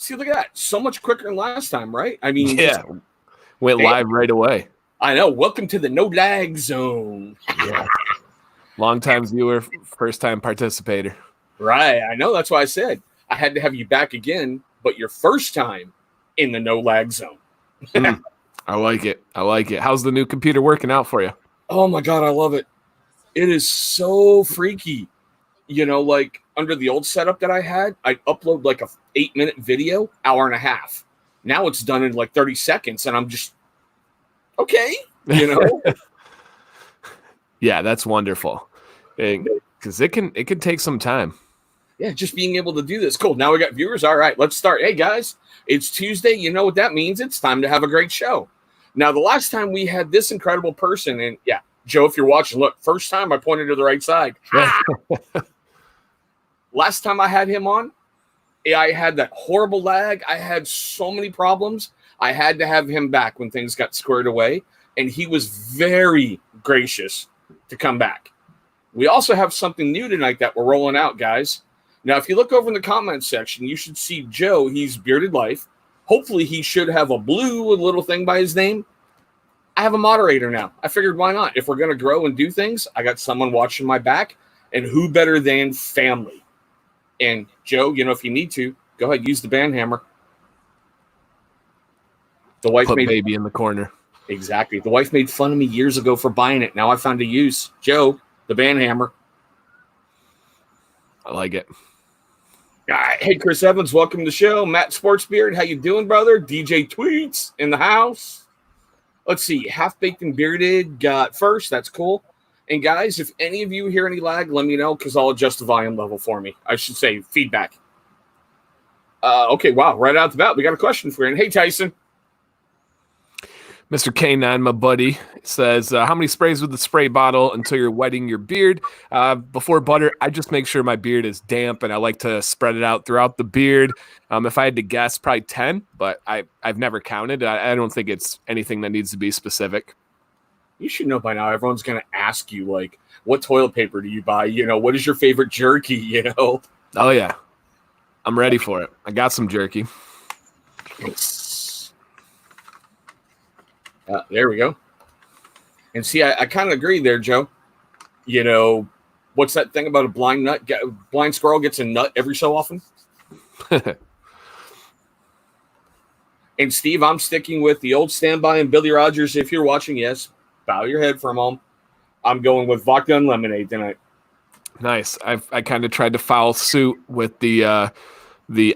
See, look at that. So much quicker than last time, right? I mean, yeah, went live right away. I know. Welcome to the no lag zone. Yeah. Long time viewer, first time participator. Right. I know. That's why I said I had to have you back again, but your first time in the no lag zone. I like it. I like it. How's the new computer working out for you? Oh my God, I love it. It is so freaky. You know, like under the old setup that I had, I'd upload like a 8-minute video, hour and a half. Now it's done in like 30 seconds, and I'm just okay, you know. Yeah, that's wonderful. Because it can take some time. Yeah, just being able to do this. Cool. Now we got viewers. All right, let's start. Hey guys, it's Tuesday. You know what that means? It's time to have a great show. Now, the last time we had this incredible person, and yeah, Joe, if you're watching, look, first time I pointed to the right side. Last time I had him on, I had that horrible lag. I had so many problems. I had to have him back when things got squared away, and he was very gracious to come back. We also have something new tonight that we're rolling out, guys. Now, if you look over in the comments section, you should see Joe. He's Bearded Life. Hopefully, he should have a blue little thing by his name. I have a moderator now. I figured, why not? If we're going to grow and do things, I got someone watching my back, and who better than family? And Joe, you know, if you need to, go ahead, use the band hammer. The wife Put made baby in the corner. Exactly. The wife made fun of me years ago for buying it. Now I found a use. Joe, the band hammer. I like it. Hey, Chris Evans, welcome to the show. Matt Sportsbeard, how you doing, brother? DJ Tweets in the house. Let's see. Half Baked and Bearded got first. That's cool. And guys, if any of you hear any lag, let me know because I'll adjust the volume level for me. I should say feedback. Okay, wow. Right out the bat, we got a question for you. And hey, Tyson. Mr. K9, my buddy, says, how many sprays with the spray bottle until you're wetting your beard? Before butter, I just make sure my beard is damp, and I like to spread it out throughout the beard. If I had to guess, probably 10, but I've never counted. I don't think it's anything that needs to be specific. You should know by now. Everyone's going to ask you, like, what toilet paper do you buy? You know, what is your favorite jerky, you know? Oh, yeah. I'm ready for it. I got some jerky. There we go. And see, I kind of agree there, Joe. You know, what's that thing about a blind squirrel gets a nut every so often? And Steve, I'm sticking with the old standby and Billy Rogers. If you're watching, yes, bow your head for a moment. I'm going with vodka and lemonade tonight. Nice. I kind of tried to foul suit with the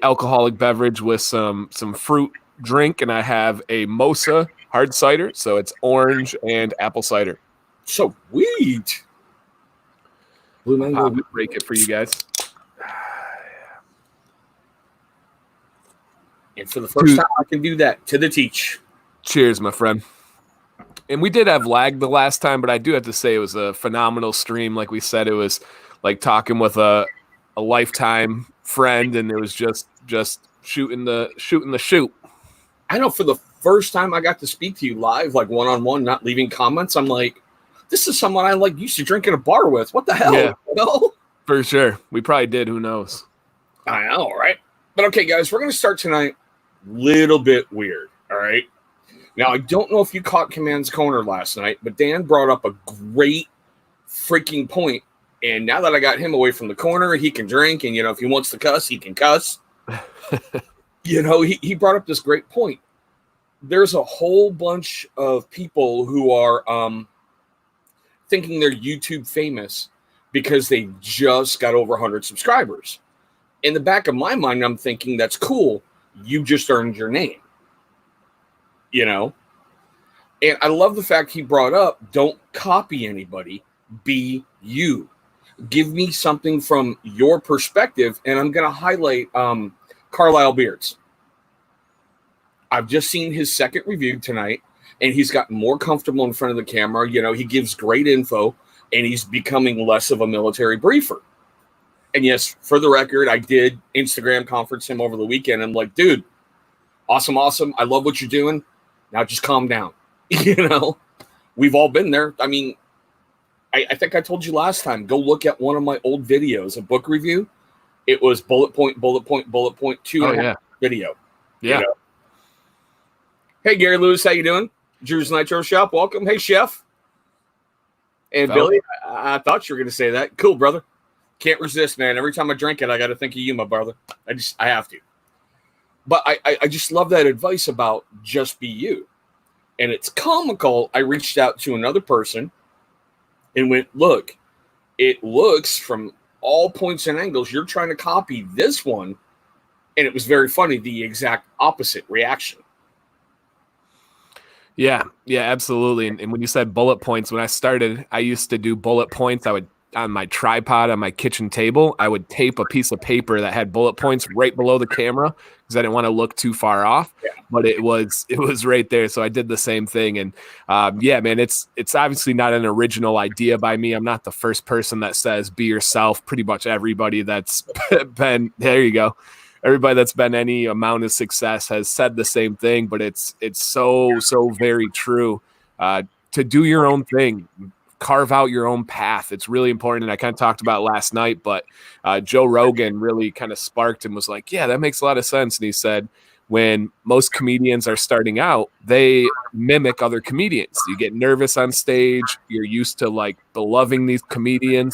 alcoholic beverage with some fruit drink, and I have a Mosa hard cider, so it's orange and apple cider. Sweet. Blue mango. Break it for you guys. And for the first time, I can do that to the teach. Cheers, my friend. And we did have lag the last time, but I do have to say it was a phenomenal stream. Like we said, it was like talking with a lifetime friend, and it was just shooting the shoot. I know for the first time I got to speak to you live, like one-on-one, not leaving comments, I'm like, this is someone I like used to drink in a bar with. What the hell? Yeah, you know? For sure. We probably did. Who knows? I know, right? But okay, guys, we're going to start tonight little bit weird, all right? Now, I don't know if you caught Command's Corner last night, but Dan brought up a great freaking point. And now that I got him away from the corner, he can drink. And, you know, if he wants to cuss, he can cuss. You know, he brought up this great point. There's a whole bunch of people who are thinking they're YouTube famous because they just got over 100 subscribers. In the back of my mind, I'm thinking that's cool. You just earned your name. You know? And I love the fact he brought up, don't copy anybody. Be you. Give me something from your perspective. And I'm going to highlight Carlisle Beards. I've just seen his second review tonight, and he's gotten more comfortable in front of the camera. You know, he gives great info, and he's becoming less of a military briefer. And yes, for the record, I did Instagram conference him over the weekend. I'm like, dude, awesome. I love what you're doing. Now just calm down. You know, we've all been there. I mean, I think I told you last time, go look at one of my old videos, a book review. It was bullet point, 2.5 video. Yeah. You know? Hey, Gary Lewis, how you doing? Drew's Nitro Shop, welcome. Hey, Chef. And Fellas. Billy, I thought you were going to say that. Cool, brother. Can't resist, man. Every time I drink it, I got to think of you, my brother. I have to. But I just love that advice about just be you. And it's comical. I reached out to another person and went, look, it looks from all points and angles, you're trying to copy this one. And it was very funny, the exact opposite reaction. Yeah, absolutely. And when you said bullet points, when I started, I used to do bullet points. I would, on my tripod on my kitchen table, I would tape a piece of paper that had bullet points right below the camera because I didn't want to look too far off. Yeah. But it was right there. So I did the same thing. And yeah, man, it's obviously not an original idea by me. I'm not the first person that says be yourself. Pretty much everybody that's been, there you go. Everybody that's been any amount of success has said the same thing, but it's so very true. To do your own thing, carve out your own path. It's really important. And I kind of talked about it last night, but Joe Rogan really kind of sparked and was like, yeah, that makes a lot of sense. And he said, when most comedians are starting out, they mimic other comedians. You get nervous on stage. You're used to like beloving these comedians,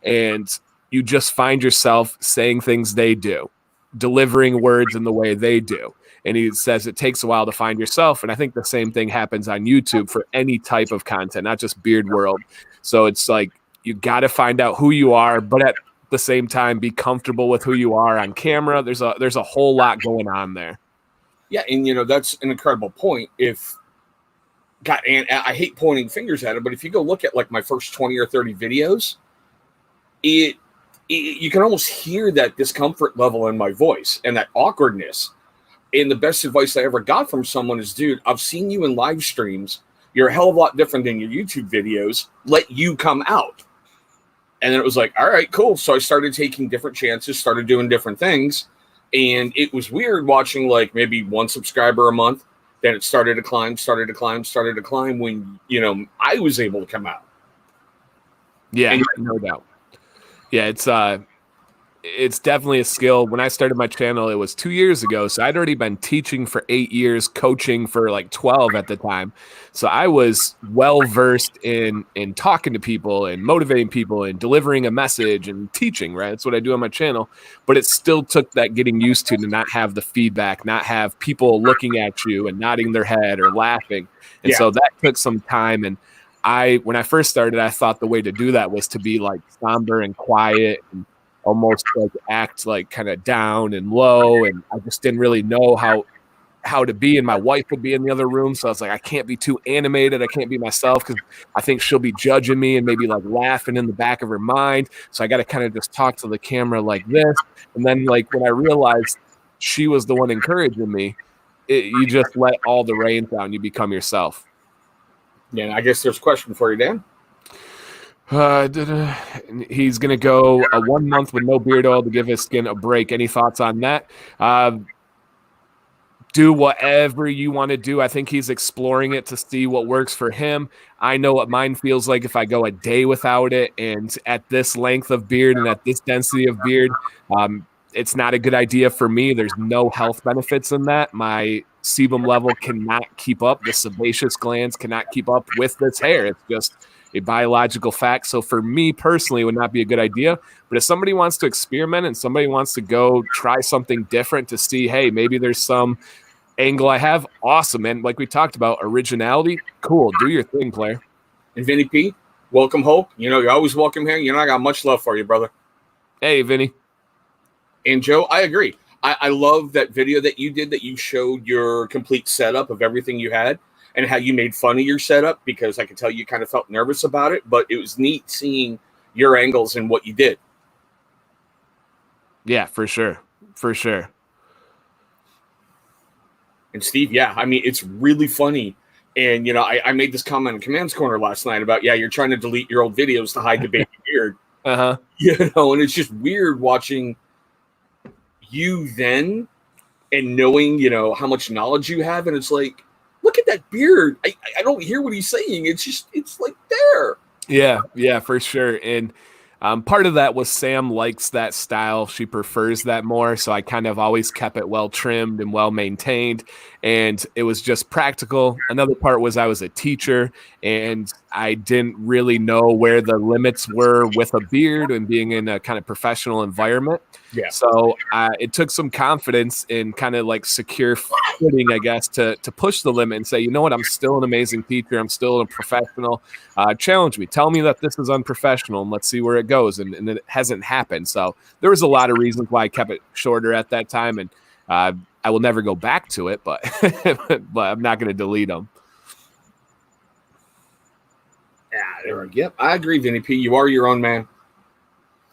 and you just find yourself saying things they do, delivering words in the way they do. And he says it takes a while to find yourself. And I think the same thing happens on YouTube for any type of content, not just Beard World. So it's like you got to find out who you are, but at the same time, be comfortable with who you are on camera. There's a whole lot going on there. Yeah, and you know, that's an incredible point. And I hate pointing fingers at it, but if you go look at like my first 20 or 30 videos, you can almost hear that discomfort level in my voice and that awkwardness. And the best advice I ever got from someone is, dude, I've seen you in live streams. You're a hell of a lot different than your YouTube videos. Let you come out. And then it was like, all right, cool. So I started taking different chances, started doing different things. And it was weird watching like maybe one subscriber a month. Then it started to climb when, you know, I was able to come out. Yeah, no doubt. Yeah, it's definitely a skill. When I started my channel, it was 2 years ago. So I'd already been teaching for 8 years, coaching for like 12 at the time. So I was well-versed in talking to people and motivating people and delivering a message and teaching, right? That's what I do on my channel. But it still took that getting used to not have the feedback, not have people looking at you and nodding their head or laughing. And so that took some time. And when I first started, I thought the way to do that was to be like somber and quiet and almost like act like kind of down and low. And I just didn't really know how to be. And my wife would be in the other room. So I was like, I can't be too animated. I can't be myself because I think she'll be judging me and maybe like laughing in the back of her mind. So I got to kind of just talk to the camera like this. And then like when I realized she was the one encouraging me, you just let all the reins down. You become yourself. Yeah, and I guess there's a question for you, Dan. He's going to go 1 month with no beard oil to give his skin a break. Any thoughts on that? Do whatever you want to do. I think he's exploring it to see what works for him. I know what mine feels like if I go a day without it. And at this length of beard and at this density of beard, it's not a good idea for me. There's no health benefits in that. My sebum level cannot keep up. The sebaceous glands cannot keep up with this hair. It's just a biological fact. So for me personally, it would not be a good idea. But if somebody wants to experiment and somebody wants to go try something different to see, hey, maybe there's some angle I have, awesome. And like we talked about, originality, cool. Do your thing, player. And Vinny P, welcome, Hope. You know, you're always welcome here. You know, I got much love for you, brother. Hey, Vinny. And Joe, I agree. I love that video that you did that you showed your complete setup of everything you had and how you made fun of your setup, because I could tell you kind of felt nervous about it, but it was neat seeing your angles and what you did. Yeah, for sure. For sure. And Steve, yeah, I mean, it's really funny. And, you know, I made this comment in Command's Corner last night about, yeah, you're trying to delete your old videos to hide the baby beard. Uh-huh. You know, and it's just weird watching you then and knowing, you know, how much knowledge you have. And it's like, look at that beard. I don't hear what he's saying. It's just, it's like there. Yeah, for sure. And Part of that was Sam likes that style. She prefers that more. So I kind of always kept it well trimmed and well maintained. And it was just practical. Another part was I was a teacher and I didn't really know where the limits were with a beard and being in a kind of professional environment. Yeah. So it took some confidence in kind of like secure footing, I guess, to push the limit and say, you know what, I'm still an amazing teacher. I'm still a professional. Challenge me. Tell me that this is unprofessional and let's see where it goes. And it hasn't happened. So there was a lot of reasons why I kept it shorter at that time. And I will never go back to it, but but I'm not going to delete them. Yeah, there we go. Yep, I agree, Vinny P. You are your own man.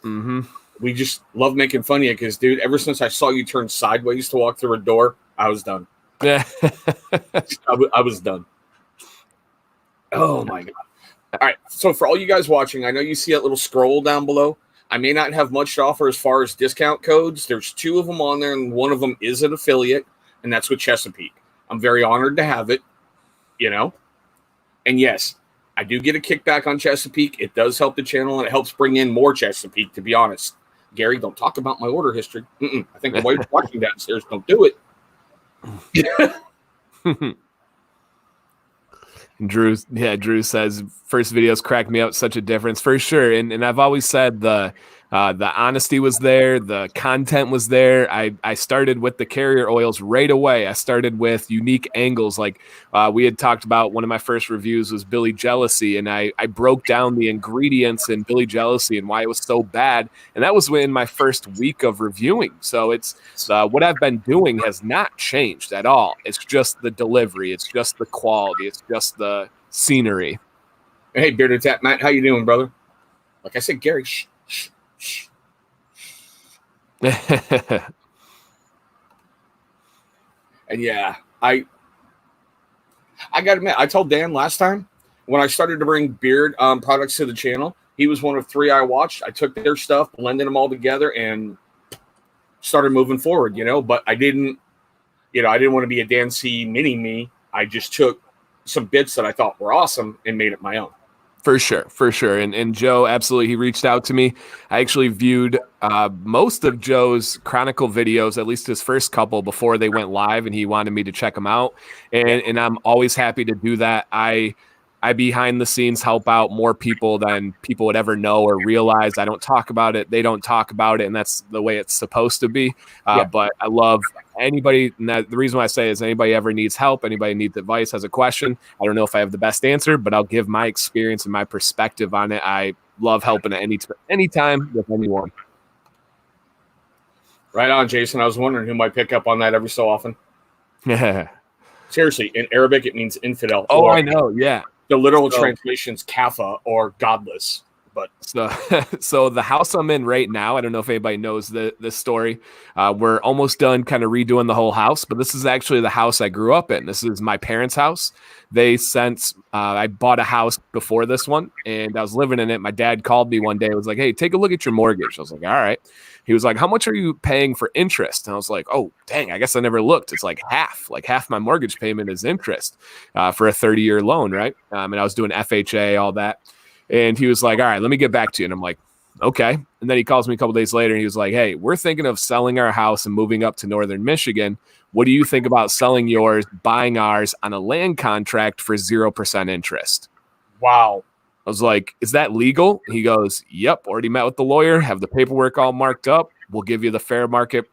Mm-hmm. We just love making fun of you because, dude, ever since I saw you turn sideways to walk through a door, I was done. Yeah. I was done. Oh, my God. All right. So for all you guys watching, I know you see that little scroll down below. I may not have much to offer as far as discount codes. There's 2 of them on there, and one of them is an affiliate, and that's with Chesapeake. I'm very honored to have it, you know. And yes, I do get a kickback on Chesapeake. It does help the channel, and it helps bring in more Chesapeake, to be honest. Gary, don't talk about my order history. I think the wife's watching downstairs. Don't do it. Drew says first videos cracked me up. Such a difference for sure. And I've always said the honesty was there. The content was there. I started with the carrier oils right away. I started with unique angles. Like we had talked about, one of my first reviews was Billy Jealousy. And I broke down the ingredients in Billy Jealousy and why it was so bad. And that was in my first week of reviewing. So it's what I've been doing has not changed at all. It's just the delivery. It's just the quality. It's just the scenery. Hey, Bearded Tap Matt, how you doing, brother? Like I said, Gary, shh. And yeah, I gotta admit, I told Dan last time when I started to bring beard products to the channel, he was one of 3 I watched. I took their stuff, blended them all together, and started moving forward, you know. But I didn't want to be a Dan C mini me. I just took some bits that I thought were awesome and made it my own. For sure. And Joe, absolutely, he reached out to me. I actually viewed most of Joe's Chronicle videos, at least his first couple, before they went live, and he wanted me to check them out. And I'm always happy to do that. I behind the scenes help out more people than people would ever know or realize. I don't talk about it. They don't talk about it. And that's the way it's supposed to be. But I love anybody. And the reason why I say is anybody ever needs help, anybody needs advice, has a question. I don't know if I have the best answer, but I'll give my experience and my perspective on it. I love helping at any time with anyone. Right on, Jason. I was wondering who might pick up on that every so often. Seriously, in Arabic, it means infidel. Oh, I know. Yeah. The literal translation's kafa, or godless. But so the house I'm in right now, I don't know if anybody knows this story. We're almost done kind of redoing the whole house, but this is actually the house I grew up in. This is my parents' house. I bought a house before this one, and I was living in it. My dad called me one day. It was like, hey, take a look at your mortgage. I was like, all right. He was like, how much are you paying for interest? And I was like, oh, dang, I guess I never looked. It's like half my mortgage payment is interest for a 30-year loan, right? And I was doing FHA, all that. And he was like, all right, let me get back to you. And I'm like, okay. And then he calls me a couple days later, and he was like, hey, we're thinking of selling our house and moving up to northern Michigan. What do you think about selling yours, buying ours on a land contract for 0% interest? Wow. I was like, is that legal? He goes, yep, already met with the lawyer, have the paperwork all marked up. We'll give you the fair market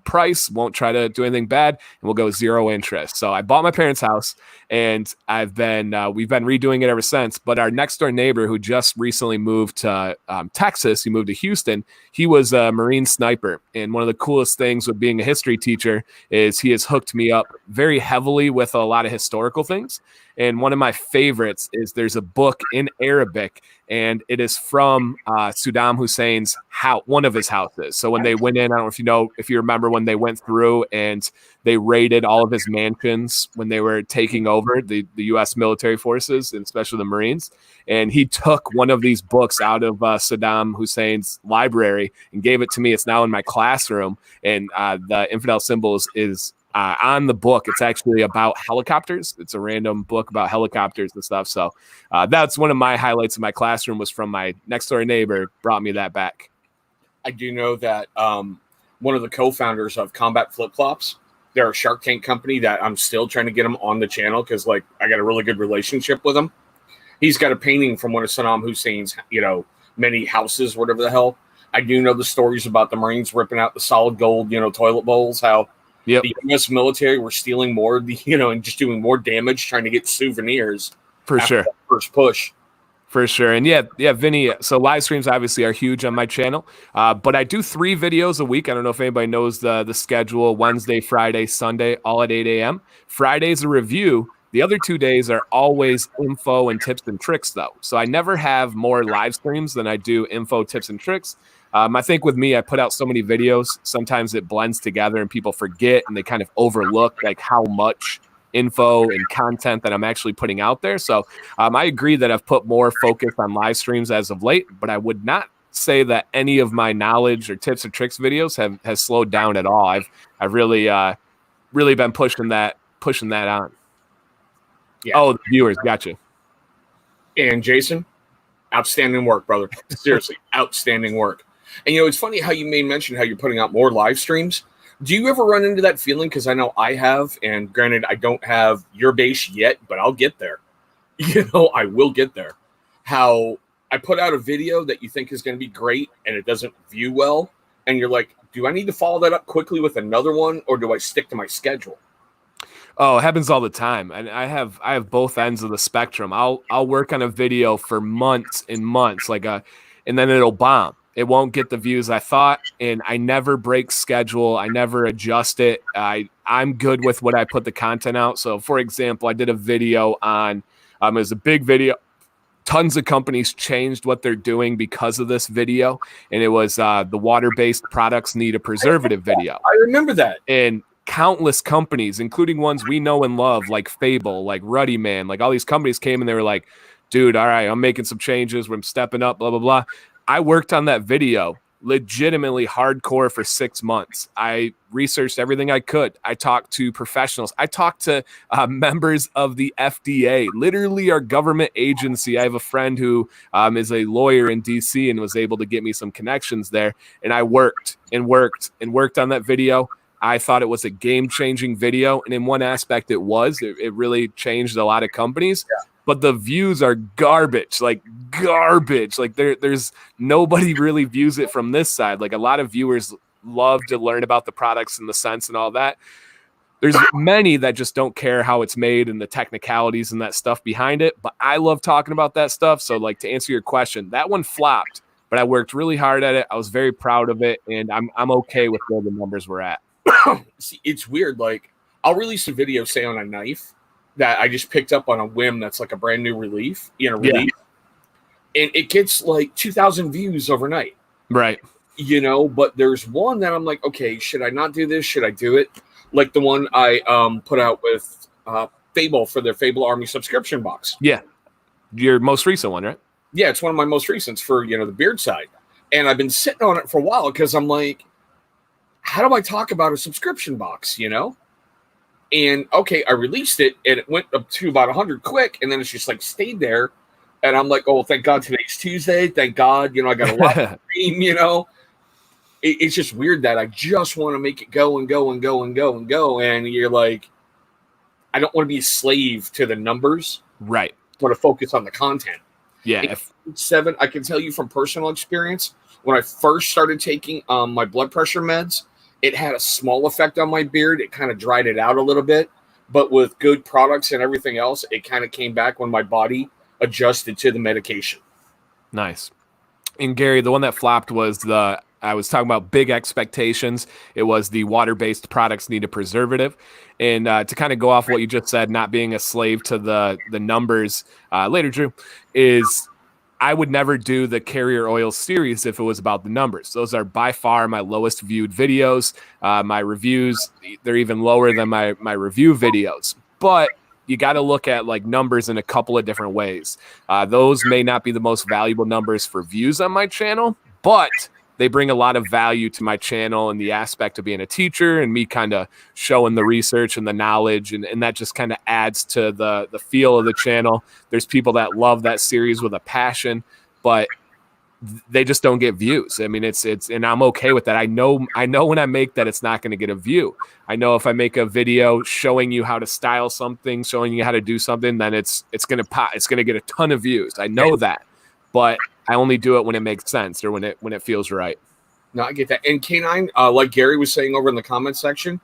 price, won't try to do anything bad, and we'll go 0 interest. So I bought my parents' house, and we've been redoing it ever since. But our next door neighbor, who just recently moved to Texas, he moved to Houston. He was a Marine sniper, and one of the coolest things with being a history teacher is he has hooked me up very heavily with a lot of historical things. And one of my favorites is there's a book in Arabic, and it is from Saddam Hussein's house, one of his houses. So when they went in, I don't know if you remember when they went through and they raided all of his mansions when they were taking over the U.S. military forces, and especially the Marines. And he took one of these books out of Saddam Hussein's library and gave it to me. It's now in my classroom, and the infidel symbols is on the book. It's actually about helicopters. It's a random book about helicopters and stuff. So that's one of my highlights of my classroom, was from my next door neighbor, brought me that back. I do know that one of the co-founders of Combat Flip Flops, they're a Shark Tank company that I'm still trying to get them on the channel because, like, I got a really good relationship with him. He's got a painting from one of Saddam Hussein's, many houses, whatever the hell. I do know the stories about the Marines ripping out the solid gold, toilet bowls, how the U.S. military were stealing more, and just doing more damage, trying to get souvenirs. For sure. First push. For sure. And yeah, Vinny, so live streams obviously are huge on my channel, but I do 3 videos a week. I don't know if anybody knows the schedule: Wednesday, Friday, Sunday, all at 8 a.m. Friday's a review. The other 2 days are always info and tips and tricks, though. So I never have more live streams than I do info, tips, and tricks. I think with me, I put out so many videos, sometimes it blends together and people forget and they kind of overlook like how much info and content that I'm actually putting out there. So I agree that I've put more focus on live streams as of late, but I would not say that any of my knowledge or tips or tricks videos has slowed down at all. I've really been pushing that on. Yeah. Oh, the viewers, gotcha. And Jason, outstanding work, brother. Seriously, outstanding work. And it's funny how you may mention how you're putting out more live streams. Do you ever run into that feeling? Because I know I have, and granted, I don't have your base yet, but I'll get there. I will get there. How I put out a video that you think is going to be great, and it doesn't view well, and you're like, do I need to follow that up quickly with another one, or do I stick to my schedule? Oh, it happens all the time. And I have both ends of the spectrum. I'll work on a video for months and months, and then it'll bomb. It won't get the views I thought, and I never break schedule. I never adjust it. I'm good with what I put the content out. So, for example, I did a video on, it was a big video. Tons of companies changed what they're doing because of this video, and it was the water-based products need a preservative video. I remember that. And countless companies, including ones we know and love, like Fable, like Ruddy Man, like all these companies came and they were like, dude, all right, I'm making some changes. I'm stepping up, blah, blah, blah. I worked on that video legitimately hardcore for 6 months. I researched everything I could. I talked to professionals. I talked to members of the FDA, literally our government agency. I have a friend who is a lawyer in DC and was able to get me some connections there. And I worked and worked and worked on that video. I thought it was a game-changing video, and in one aspect it was. It really changed a lot of companies. Yeah. But the views are garbage, like garbage. Like there's nobody really views it from this side. Like a lot of viewers love to learn about the products and the scents and all that. There's many that just don't care how it's made and the technicalities and that stuff behind it. But I love talking about that stuff. So like to answer your question, that one flopped, but I worked really hard at it. I was very proud of it, and I'm okay with where the numbers were at. See, it's weird. Like I'll release a video, say on a knife that I just picked up on a whim. That's like a brand new release, and it gets like 2,000 views overnight. Right. But there's one that I'm like, okay, should I not do this? Should I do it? Like the one I put out with Fable for their Fable Army subscription box. Yeah. Your most recent one, right? Yeah, it's one of my most recents for, the beard side. And I've been sitting on it for a while because I'm like, how do I talk about a subscription box, And okay, I released it and it went up to about 100 quick, and then it's just like stayed there. And I'm like, oh, thank God today's Tuesday. Thank God, I got a lot of stream, It's just weird that I just want to make it go and go and go and go and go. And you're like, I don't want to be a slave to the numbers. Right. I want to focus on the content. Yeah. I can tell you from personal experience, when I first started taking my blood pressure meds, it had a small effect on my beard. It kind of dried it out a little bit, but with good products and everything else, it kind of came back when my body adjusted to the medication. Nice. And Gary, the one that flopped was I was talking about big expectations. It was the water-based products need a preservative. And to kind of go off what you just said, not being a slave to the numbers later, Drew, is I would never do the Carrier Oil series if it was about the numbers. Those are by far my lowest viewed videos. My reviews, they're even lower than my review videos. But you got to look at like numbers in a couple of different ways. Those may not be the most valuable numbers for views on my channel, but they bring a lot of value to my channel and the aspect of being a teacher and me kind of showing the research and the knowledge. And that just kind of adds to the feel of the channel. There's people that love that series with a passion, but they just don't get views. I mean, it's, and I'm okay with that. I know when I make that, it's not going to get a view. I know if I make a video showing you how to style something, showing you how to do something, then it's going to pop. It's going to get a ton of views. I know that, but I only do it when it makes sense or when it feels right. No, I get that. And K9, like Gary was saying over in the comment section,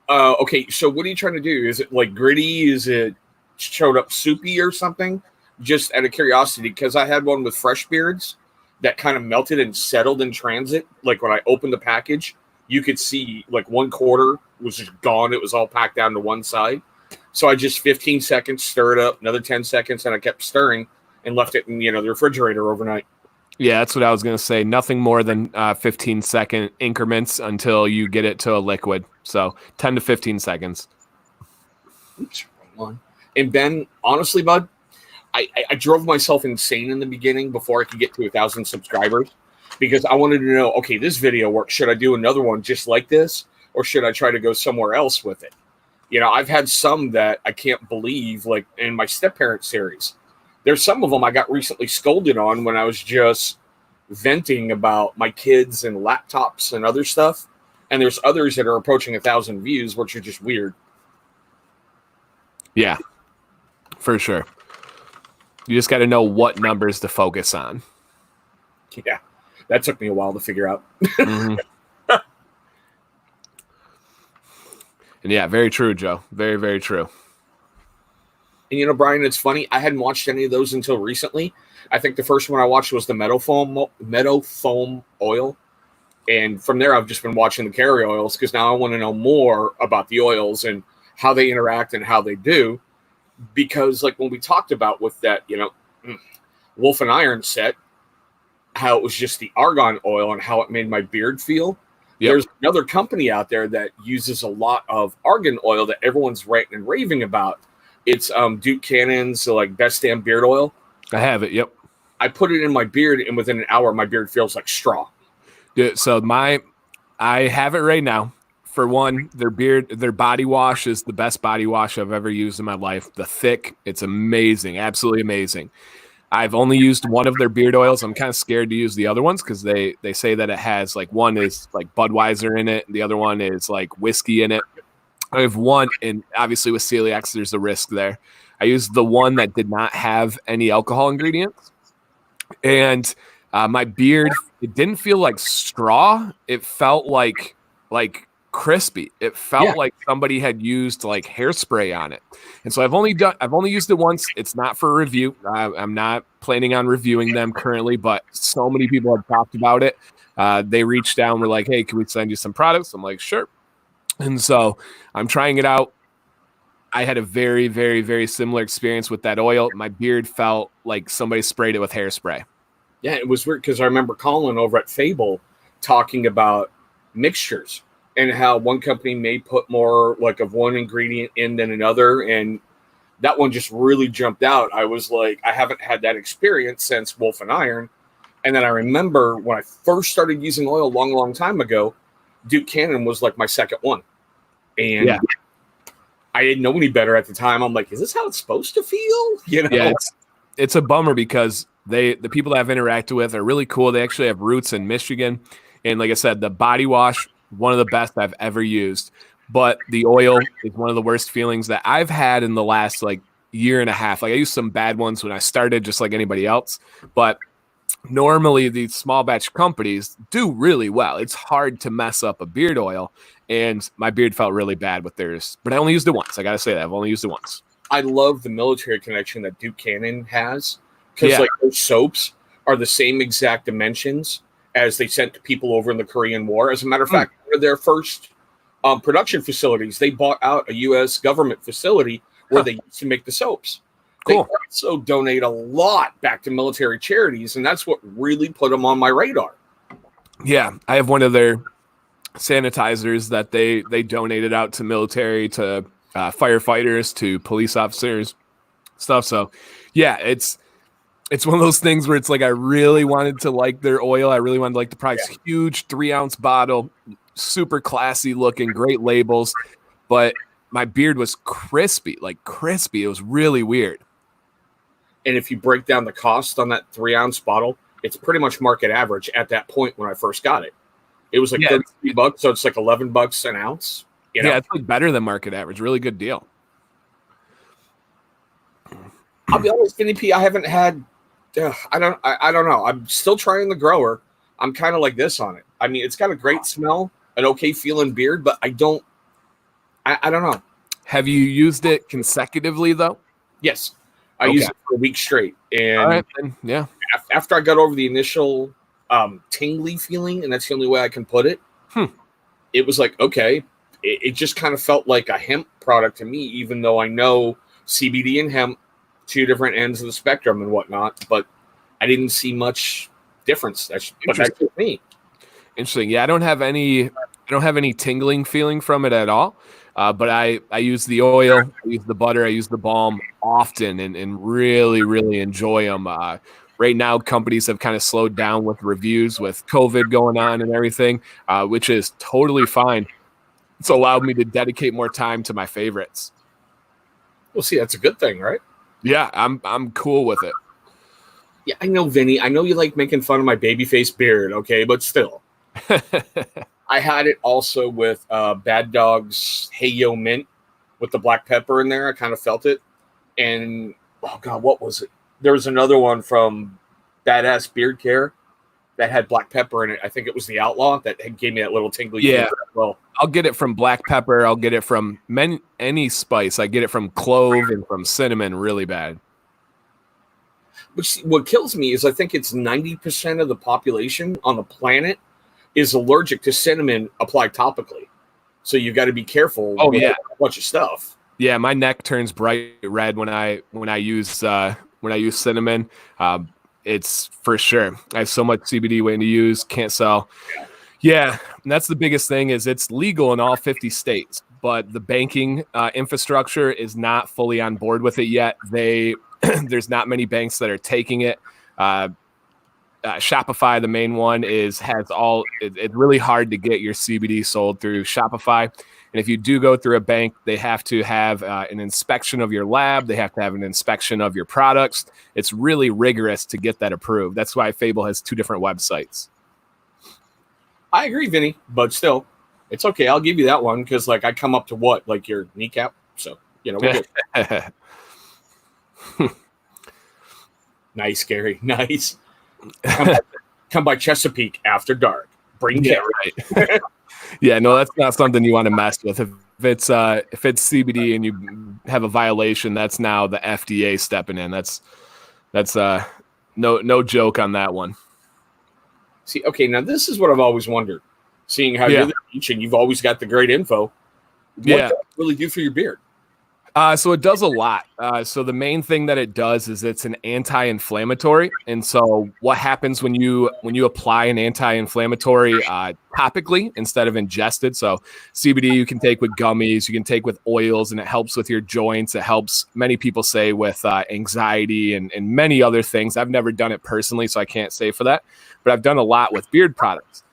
okay, so what are you trying to do? Is it like gritty? Is it showed up soupy or something? Just out of curiosity, because I had one with fresh beards that kind of melted and settled in transit. Like when I opened the package, you could see like 1/4 was just gone. It was all packed down to one side. So I just 15 seconds, stir it up, another 10 seconds, and I kept stirring and left it in, the refrigerator overnight. Yeah, that's what I was going to say. Nothing more than 15-second increments until you get it to a liquid. So 10 to 15 seconds. Oops, wrong one. And Ben, honestly, bud, I drove myself insane in the beginning before I could get to 1,000 subscribers because I wanted to know, okay, this video works. Should I do another one just like this, or should I try to go somewhere else with it? I've had some that I can't believe, like in my step-parent series. There's some of them I got recently scolded on when I was just venting about my kids and laptops and other stuff. And there's others that are approaching 1,000 views, which are just weird. Yeah, for sure. You just got to know what numbers to focus on. Yeah, that took me a while to figure out. Mm-hmm. And yeah, very true, Joe. Very, very true. And Brian, it's funny. I hadn't watched any of those until recently. I think the first one I watched was the Meadow Foam oil. And from there, I've just been watching the carry oils because now I want to know more about the oils and how they interact and how they do. Because like when we talked about with that, Wolf and Iron set, how it was just the argan oil and how it made my beard feel. Yep. There's another company out there that uses a lot of argan oil that everyone's ranting and raving about. It's Duke Cannon's like best damn beard oil. I have it. Yep. I put it in my beard, and within an hour, my beard feels like straw. Dude, so I have it right now. For one, their body wash is the best body wash I've ever used in my life. The Thick, it's amazing, absolutely amazing. I've only used one of their beard oils. I'm kind of scared to use the other ones because they say that it has like one is like Budweiser in it, and the other one is like whiskey in it. I have one, and obviously with celiacs, there's a risk there. I used the one that did not have any alcohol ingredients, and my beard, it didn't feel like straw. It felt like crispy. It felt like somebody had used like hairspray on it. And so I've only used it once. It's not for a review. I'm not planning on reviewing them currently, but so many people have talked about it. They reached out and were like, hey, can we send you some products? I'm like, sure. And so I'm trying it out. I had a very, very, very similar experience with that oil. My beard felt like somebody sprayed it with hairspray. Yeah, it was weird because I remember Colin over at Fable talking about mixtures and how one company may put more like of one ingredient in than another. And that one just really jumped out. I was like, I haven't had that experience since Wolf and Iron. And then I remember when I first started using oil a long, long time ago, Duke Cannon was like my second one. And I didn't know any better at the time. I'm like, is this how it's supposed to feel? Yeah, it's a bummer because the people that I've interacted with are really cool. They actually have roots in Michigan. And like I said, the body wash, one of the best I've ever used. But the oil is one of the worst feelings that I've had in the last like year and a half. Like I used some bad ones when I started, just like anybody else. But normally these small batch companies do really well. It's hard to mess up a beard oil. And my beard felt really bad with theirs. But I only used it once. I got to say that. I've only used it once. I love the military connection that Duke Cannon has. Because like those soaps are the same exact dimensions as they sent to people over in the Korean War. As a matter of fact, one of their first production facilities, they bought out a U.S. government facility where they used to make the soaps. Cool. They also donate a lot back to military charities, and that's what really put them on my radar. Yeah, I have one of their sanitizers that they donated out to military, to firefighters, to police officers, stuff. So, yeah, It's one of those things where it's like I really wanted to like their oil. I really wanted to like the price. Huge 3-ounce bottle, super classy looking, great labels. But my beard was crispy, like crispy. It was really weird. And if you break down the cost on that 3-ounce bottle, it's pretty much market average at that point when I first got it. It was like $33, so it's like $11 an ounce. You know? Yeah, it's like better than market average. Really good deal. I'll be honest, Vinny P, I haven't had. I don't know. I'm still trying the grower. I'm kind of like this on it. I mean, it's got a great smell, an okay feeling beard, but I don't know. Have you used it consecutively though? Yes, I used it for a week straight, and all right, then, yeah. After I got over the initial tingly feeling, and that's the only way I can put it, it was like, okay, it just kind of felt like a hemp product to me, even though I know CBD and hemp, two different ends of the spectrum and whatnot, but I didn't see much difference. That's just me. Interesting. Yeah, I don't have any tingling feeling from it at all. But I use the oil, I use the butter, I use the balm often and really, really enjoy them. Right now, companies have kind of slowed down with reviews with COVID going on and everything, which is totally fine. It's allowed me to dedicate more time to my favorites. Well, see, that's a good thing, right? Yeah, I'm cool with it. Yeah, I know, Vinny. I know you like making fun of my babyface beard, okay? But still. I had it also with Bad Dog's Hey Yo Mint with the black pepper in there. I kind of felt it. And, oh, God, what was it? There was another one from Badass Beard Care that had black pepper in it. I think it was the Outlaw that gave me that little tingly. Yeah. Well, I'll get it from black pepper. I'll get it from any spice. I get it from clove and from cinnamon really bad. Which, what kills me is I think it's 90% of the population on the planet is allergic to cinnamon applied topically. So you got to be careful. Oh, yeah. A bunch of stuff. Yeah, my neck turns bright red when I use cinnamon. It's for sure. I have so much CBD waiting to use, can't sell. Yeah, and that's the biggest thing is it's legal in all 50 states, but the banking infrastructure is not fully on board with it yet. There's not many banks that are taking it. Shopify, the main one, it's really hard to get your CBD sold through Shopify. And if you do go through a bank, they have to have an inspection of your lab. They have to have an inspection of your products. It's really rigorous to get that approved. That's why Fable has 2 different websites. I agree, Vinny, but still, it's okay. I'll give you that one because, like, I come up to what? Like your kneecap? So, we're good. Nice, Gary. Nice. Come by Chesapeake after dark. Bring it. Right. Yeah, no, that's not something you want to mess with. If it's CBD and you have a violation, that's now the FDA stepping in. That's no joke on that one. See, okay, now this is what I've always wondered. Seeing how you're the beach and you've always got the great info. What does it really do for your beard? So it does a lot. So the main thing that it does is it's an anti-inflammatory. And so what happens when you apply an anti-inflammatory topically instead of ingested? So CBD you can take with gummies, you can take with oils, and it helps with your joints. It helps, many people say, with anxiety and many other things. I've never done it personally, so I can't say for that. But I've done a lot with beard products.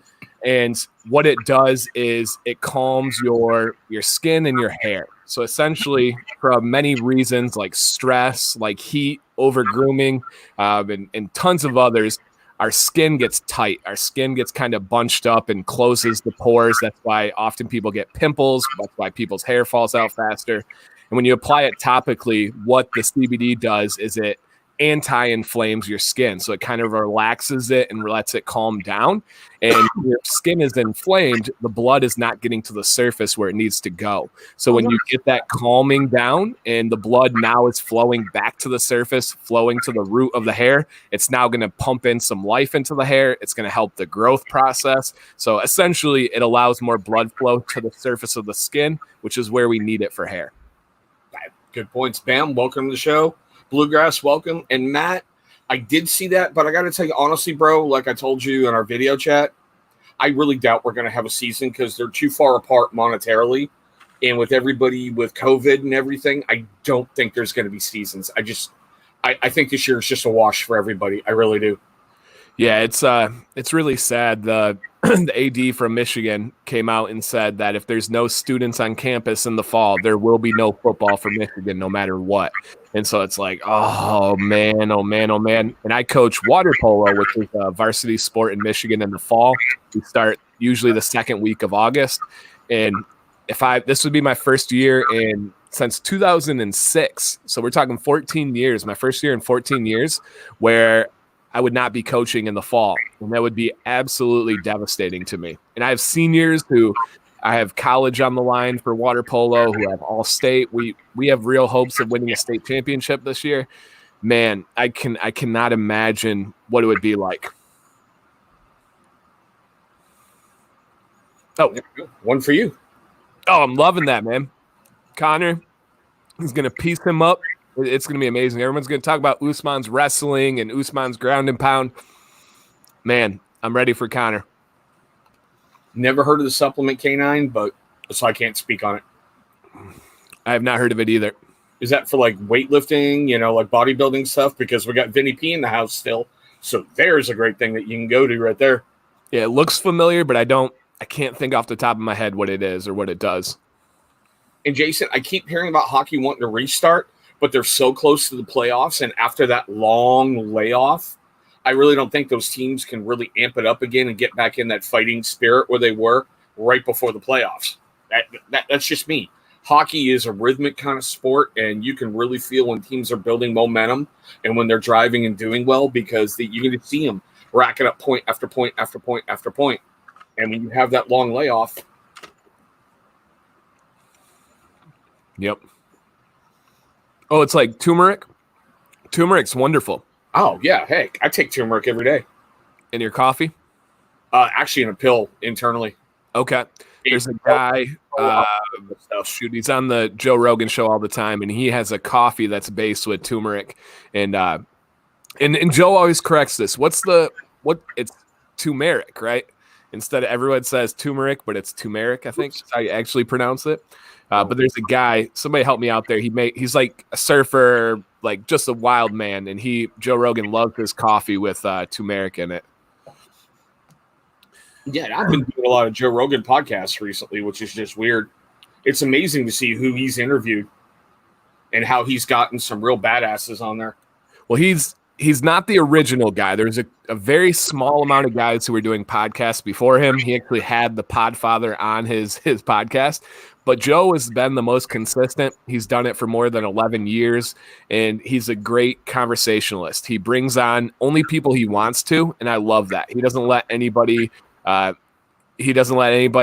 And what it does is it calms your skin and your hair. So essentially, for many reasons like stress, like heat, over grooming, and tons of others, our skin gets tight. Our skin gets kind of bunched up and closes the pores. That's why often people get pimples. That's why people's hair falls out faster. And when you apply it topically, what the CBD does is it anti-inflames your skin. So it kind of relaxes it and lets it calm down. And your skin is inflamed, the blood is not getting to the surface where it needs to go. So when you get that calming down and the blood now is flowing back to the surface, flowing to the root of the hair, it's now going to pump in some life into the hair. It's going to help the growth process. So essentially it allows more blood flow to the surface of the skin, which is where we need it for hair. Good points, Bam. Welcome to the show. Bluegrass, welcome. And Matt, I did see that, but I got to tell you honestly, bro, like I told you in our video chat, I really doubt we're going to have a season because they're too far apart monetarily. And with everybody with COVID and everything, I don't think there's going to be seasons. I think this year is just a wash for everybody. I really do. Yeah, it's really sad. The the AD from Michigan came out and said that if there's no students on campus in the fall, there will be no football for Michigan no matter what. And so it's like, oh man, oh man, oh man. And I coach water polo, which is a varsity sport in Michigan in the fall. We start usually the second week of August. And this would be my first year since 2006. So we're talking 14 years, my first year in 14 years, where I would not be coaching in the fall, and that would be absolutely devastating to me. And I have seniors I have college on the line for water polo, who have all state. We have real hopes of winning a state championship this year. Man, I cannot imagine what it would be like. Oh, one for you. Oh, I'm loving that, man. Connor, he's gonna piece him up. It's going to be amazing. Everyone's going to talk about Usman's wrestling and Usman's ground and pound. Man, I'm ready for Connor. Never heard of the supplement K9, but so I can't speak on it. I have not heard of it either. Is that for like weightlifting, like bodybuilding stuff? Because we got Vinny P in the house still. So there's a great thing that you can go to right there. Yeah, it looks familiar, but I can't think off the top of my head what it is or what it does. And Jason, I keep hearing about hockey wanting to restart, but they're so close to the playoffs. And after that long layoff, I really don't think those teams can really amp it up again and get back in that fighting spirit where they were right before the playoffs. That's just me. Hockey is a rhythmic kind of sport, and you can really feel when teams are building momentum and when they're driving and doing well, because you can just see them racking up point after point after point after point. And when you have that long layoff. Yep. Oh, it's like turmeric. Turmeric's wonderful. Oh, yeah. Hey, I take turmeric every day. In your coffee? Actually, in a pill internally. Okay. There's a guy, he's on the Joe Rogan show all the time, and he has a coffee that's based with turmeric. And Joe always corrects this. It's turmeric, right? Instead of, everyone says turmeric, but it's turmeric, I think. That's how you actually pronounce it. But there's a guy, somebody help me out there. He's like a surfer, like just a wild man. And Joe Rogan loves his coffee with turmeric in it. Yeah, I've been doing a lot of Joe Rogan podcasts recently, which is just weird. It's amazing to see who he's interviewed and how he's gotten some real badasses on there. Well, he's not the original guy. There's a very small amount of guys who were doing podcasts before him. He actually had the Podfather on his podcast. But Joe has been the most consistent. He's done it for more than 11 years, and he's a great conversationalist. He brings on only people he wants to, and I love that. He doesn't let anybody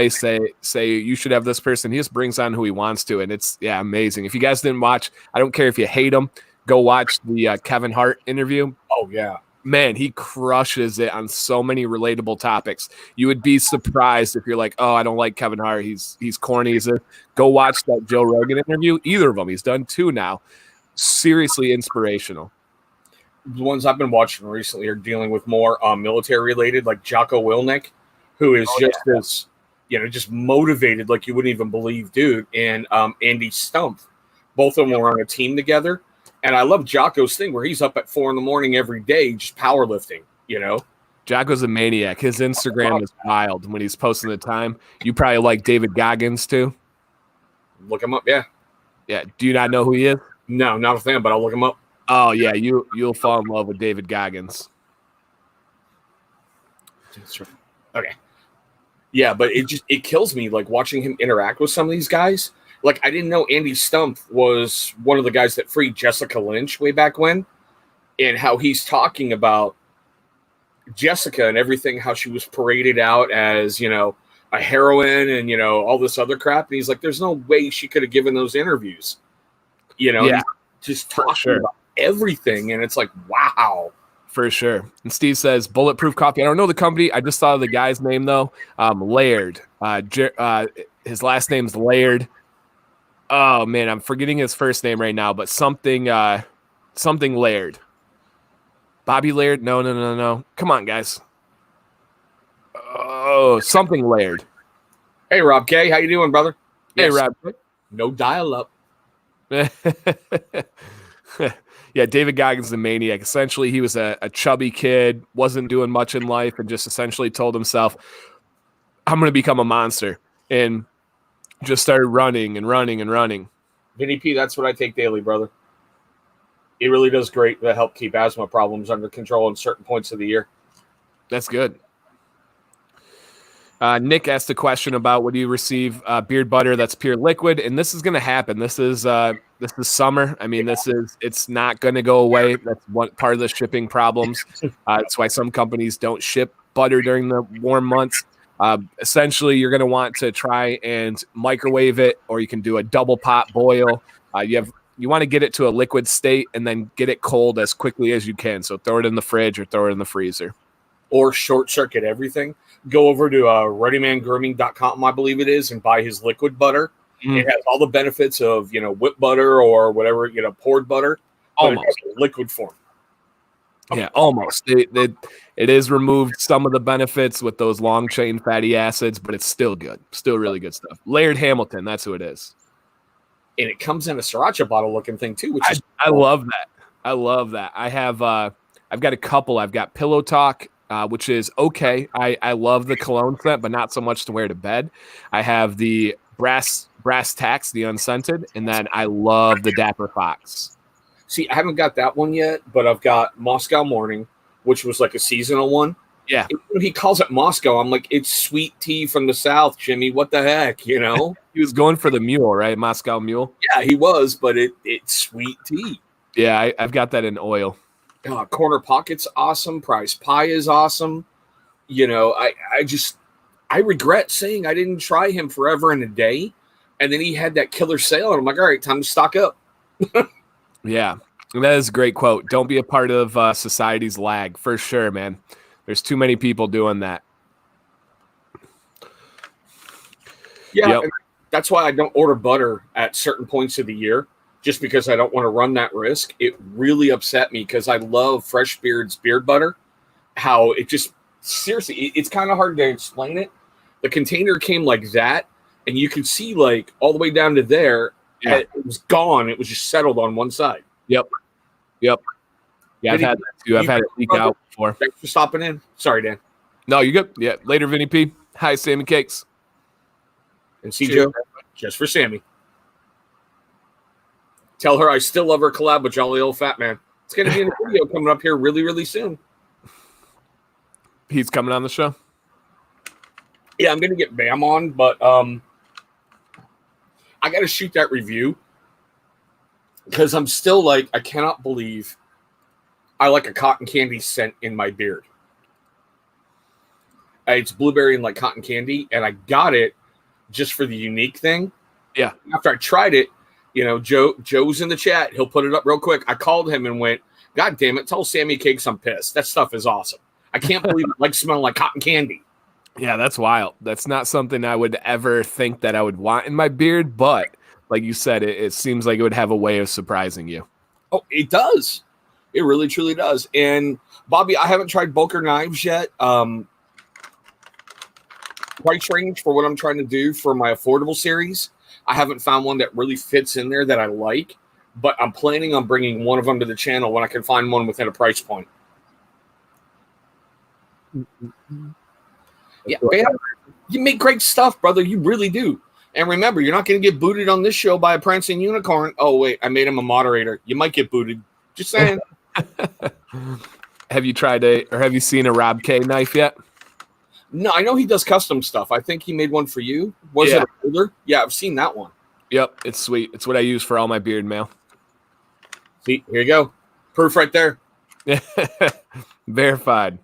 say you should have this person. He just brings on who he wants to, and it's amazing. If you guys didn't watch, I don't care if you hate him, go watch the Kevin Hart interview. Oh yeah. Man, he crushes it on so many relatable topics. You would be surprised if you're like, oh, I don't like Kevin Hart. He's corny. Go watch that Joe Rogan interview. Either of them. He's done 2 now. Seriously inspirational. The ones I've been watching recently are dealing with more military related, like Jocko Willink, who is this, just motivated like you wouldn't even believe, dude. And Andy Stumpf. Both of them were on a team together. And I love Jocko's thing where he's up at 4 a.m. every day just powerlifting, Jocko's a maniac. His Instagram is wild when he's posting the time. You probably like David Goggins too. Look him up, yeah. Yeah. Do you not know who he is? No, not a fan, but I'll look him up. Oh yeah, you'll fall in love with David Goggins. That's right. Okay. Yeah, but it kills me like watching him interact with some of these guys. Like, I didn't know Andy Stumpf was one of the guys that freed Jessica Lynch way back when, and how he's talking about Jessica and everything, how she was paraded out as, a heroine and, all this other crap. And he's like, there's no way she could have given those interviews, just talking about everything. And it's like, wow. For sure. And Steve says, Bulletproof Coffee. I don't know the company. I just thought of the guy's name, though. Laird. His last name's Laird. Oh man, I'm forgetting his first name right now, but something Laird. Bobby Laird? No. Come on, guys. Oh, something Laird. Hey, Rob K, how you doing, brother? Hey, Rob. No dial-up. Yeah, David Goggins, the maniac. Essentially, he was a chubby kid, wasn't doing much in life, and just essentially told himself, I'm going to become a monster. And just started running and running and running. Vinny P, that's what I take daily, brother. It really does great to help keep asthma problems under control in certain points of the year. That's good. Nick asked a question about would you receive beard butter that's pure liquid, and this is going to happen. This is summer. I mean, it's not going to go away. That's one part of the shipping problems. That's why some companies don't ship butter during the warm months. Essentially, you're going to want to try and microwave it, or you can do a double pot boil. You want to get it to a liquid state and then get it cold as quickly as you can. So throw it in the fridge or throw it in the freezer. Or short circuit everything. Go over to readymangrooming.com, I believe it is, and buy his liquid butter. It has all the benefits of, whipped butter or whatever, poured butter. Almost. Liquid form. Yeah, almost. It is removed some of the benefits with those long chain fatty acids, but it's still good. Still really good stuff. Laird Hamilton, that's who it is. And it comes in a sriracha bottle looking thing too, which is I love that. I love that. I have I've got a couple. I've got Pillow Talk, which is okay. I love the cologne scent, but not so much to wear to bed. I have the brass tacks, the unscented, and then I love the Dapper Fox. See, I haven't got that one yet, but I've got Moscow Morning, which was like a seasonal one. Yeah. He calls it Moscow. I'm like, it's sweet tea from the South, Jimmy. What the heck, He was going for the mule, right? Moscow Mule. Yeah, he was, but it's sweet tea. Yeah, I've got that in oil. Corner Pocket's awesome. Price Pie is awesome. I regret saying I didn't try him forever and a day. And then he had that killer sale, and I'm like, all right, time to stock up. Yeah, that is a great quote. Don't be a part of society's lag, for sure, man. There's too many people doing that. Yeah, yep. That's why I don't order butter at certain points of the year, just because I don't want to run that risk. It really upset me because I love Fresh Beard's beard butter. How it just, seriously, it's kind of hard to explain it. The container came like that, and you could see like all the way down to there. Yeah. It was gone. It was just settled on one side. Yep. Yeah, I've had that too. I've had it leak out before. Thanks for stopping in. Sorry, Dan. No, you good. Yeah. Later, Vinny P. Hi, Sammy Cakes. And see Joe, just for Sammy. Tell her I still love her collab with Jolly Old Fat Man. It's going to be in the video coming up here really, really soon. He's coming on the show? Yeah, I'm going to get Bam on, but I got to shoot that review because I'm still like, I cannot believe I like a cotton candy scent in my beard. It's blueberry and like cotton candy, and I got it just for the unique thing. Yeah. After I tried it, Joe's in the chat. He'll put it up real quick. I called him and went, God damn it, tell Sammy Cakes I'm pissed. That stuff is awesome. I can't believe it like smelling like cotton candy. Yeah, that's wild. That's not something I would ever think that I would want in my beard, but like you said, it seems like it would have a way of surprising you. Oh, it does. It really, truly does. And Bobby, I haven't tried Boker knives yet. Price range for what I'm trying to do for my affordable series, I haven't found one that really fits in there that I like, but I'm planning on bringing one of them to the channel when I can find one within a price point. Yeah, man, you make great stuff, brother. You really do. And remember, you're not going to get booted on this show by a prancing unicorn. Oh, wait, I made him a moderator. You might get booted. Just saying. Have you tried have you seen a Rob K knife yet? No, I know he does custom stuff. I think he made one for you. Was it a holder? Yeah, I've seen that one. Yep, it's sweet. It's what I use for all my beard mail. See, here you go. Proof right there. Verified.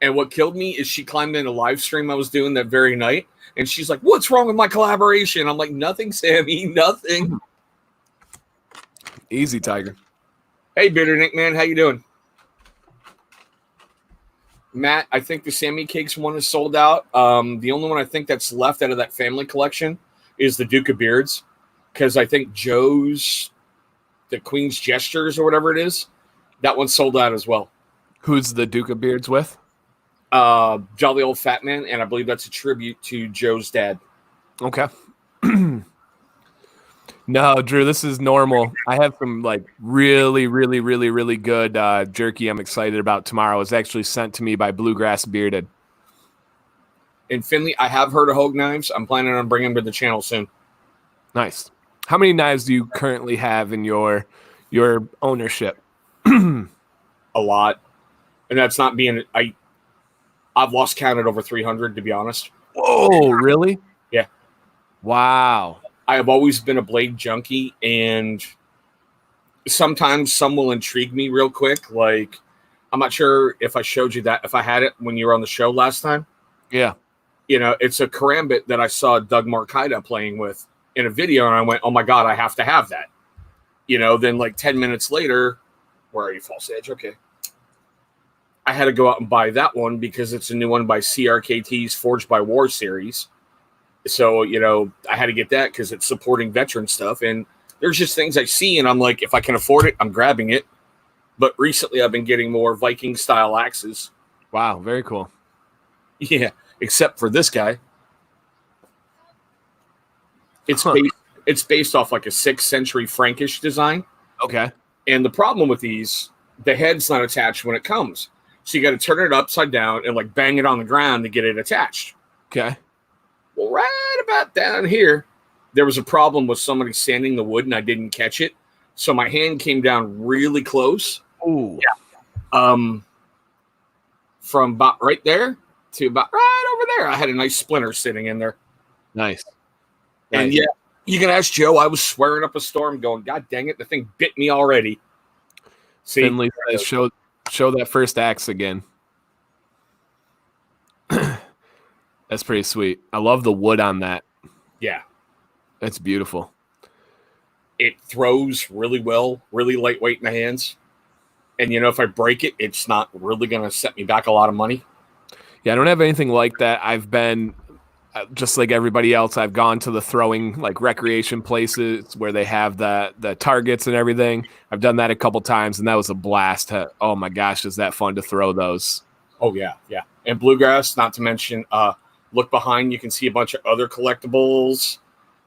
And what killed me is she climbed in a live stream I was doing that very night, and she's like, what's wrong with my collaboration? I'm like, nothing, Sammy, nothing. Easy, Tiger. Hey, Bitter Nick, man, how you doing? Matt, I think the Sammy Cakes one is sold out. The only one I think that's left out of that family collection is the Duke of Beards, because I think Joe's, the Queen's Gestures or whatever it is, that one's sold out as well. Who's the Duke of Beards with? Jolly Old Fat Man, and I believe that's a tribute to Joe's dad. Okay. No, Drew, this is normal. I have some like really, really, really, really good jerky I'm excited about tomorrow. It's actually sent to me by Bluegrass Bearded. And Finley, I have heard of Hogue knives. I'm planning on bringing them to the channel soon. Nice. How many knives do you currently have in your ownership? A lot. And that's not being I've lost count at over 300, to be honest. Whoa, really? Yeah. Wow. I have always been a blade junkie, and sometimes some will intrigue me real quick. Like, I'm not sure if I showed you that, if I had it when you were on the show last time. Yeah. You know, it's a karambit that I saw Doug Marcaida playing with in a video, and I went, oh my God, I have to have that. You know, then like 10 minutes later, where are you, False Edge? Okay. I had to go out and buy that one because it's a new one by CRKT's Forged by War series. So, you know, I had to get that because it's supporting veteran stuff. And there's just things I see, and I'm like, if I can afford it, I'm grabbing it. But recently I've been getting more Viking style axes. Wow, very cool. Yeah, except for this guy. It's based off like a 6th century Frankish design. Okay. And the problem with these, the head's not attached when it comes. So you got to turn it upside down and like bang it on the ground to get it attached. Okay. Well, right about down here, there was a problem with somebody sanding the wood and I didn't catch it. So my hand came down really close. Ooh. Yeah. From about right there to about right over there. I had a nice splinter sitting in there. Nice. And yeah, you can ask Joe. I was swearing up a storm going, God dang it, the thing bit me already. See, Finley says, show that first axe again. That's pretty sweet. I love the wood on that. Yeah. That's beautiful. It throws really well, really lightweight in the hands. And, you know, if I break it, it's not really going to set me back a lot of money. Yeah, I don't have anything like that. I've been, just like everybody else, I've gone to the throwing, like, recreation places where they have the targets and everything. I've done that a couple times, and that was a blast. Oh, my gosh, is that fun to throw those. Oh, yeah, yeah. And Bluegrass, not to mention, look behind, you can see a bunch of other collectibles,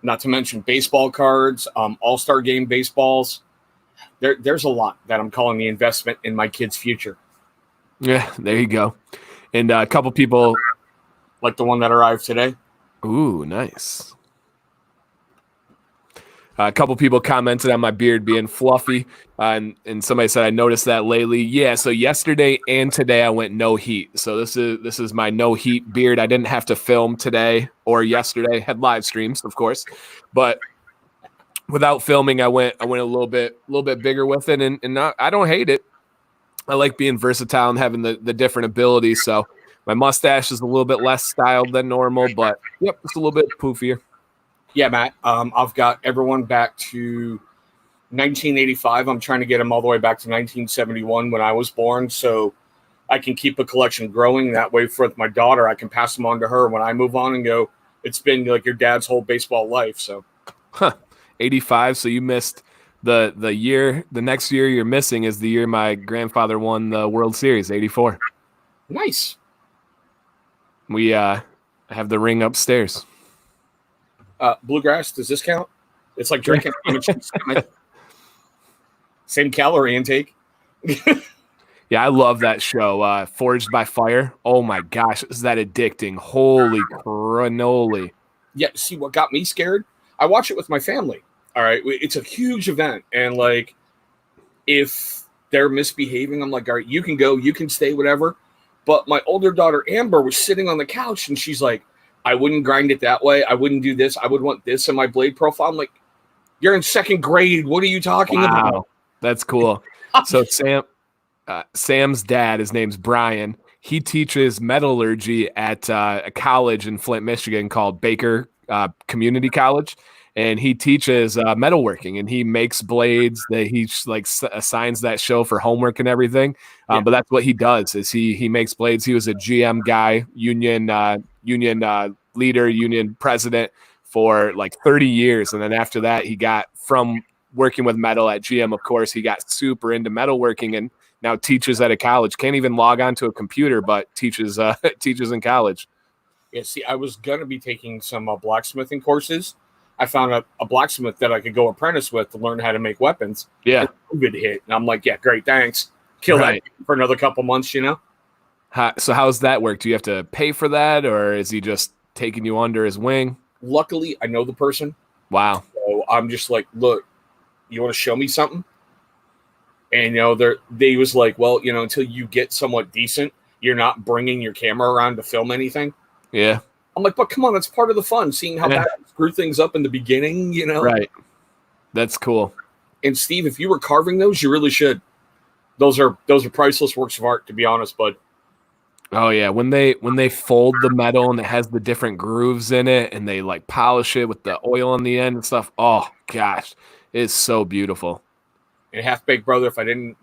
not to mention baseball cards, all-star game baseballs. There's a lot that I'm calling the investment in my kid's future. Yeah, there you go. And a couple people... Like the one that arrived today. Ooh, nice. A couple people commented on my beard being fluffy, and somebody said I noticed that lately. Yeah, so yesterday and today I went no heat. So this is my no heat beard. I didn't have to film today or yesterday. Had live streams, of course, but without filming, I went a little bit bigger with it, and not, I don't hate it. I like being versatile and having the different abilities. So my mustache is a little bit less styled than normal, but yep, it's a little bit poofier. Yeah, Matt. I've got everyone back to 1985. I'm trying to get them all the way back to 1971 when I was born, so I can keep a collection growing. That way, for my daughter, I can pass them on to her when I move on and go, it's been like your dad's whole baseball life. So, 85. So you missed the year. The next year you're missing is the year my grandfather won the World Series, 84. Nice. We have the ring upstairs. Bluegrass, does this count? It's like drinking same calorie intake. Yeah, I love that show. Forged by Fire. Oh my gosh, is that addicting? Holy cannoli. Yeah, see what got me scared? I watch it with my family. All right. It's a huge event. And like, if they're misbehaving, I'm like, all right, you can go, you can stay, whatever. But my older daughter, Amber, was sitting on the couch and she's like, I wouldn't grind it that way. I wouldn't do this. I would want this in my blade profile. I'm like, you're in 2nd grade. What are you talking about? That's cool. So Sam's dad, his name's Brian. He teaches metallurgy at a college in Flint, Michigan called Baker Community College. And he teaches metalworking, and he makes blades. That he like assigns that show for homework and everything. But that's what he does. Is he makes blades. He was a GM guy, union leader, union president for like 30 years, and then after that, he got from working with metal at GM. Of course, he got super into metalworking, and now teaches at a college. Can't even log onto a computer, but teaches teaches in college. Yeah. See, I was gonna be taking some blacksmithing courses. I found a blacksmith that I could go apprentice with to learn how to make weapons. Yeah. And COVID hit, and I'm like, yeah, great, thanks. Kill Right. that for another couple months, you know. So how's that work? Do you have to pay for that, or is he just taking you under his wing? Luckily, I know the person, Wow. so I'm just like, look, you want to show me something? And they was like, well, until you get somewhat decent, you're not bringing your camera around to film anything. Yeah. I'm like, but come on, that's part of the fun, seeing how bad I screw things up in the beginning, Right. That's cool. And Steve, if you were carving those, you really should. Those are priceless works of art, to be honest, bud. Oh yeah, when they fold the metal and it has the different grooves in it, and they like polish it with the oil on the end and stuff. Oh gosh, it's so beautiful. And Half Baked Brother,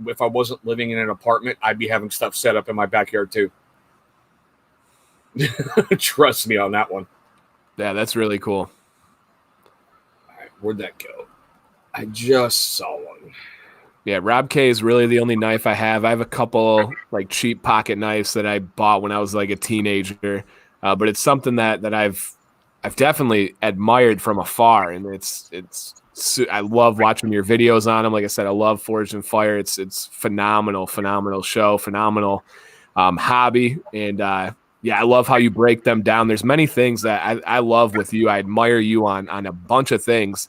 if I wasn't living in an apartment, I'd be having stuff set up in my backyard too. Trust me on that one. Yeah, that's really cool. All right, where'd that go? I just saw one. Yeah, Rob K is really the only knife I have. I have a couple like cheap pocket knives that I bought when I was like a teenager, but it's something that I've definitely admired from afar, and I love watching your videos on them. Like I said, I love Forged in Fire. It's phenomenal show, phenomenal hobby, and yeah, I love how you break them down. There's many things that I love with you. I admire you on a bunch of things.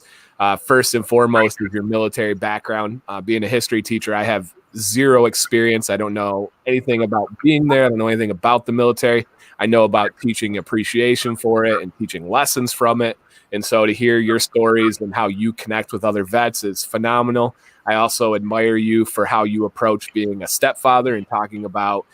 First and foremost is your military background. Being a history teacher, I have zero experience. I don't know anything about being there. I don't know anything about the military. I know about teaching appreciation for it and teaching lessons from it. And so to hear your stories and how you connect with other vets is phenomenal. I also admire you for how you approach being a stepfather and talking about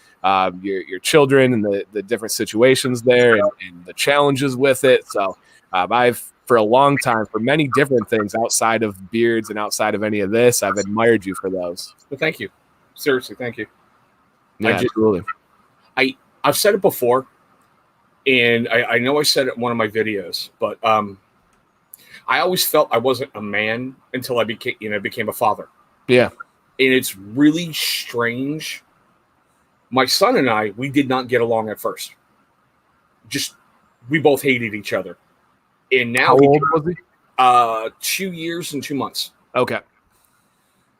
your children and the different situations there and the challenges with it. So I've, for a long time, for many different things outside of beards and outside of any of this, I've admired you for those. Well, thank you. Seriously, thank you. Yeah, absolutely. I've said it before, and I know I said it in one of my videos, but I always felt I wasn't a man until I became a father. Yeah. And it's really strange. My son and I, we did not get along at first. We both hated each other. And now How old was he? 2 years and 2 months. Okay.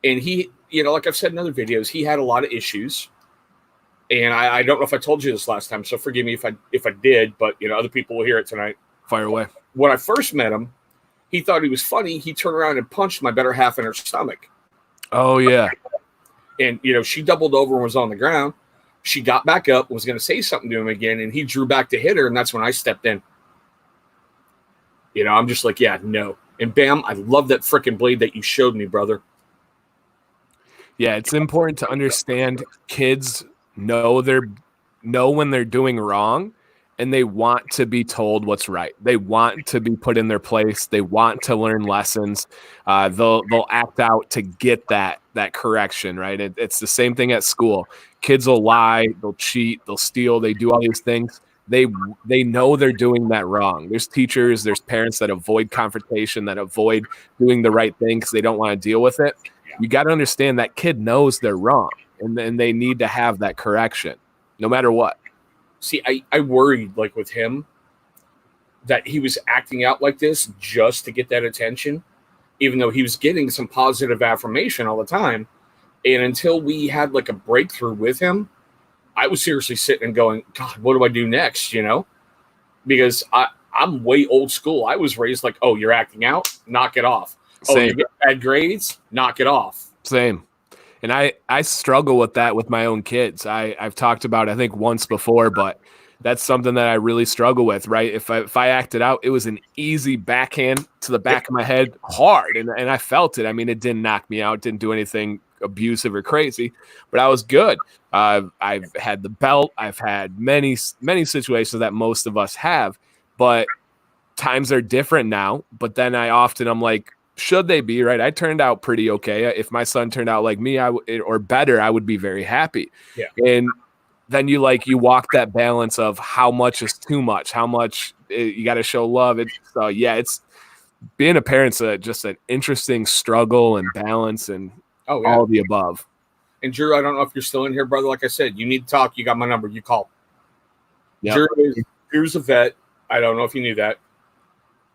And he, like I've said in other videos, he had a lot of issues. And I don't know if I told you this last time, so forgive me if I did, but other people will hear it tonight. Fire away. When I first met him, he thought he was funny. He turned around and punched my better half in her stomach. Oh yeah. And she doubled over and was on the ground. She got back up, was going to say something to him again, and he drew back to hit her, and that's when I stepped in. I'm just like, yeah, no. And bam, I love that freaking blade that you showed me, brother. Yeah, it's important to understand kids know when they're doing wrong, and they want to be told what's right. They want to be put in their place. They want to learn lessons. They'll act out to get that correction, right? It's the same thing at school. Kids will lie, they'll cheat, they'll steal, they do all these things. They know they're doing that wrong. There's teachers, there's parents that avoid confrontation, that avoid doing the right thing because they don't want to deal with it. You got to understand that kid knows they're wrong, and then they need to have that correction no matter what. See, I worried, like with him, that he was acting out like this just to get that attention, even though he was getting some positive affirmation all the time. And until we had like a breakthrough with him, I was seriously sitting and going, God, what do I do next? Because I'm way old school. I was raised like, oh, you're acting out, knock it off. Same. Oh, you get bad grades, knock it off. Same. And I struggle with that with my own kids. I've talked about, I think, once before, but that's something that I really struggle with, right? If I acted out, it was an easy backhand to the back of my head, hard, and I felt it. I mean, it didn't knock me out, didn't do anything abusive or crazy, but I was good. I've had the belt. I've had many situations that most of us have, but times are different now. But then I'm like, should they be, right? I turned out pretty okay. If my son turned out like me, or better, I would be very happy. Yeah. And then you walk that balance of how much is too much, how much you got to show love. It's being a parent's just an interesting struggle and balance and all of the above. And Drew, I don't know if you're still in here, brother. Like I said, you need to talk. You got my number. You call. Yep. Drew's a vet. I don't know if you knew that.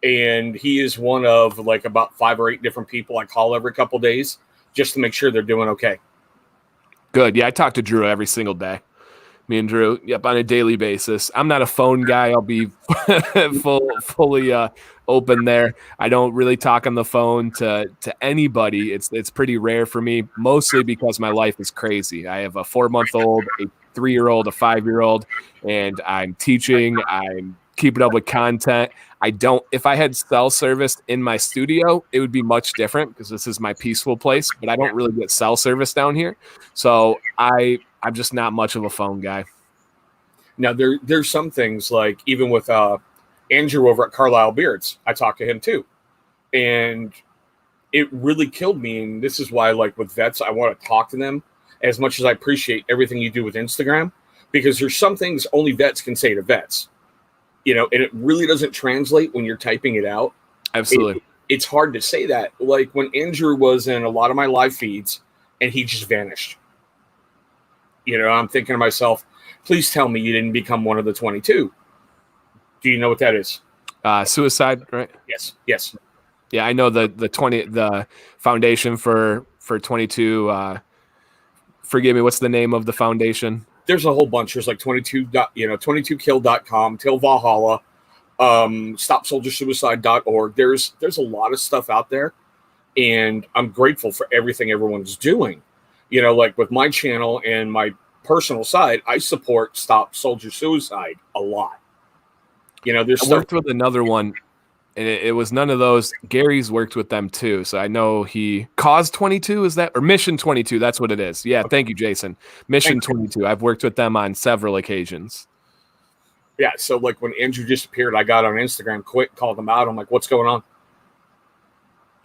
And he is one of like about 5 or 8 different people I call every couple days just to make sure they're doing okay. Good. Yeah, I talk to Drew every single day. Me and Drew, yep, on a daily basis. I'm not a phone guy. I'll be fully open there. I don't really talk on the phone to anybody. It's pretty rare for me, mostly because my life is crazy. I have a 4-month-old, a 3-year-old, a 5-year-old, and I'm teaching. I'm keeping up with content. If I had cell service in my studio, it would be much different because this is my peaceful place, but I don't really get cell service down here. So I'm just not much of a phone guy. Now, there's some things like even with Andrew over at Carlisle Beards, I talked to him too. And it really killed me. And this is why, like with vets, I want to talk to them as much as I appreciate everything you do with Instagram, because there's some things only vets can say to vets, and it really doesn't translate when you're typing it out. Absolutely. It's hard to say that. Like when Andrew was in a lot of my live feeds and he just vanished. I'm thinking to myself, please tell me you didn't become one of the 22. Do you know what that is? Suicide, right? Yes. Yeah, I know the foundation for 22. Forgive me, what's the name of the foundation? There's a whole bunch. There's like 22kill.com, Till Valhalla, StopSoldierSuicide.org. There's a lot of stuff out there, and I'm grateful for everything everyone's doing. Like with my channel and my personal side, I support Stop Soldier Suicide a lot. I worked with another one, and it was none of those. Gary's worked with them too, so I know he Cause 22 is that, or Mission 22? That's what it is. Yeah, okay. Thank you, Jason. Mission 22. I've worked with them on several occasions. Yeah, so like when Andrew disappeared, I got on Instagram, quick, called him out. I'm like, what's going on?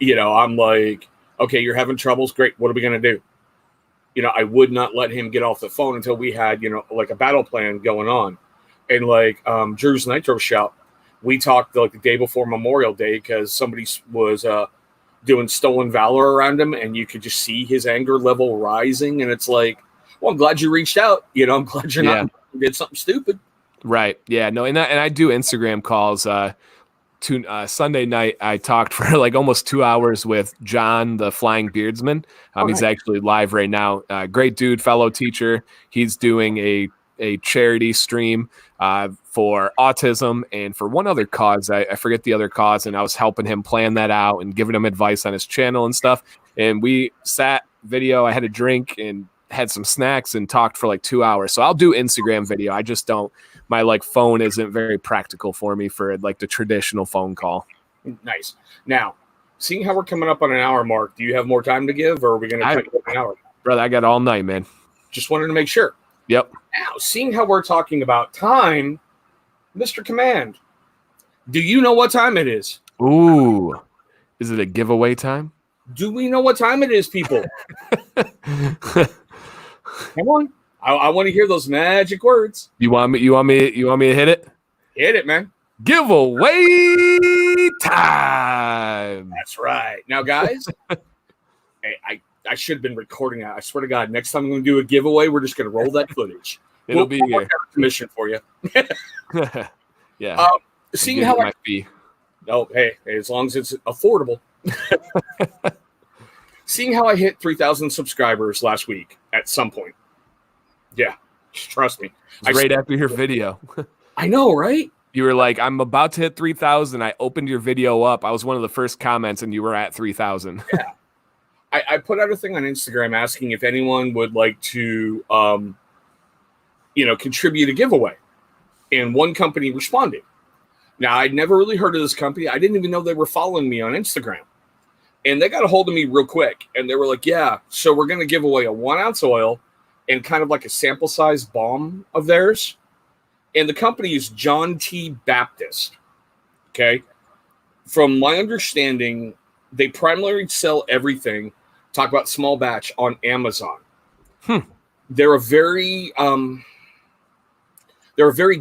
I'm like, okay, you're having troubles. Great. What are we gonna do? I would not let him get off the phone until we had, like a battle plan going on. And like Drew's Nitro Shout, we talked like the day before Memorial Day because somebody was doing stolen valor around him, and you could just see his anger level rising. And it's like, well, I'm glad you reached out. I'm glad you're not did something stupid. Right. Yeah. No. And I do Instagram calls. Sunday night, I talked for like almost 2 hours with John, the Flying Beardsman. He's actually live right now. Great dude, fellow teacher. He's doing a charity stream for autism and for one other cause. I forget the other cause, and I was helping him plan that out and giving him advice on his channel and stuff. And we sat video. I had a drink and had some snacks and talked for like 2 hours. So I'll do Instagram video. I just don't. My like phone isn't very practical for me for like the traditional phone call. Nice. Now, seeing how we're coming up on an hour mark, do you have more time to give, or are we going to cut an hour? Brother, I got all night, man. Just wanted to make sure. Yep. Now, seeing how we're talking about time, Mr. Command, do you know what time it is? Ooh. Is it a giveaway time? Do we know what time it is, people? Come on. I want to hear those magic words. You want me to hit it? Hit it, man. Giveaway time. That's right. Now, guys, hey, I should have been recording that. I swear to God, next time I'm going to do a giveaway, we're just going to roll that footage. It'll be here. Commission for you. Yeah. Seeing how my fee. Oh, hey, as long as it's affordable. Seeing how I hit 3,000 subscribers last week at some point. Yeah, trust me. Right after your video. I know, right? You were like, I'm about to hit 3,000. I opened your video up. I was one of the first comments, and you were at 3,000. Yeah. I put out a thing on Instagram asking if anyone would like to, contribute a giveaway. And one company responded. Now, I'd never really heard of this company. I didn't even know they were following me on Instagram. And they got a hold of me real quick. And they were like, yeah, so we're going to give away a 1-ounce oil and kind of like a sample size balm of theirs. And the company is John T. Baptist. Okay. From my understanding, they primarily sell everything, talk about small batch on Amazon. They're a very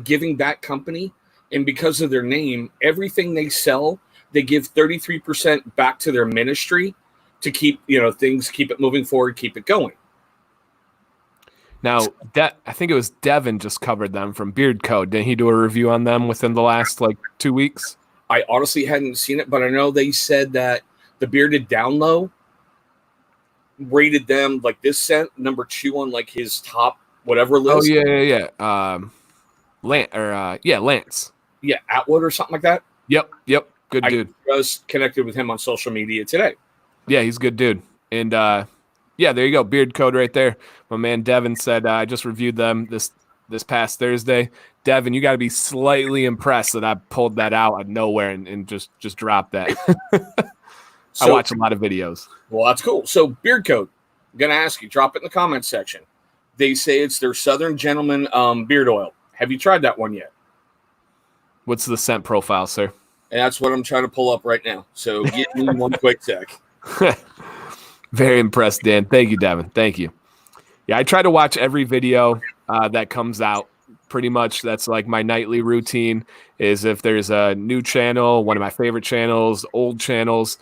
giving back company. And because of their name, everything they sell, they give 33% back to their ministry to keep, things, keep it moving forward, keep it going. Now, I think it was Devin just covered them from Beard Code. Didn't he do a review on them within the last 2 weeks? I honestly hadn't seen it, but I know they said that the Bearded Down Low rated them like this scent number 2 on like his top whatever Oh list. yeah. Lance. Yeah, Atwood or something like that. Yep. Good dude. I just connected with him on social media today. Yeah, he's a good dude. And yeah, there you go. Beard Code right there. My man Devin said I just reviewed them this past Thursday. Devin, you got to be slightly impressed that I pulled that out of nowhere and just dropped that. I watch a lot of videos. Well, that's cool. So Beard Code, I'm going to ask you, drop it in the comments section. They say it's their Southern Gentleman beard oil. Have you tried that one yet? What's the scent profile, sir? And that's what I'm trying to pull up right now. So give me one quick sec. Very impressed, Dan. Thank you, Devin. Thank you. Yeah, I try to watch every video that comes out. Pretty much that's like my nightly routine is if there's a new channel, one of my favorite channels, old channels,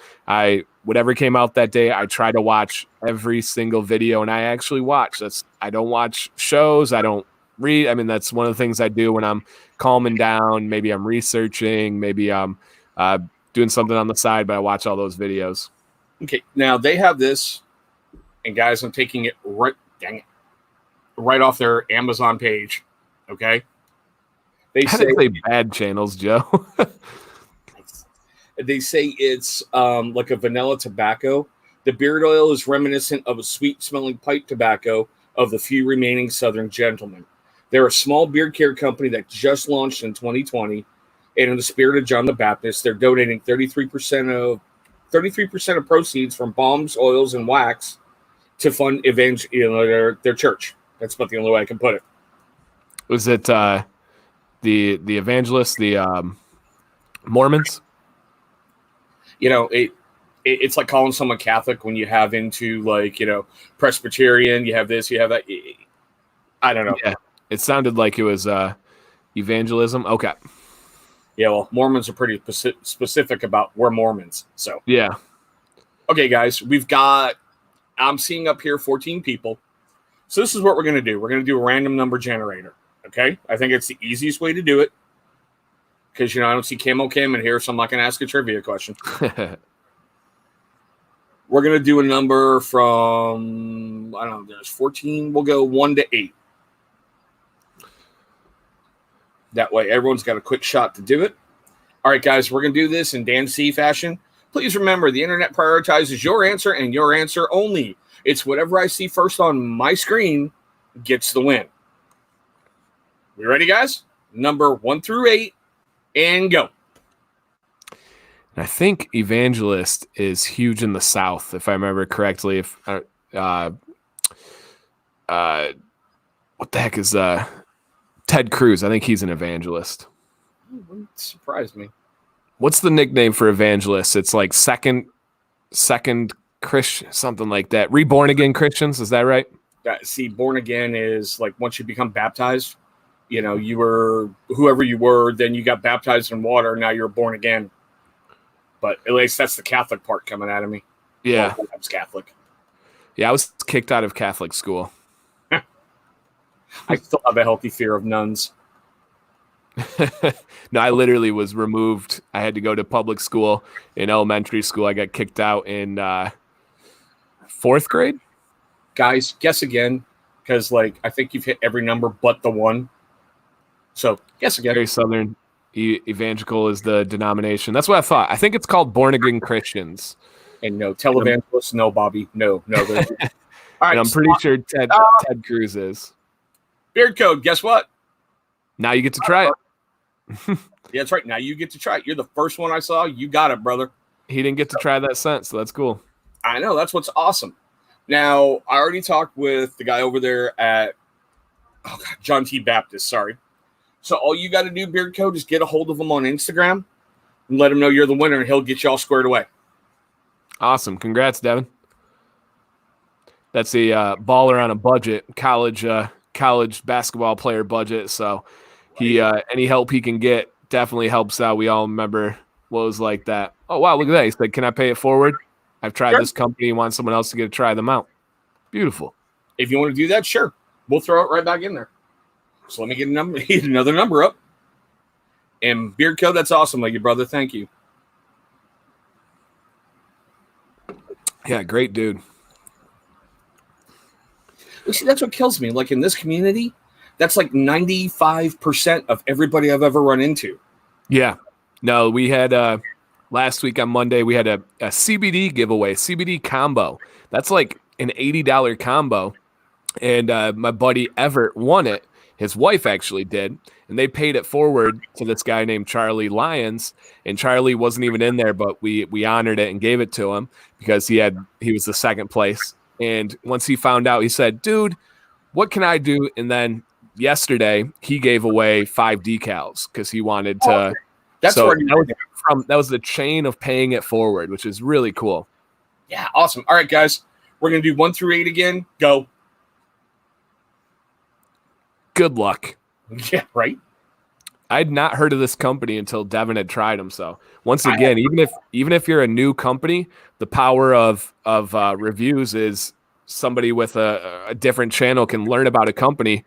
whatever came out that day, I try to watch every single video, and I actually watch. I don't watch shows. I don't read. I mean, that's one of the things I do when I'm calming down. Maybe I'm researching. Maybe I'm doing something on the side, but I watch all those videos. Okay, now they have this, and guys, I'm taking it right off their Amazon page. Okay, they say bad channels, Joe. They say it's like a vanilla tobacco. The beard oil is reminiscent of a sweet-smelling pipe tobacco of the few remaining Southern Gentlemen. They're a small beard care company that just launched in 2020, and in the spirit of John the Baptist, they're donating 33% of proceeds from balms, oils, and wax to fund their church. That's about the only way I can put it. Was it the evangelists, the Mormons? You know, it's like calling someone Catholic when you have into like, you know, Presbyterian, you have this, you have that. I don't know. Yeah, it sounded like it was evangelism. Okay. Yeah, well, Mormons are pretty specific about we're Mormons. So yeah. Okay, guys, I'm seeing up here 14 people. So this is what we're going to do. We're going to do a random number generator. Okay, I think it's the easiest way to do it because, you know, I don't see Camo Cam in here, so I'm not going to ask a trivia question. We're going to do a number from, I don't know, there's 14. We'll go 1 to 8. That way, everyone's got a quick shot to do it. All right, guys, we're going to do this in Dan C fashion. Please remember, the internet prioritizes your answer and your answer only. It's whatever I see first on my screen gets the win. We ready, guys? Number 1 through 8, and go. I think evangelist is huge in the South, if I remember correctly. If what the heck is Ted Cruz? I think he's an evangelist. Wouldn't surprise me. What's the nickname for evangelist? It's like second Christian, something like that. Reborn again Christians, is that right? See, born again is like once you become baptized. You know, you were whoever you were, then you got baptized in water, now you're born again. But at least that's the Catholic part coming out of me. Yeah. Well, I was Catholic. Yeah, I was kicked out of Catholic school. I still have a healthy fear of nuns. No, I literally was removed. I had to go to public school. In elementary school, I got kicked out in 4th grade. Guys, guess again, because like I think you've hit every number but the one. So guess again. Very Southern evangelical is the denomination. That's what I thought. I think it's called Born Again Christians. And no, televangelists, no, Bobby, no. All right, and I'm pretty sure Ted Cruz is. Beard Code, guess what? Now you get to try it. Yeah, that's right. Now you get to try it. You're the first one I saw. You got it, brother. He didn't get to try that scent, so that's cool. I know. That's what's awesome. Now, I already talked with the guy over there at John T. Baptist. Sorry. So all you got to do, Beard Code, is get a hold of him on Instagram and let him know you're the winner, and he'll get you all squared away. Awesome. Congrats, Devin. That's a baller on a budget, college basketball player budget. So he any help he can get definitely helps out. We all remember what it was like that. Oh, wow, look at that. He said, can I pay it forward? I've tried this company and want someone else to get to try them out. Beautiful. If you want to do that, sure. We'll throw it right back in there. So let me get another number up. And Beard Co, that's awesome, like your brother. Thank you. Yeah, great dude. See, that's what kills me. Like in this community, that's like 95% of everybody I've ever run into. Yeah. No, we had last week on Monday, we had a CBD giveaway, CBD combo. That's like an $80 combo. And my buddy Everett won it. His wife actually did. And they paid it forward to this guy named Charlie Lyons. And Charlie wasn't even in there, but we honored it and gave it to him because he was the second place. And once he found out, he said, dude, what can I do? And then yesterday he gave away 5 decals because he wanted to. Okay. That's so where that was the chain of paying it forward, which is really cool. Yeah, awesome. All right, guys, we're gonna do 1 through 8 again. Go. Good luck. Yeah, right. I'd not heard of this company until Devin had tried them. So once again, even if you're a new company, the power of reviews is somebody with a different channel can learn about a company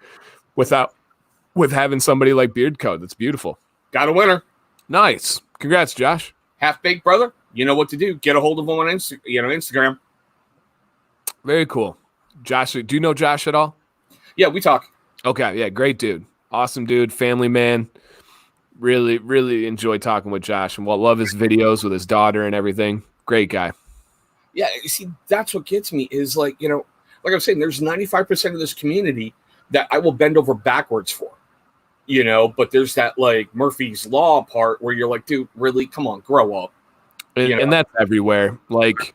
with having somebody like Beard Co. That's beautiful. Got a winner. Nice. Congrats, Josh. Half baked brother. You know what to do. Get a hold of him on Instagram. Very cool. Josh, do you know Josh at all? Yeah, we talk. Okay, yeah, great dude. Awesome dude, family man. Really, really enjoy talking with Josh and love his videos with his daughter and everything. Great guy. Yeah, you see, that's what gets me is like, like I'm saying, there's 95% of this community that I will bend over backwards for, but there's that like Murphy's Law part where you're like, dude, really? Come on, grow up. And that's everywhere. Like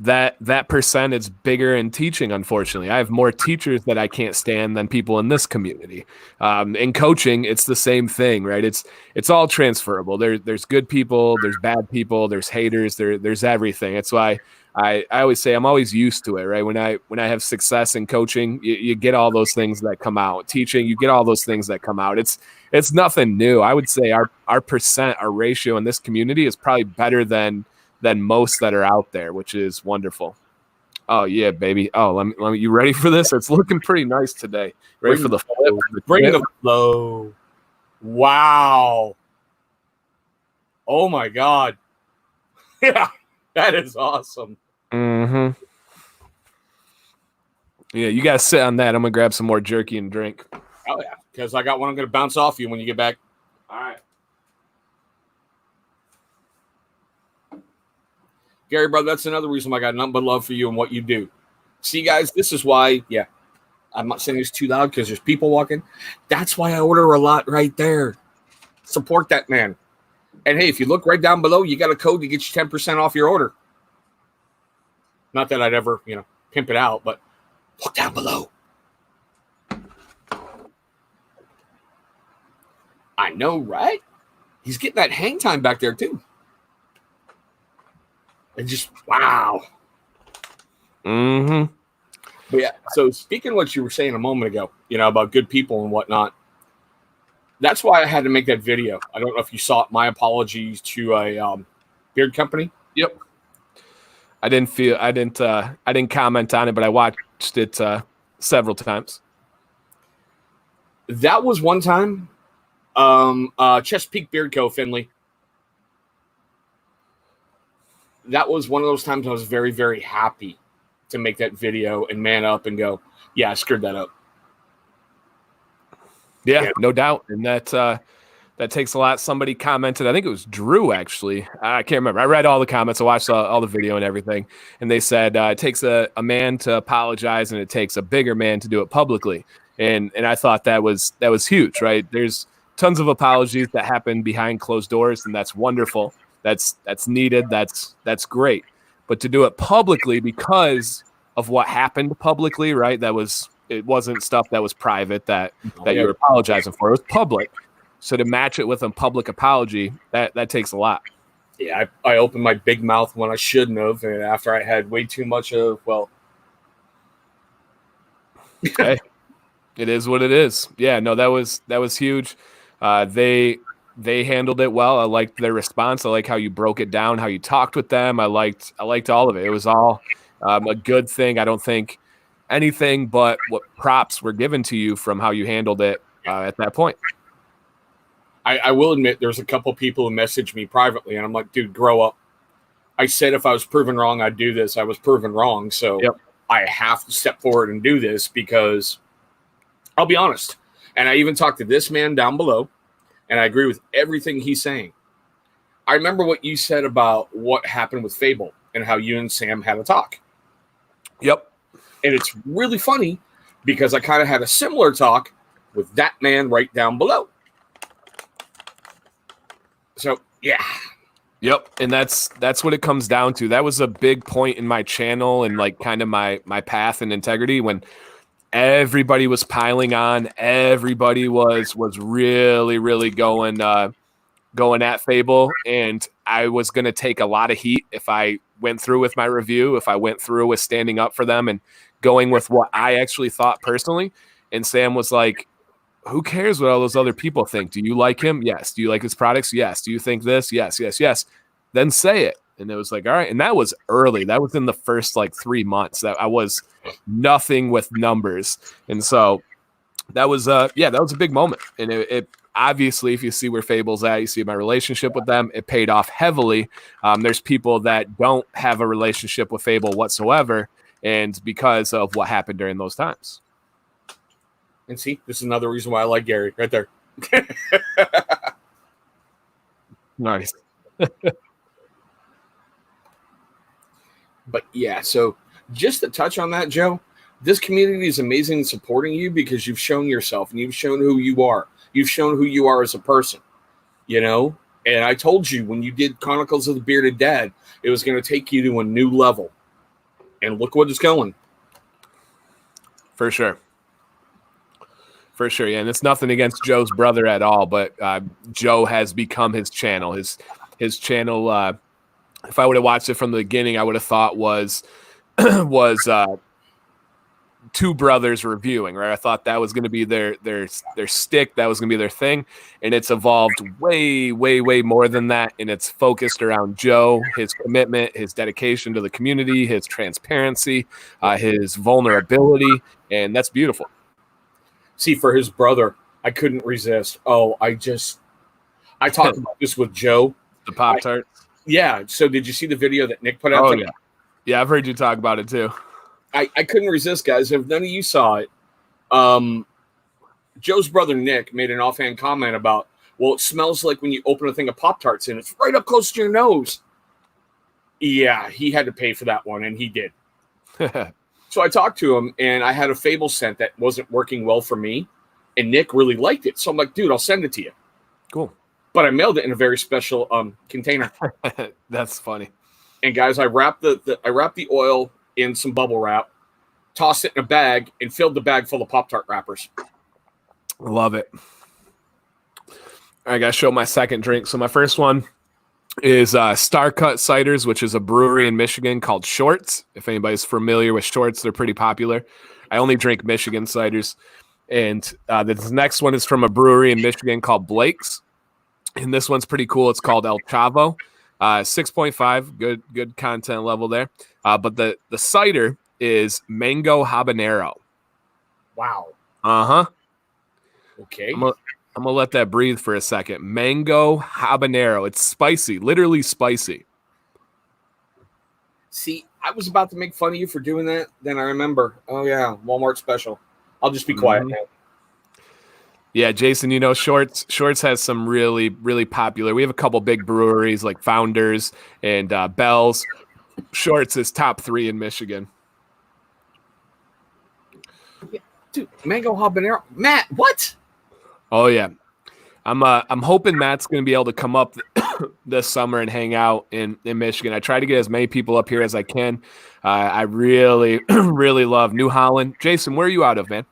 that percent is bigger in teaching, unfortunately. I have more teachers that I can't stand than people in this community. In coaching, it's the same thing, right? It's all transferable. There's good people, there's bad people, there's haters, there's everything. That's why I always say I'm always used to it, right? When I have success in coaching, you get all those things that come out. Teaching, you get all those things that come out. It's nothing new. I would say our percent, our ratio in this community is probably better than most that are out there, which is wonderful. Oh yeah, baby. Oh, let me. You ready for this? It's looking pretty nice today. Ready for the flip? Bring the flow. Wow. Oh my God. Yeah, that is awesome. Mm-hmm. Yeah, you guys sit on that. I'm gonna grab some more jerky and drink. Oh yeah, because I got one I'm gonna bounce off you when you get back. All right. Gary, brother, that's another reason why I got nothing but love for you and what you do. See, guys, this is why, I'm not saying it's too loud because there's people walking. That's why I order a lot right there. Support that man. And hey, if you look right down below, you got a code to get you 10% off your order. Not that I'd ever, pimp it out, but look down below. I know, right? He's getting that hang time back there, too. And just wow. Mm-hmm. But yeah, so speaking of what you were saying a moment ago, about good people and whatnot, that's why I had to make that video. I don't know if you saw it. My apologies to a beard company. Yep. I didn't comment on it, but I watched it several times. That was one time. Chesapeake Beard Co. Finley. That was one of those times I was very, very happy to make that video and man up and go, yeah, I screwed that up. Yeah, no doubt. And that takes a lot. Somebody commented, I think it was Drew, actually. I can't remember. I read all the comments. I watched all the video and everything. And they said it takes a man to apologize and it takes a bigger man to do it publicly. And I thought that was huge, right? There's tons of apologies that happen behind closed doors, and that's wonderful. That's needed. That's great. But to do it publicly because of what happened publicly, right? It wasn't stuff that was private that you were apologizing for. It was public. So to match it with a public apology, that takes a lot. Yeah, I opened my big mouth when I shouldn't have, and after I had way too much of, Hey, it is what it is. Yeah, no, that was huge. They handled it well. I liked their response. I like how you broke it down, how you talked with them. I liked all of it. It was all a good thing. I don't think anything but what props were given to you from how you handled it at that point. I will admit there's a couple people who messaged me privately, and I'm like, dude, grow up. I said if I was proven wrong, I'd do this. I was proven wrong, so Yep. I have to step forward and do this because I'll be honest. And I even talked to this man down below, and I agree with everything he's saying. I remember what you said about what happened with Fable and how you and Sam had a talk. Yep. And it's really funny because I kind of had a similar talk with that man right down below. So, yeah. Yep, and that's what it comes down to. That was a big point in my channel and like kind of my path and integrity when everybody was piling on. Everybody was really going at Fable, and I was going to take a lot of heat if I went through with my review, if I went through with standing up for them and going with what I actually thought personally. And Sam was like, who cares what all those other people think? Do you like him? Yes. Do you like his products? Yes. Do you think this? Yes, yes, yes. Then say it. And it was like, all right. And that was early. That was in the first like 3 months that I was nothing with numbers. And so that was that was a big moment. And it obviously, if you see where Fable's at, you see my relationship with them, it paid off heavily. There's people that don't have a relationship with Fable whatsoever. And because of what happened during those times. And see, this is another reason why I like Gary right there. Nice. But yeah, so just to touch on that, Joe, this community is amazing in supporting you because you've shown yourself and you've shown who you are. You've shown who you are as a person, you know? And I told you when you did Chronicles of the Bearded Dad, it was going to take you to a new level. And look what it's going. For sure. For sure, yeah, and it's nothing against Joe's brother at all, but Joe has become his channel. His channel, if I would have watched it from the beginning, I would have thought was two brothers reviewing, right? I thought that was going to be their stick, that was going to be their thing, and it's evolved way more than that, and it's focused around Joe, his commitment, his dedication to the community, his transparency, his vulnerability, and that's beautiful. See, for his brother, I couldn't resist. I talked about this with Joe. The Pop-Tarts? Yeah. So did you see the video that Nick put out? Oh, yeah. Yeah, I've heard you talk about it too. I couldn't resist, guys. If none of you saw it, Joe's brother Nick made an offhand comment about, well, it smells like when you open a thing of Pop-Tarts and it's right up close to your nose. Yeah, he had to pay for that one, and he did. So I talked to him, and I had a Fable scent that wasn't working well for me, and Nick really liked it. So I'm like, dude, I'll send it to you. Cool. But I mailed it in a very special container. That's funny. And guys, I wrapped the oil in some bubble wrap, tossed it in a bag, and filled the bag full of Pop-Tart wrappers. Love it. I got to show my second drink. So my first one is Star Cut Ciders, which is a brewery in Michigan called Shorts. If anybody's familiar with Shorts, they're pretty popular. I only drink Michigan ciders. And the next one is from a brewery in Michigan called Blake's. And this one's pretty cool. It's called El Chavo. 6.5, good content level there. But the cider is Mango Habanero. Wow. Uh-huh. Okay. I'm going to let that breathe for a second. Mango habanero. It's spicy, literally spicy. See, I was about to make fun of you for doing that. Then I remember, oh, yeah, Walmart special. I'll just be quiet now. Yeah, Jason, you know, Shorts has some really popular. We have a couple big breweries like Founders and Bell's. Shorts is top 3 in Michigan. Yeah, dude, Mango Habanero. Matt, what? Oh yeah, I'm hoping Matt's going to be able to come up this summer and hang out in Michigan. I try to get as many people up here as I can. I really love New Holland. Jason, where are you out of, man?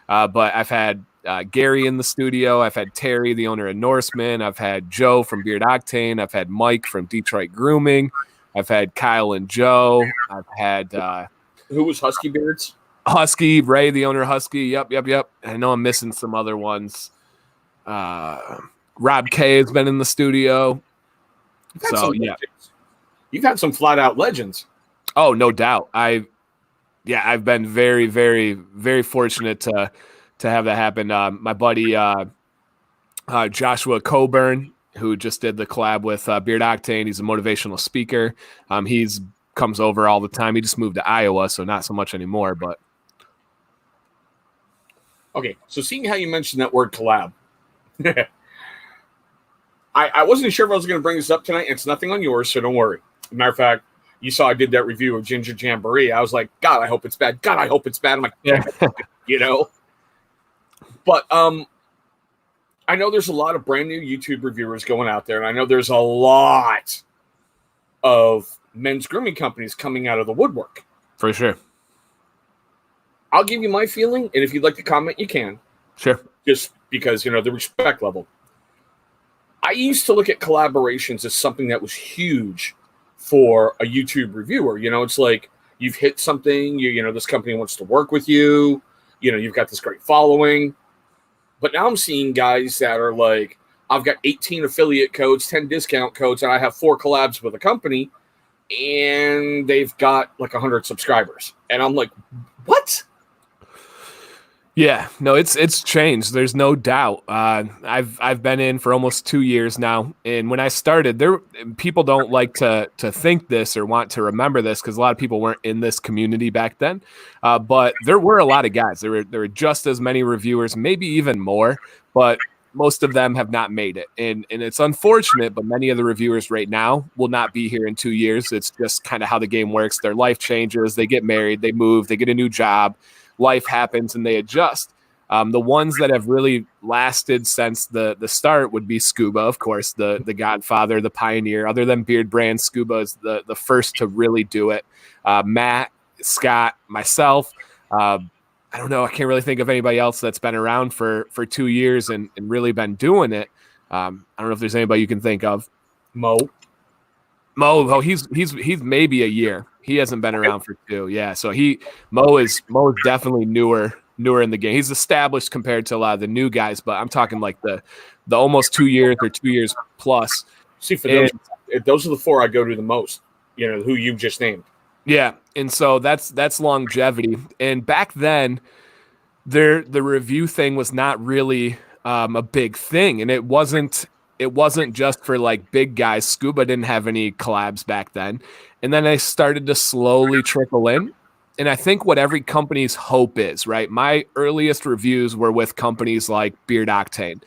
But I've had Gary in the studio. I've had Terry, the owner of Norseman. I've had Joe from Beard Octane. I've had Mike from Detroit Grooming. I've had Kyle and Joe. I've had who was Husky Beards? Husky, Ray, the owner of Husky. Yep. I know I'm missing some other ones. Rob K has been in the studio. So yeah, you've had some flat out legends. Oh, no doubt. I've been very fortunate to have that happen. My buddy Joshua Coburn, who just did the collab with Beard Octane. He's a motivational speaker. He's comes over all the time. He just moved to Iowa, so not so much anymore. But okay, so seeing how you mentioned that word collab, I wasn't sure if I was going to bring this up tonight. It's nothing on yours, so don't worry. As a matter of fact, you saw I did that review of Ginger Jamboree. I was like, God, I hope it's bad. God, I hope it's bad. I'm like, yeah. you know. But I know there's a lot of brand new YouTube reviewers going out there, and I know there's a lot of men's grooming companies coming out of the woodwork. For sure. I'll give you my feeling, and if you'd like to comment, you can. Sure. Just because, you know, the respect level. I used to look at collaborations as something that was huge for a YouTube reviewer. You know, it's like you've hit something, you know, this company wants to work with you, you know, you've got this great following. But now I'm seeing guys that are like, I've got 18 affiliate codes, 10 discount codes, and I have 4 collabs with a company, and they've got like 100 subscribers. And I'm like, what? Yeah, no, it's changed. There's no doubt. I've been in for almost 2 years now, and when I started, people don't like to think this or want to remember this because a lot of people weren't in this community back then. But there were a lot of guys. There were just as many reviewers, maybe even more. But most of them have not made it, and it's unfortunate. But many of the reviewers right now will not be here in 2 years. It's just kind of how the game works. Their life changes. They get married. They move. They get a new job. Life happens and they adjust. The ones that have really lasted since the start would be Scuba, of course, the godfather, the pioneer. Other than Beard Brand, Scuba is the first to really do it. Matt, Scott, myself. I don't know. I can't really think of anybody else that's been around for 2 years and really been doing it. I don't know if there's anybody you can think of. Mo, oh, he's maybe a year. He hasn't been around for 2. Yeah. So Mo is definitely newer in the game. He's established compared to a lot of the new guys, but I'm talking like the almost 2 years or 2 years plus. See, for those are the 4 I go to the most, you know, who you just named. Yeah. And so that's longevity. And back then the review thing was not really a big thing. And it wasn't just for like big guys. Scuba didn't have any collabs back then. And then I started to slowly trickle in. And I think what every company's hope is, right? My earliest reviews were with companies like Beard Octane.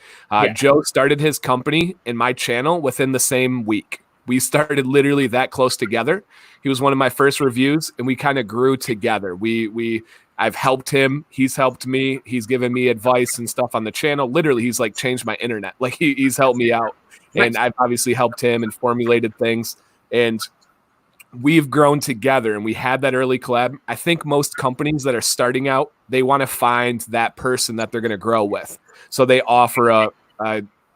Joe started his company and my channel within the same week. We started literally that close together. He was one of my first reviews and we kind of grew together. I've helped him. He's helped me. He's given me advice and stuff on the channel. Literally, he's like changed my internet. Like he's helped me out. Nice. And I've obviously helped him and formulated things. And we've grown together and we had that early collab. I think most companies that are starting out, they want to find that person that they're going to grow with. So they offer a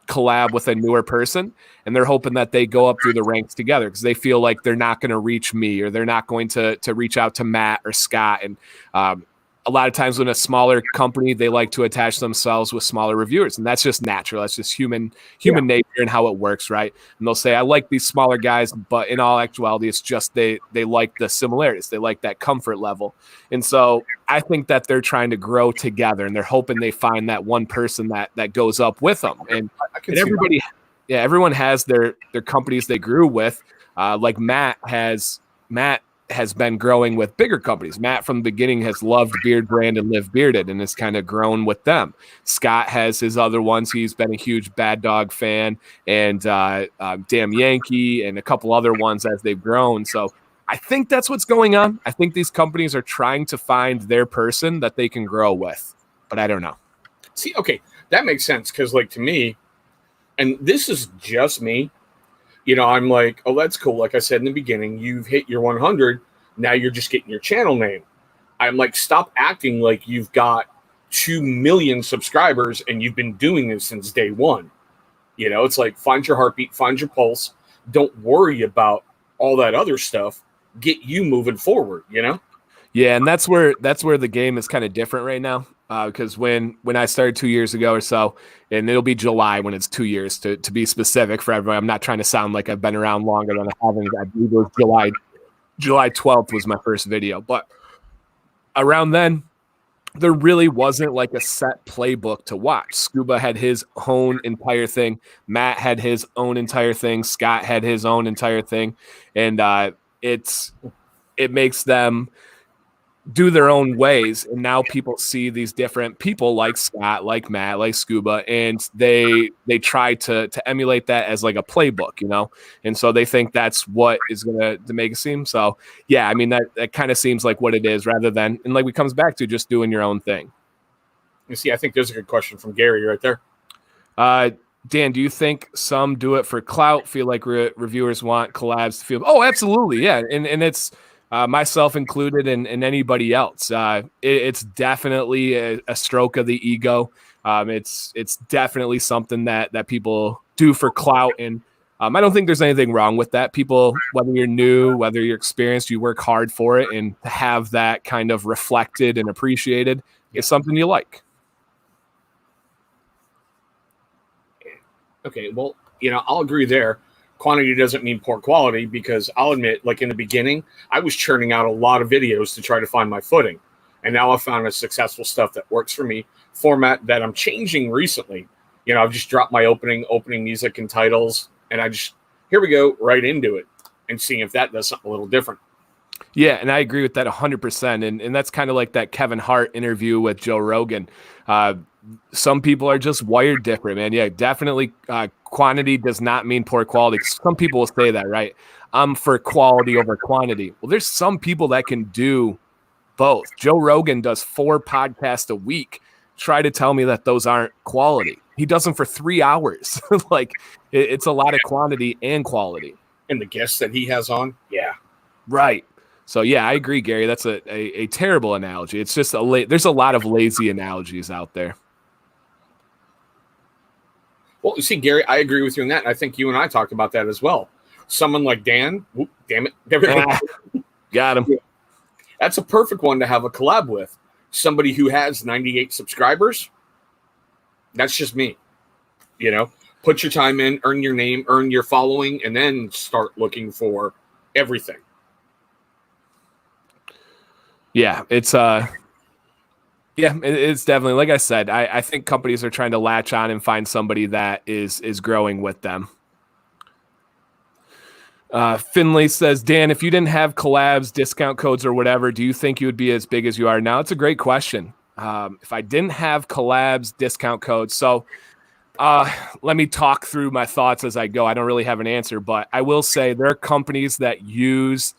collab with a newer person and they're hoping that they go up through the ranks together because they feel like they're not going to reach me or they're not going to reach out to Matt or Scott. And a lot of times when a smaller company, they like to attach themselves with smaller reviewers. And that's just natural. That's just human nature and how it works, right? And they'll say, I like these smaller guys, but in all actuality, it's just they like the similarities. They like that comfort level. And so I think that they're trying to grow together and they're hoping they find that one person that goes up with them. And everybody, everyone has their companies they grew with. Like Matt has been growing with bigger companies. Matt from the beginning has loved Beard Brand and Live Bearded and has kind of grown with them. Scott has his other ones. He's been a huge Bad Dog fan and Damn Yankee and a couple other ones as they've grown. So I think that's what's going on. I think these companies are trying to find their person that they can grow with, but I don't know. See, okay, that makes sense because like to me, and this is just me, you know, I'm like, oh, that's cool. Like I said in the beginning, you've hit your 100. Now you're just getting your channel name. I'm like, stop acting like you've got 2 million subscribers and you've been doing this since day one. You know, it's like, find your heartbeat, find your pulse. Don't worry about all that other stuff. Get you moving forward, you know? Yeah, and that's where the game is kind of different right now. Because when I started 2 years ago or so, and it'll be July when it's 2 years to be specific for everyone. I'm not trying to sound like I've been around longer than I haven't. I believe it was July 12th was my first video. But around then, there really wasn't like a set playbook to watch. Scuba had his own entire thing. Matt had his own entire thing. Scott had his own entire thing. And it makes them do their own ways. And now people see these different people like Scott, like Matt, like Scuba, and they try to emulate that as like a playbook, you know? And so they think that's what is going to make it seem. So yeah, I mean, that kind of seems like what it is rather than, and like we comes back to just doing your own thing. You see, I think there's a good question from Gary right there. Dan, do you think some do it for clout, feel like reviewers want collabs to feel? Oh, absolutely. Yeah. And it's, myself included and anybody else. It's definitely a stroke of the ego. It's definitely something that people do for clout. And I don't think there's anything wrong with that. People, whether you're new, whether you're experienced, you work hard for it. And to have that kind of reflected and appreciated is something you like. Okay, well, I'll agree there. Quantity doesn't mean poor quality, because I'll admit, like in the beginning, I was churning out a lot of videos to try to find my footing. And now I've found a successful stuff that works for me, format that I'm changing recently. I've just dropped my opening music and titles, and here we go, right into it and seeing if that does something a little different. Yeah, and I agree with that 100%. And that's kind of like that Kevin Hart interview with Joe Rogan. Some people are just wired different, man. Yeah, definitely. Quantity does not mean poor quality. Some people will say that, right? I'm for quality over quantity. Well, there's some people that can do both. Joe Rogan does 4 podcasts a week. Try to tell me that those aren't quality. He does them for 3 hours. Like it's a lot of quantity and quality. And the guests that he has on, yeah, right. So yeah, I agree, Gary. That's a terrible analogy. It's just there's a lot of lazy analogies out there. Well, you see, Gary, I agree with you on that. And I think you and I talked about that as well. Someone like Dan, damn it. Got him. That's a perfect one to have a collab with. Somebody who has 98 subscribers. That's just me. Put your time in, earn your name, earn your following, and then start looking for everything. Yeah, it's it's definitely, like I said, I think companies are trying to latch on and find somebody that is growing with them. Finley says, Dan, if you didn't have collabs, discount codes, or whatever, do you think you would be as big as you are now? It's a great question. If I didn't have collabs, discount codes, so let me talk through my thoughts as I go. I don't really have an answer, but I will say there are companies that use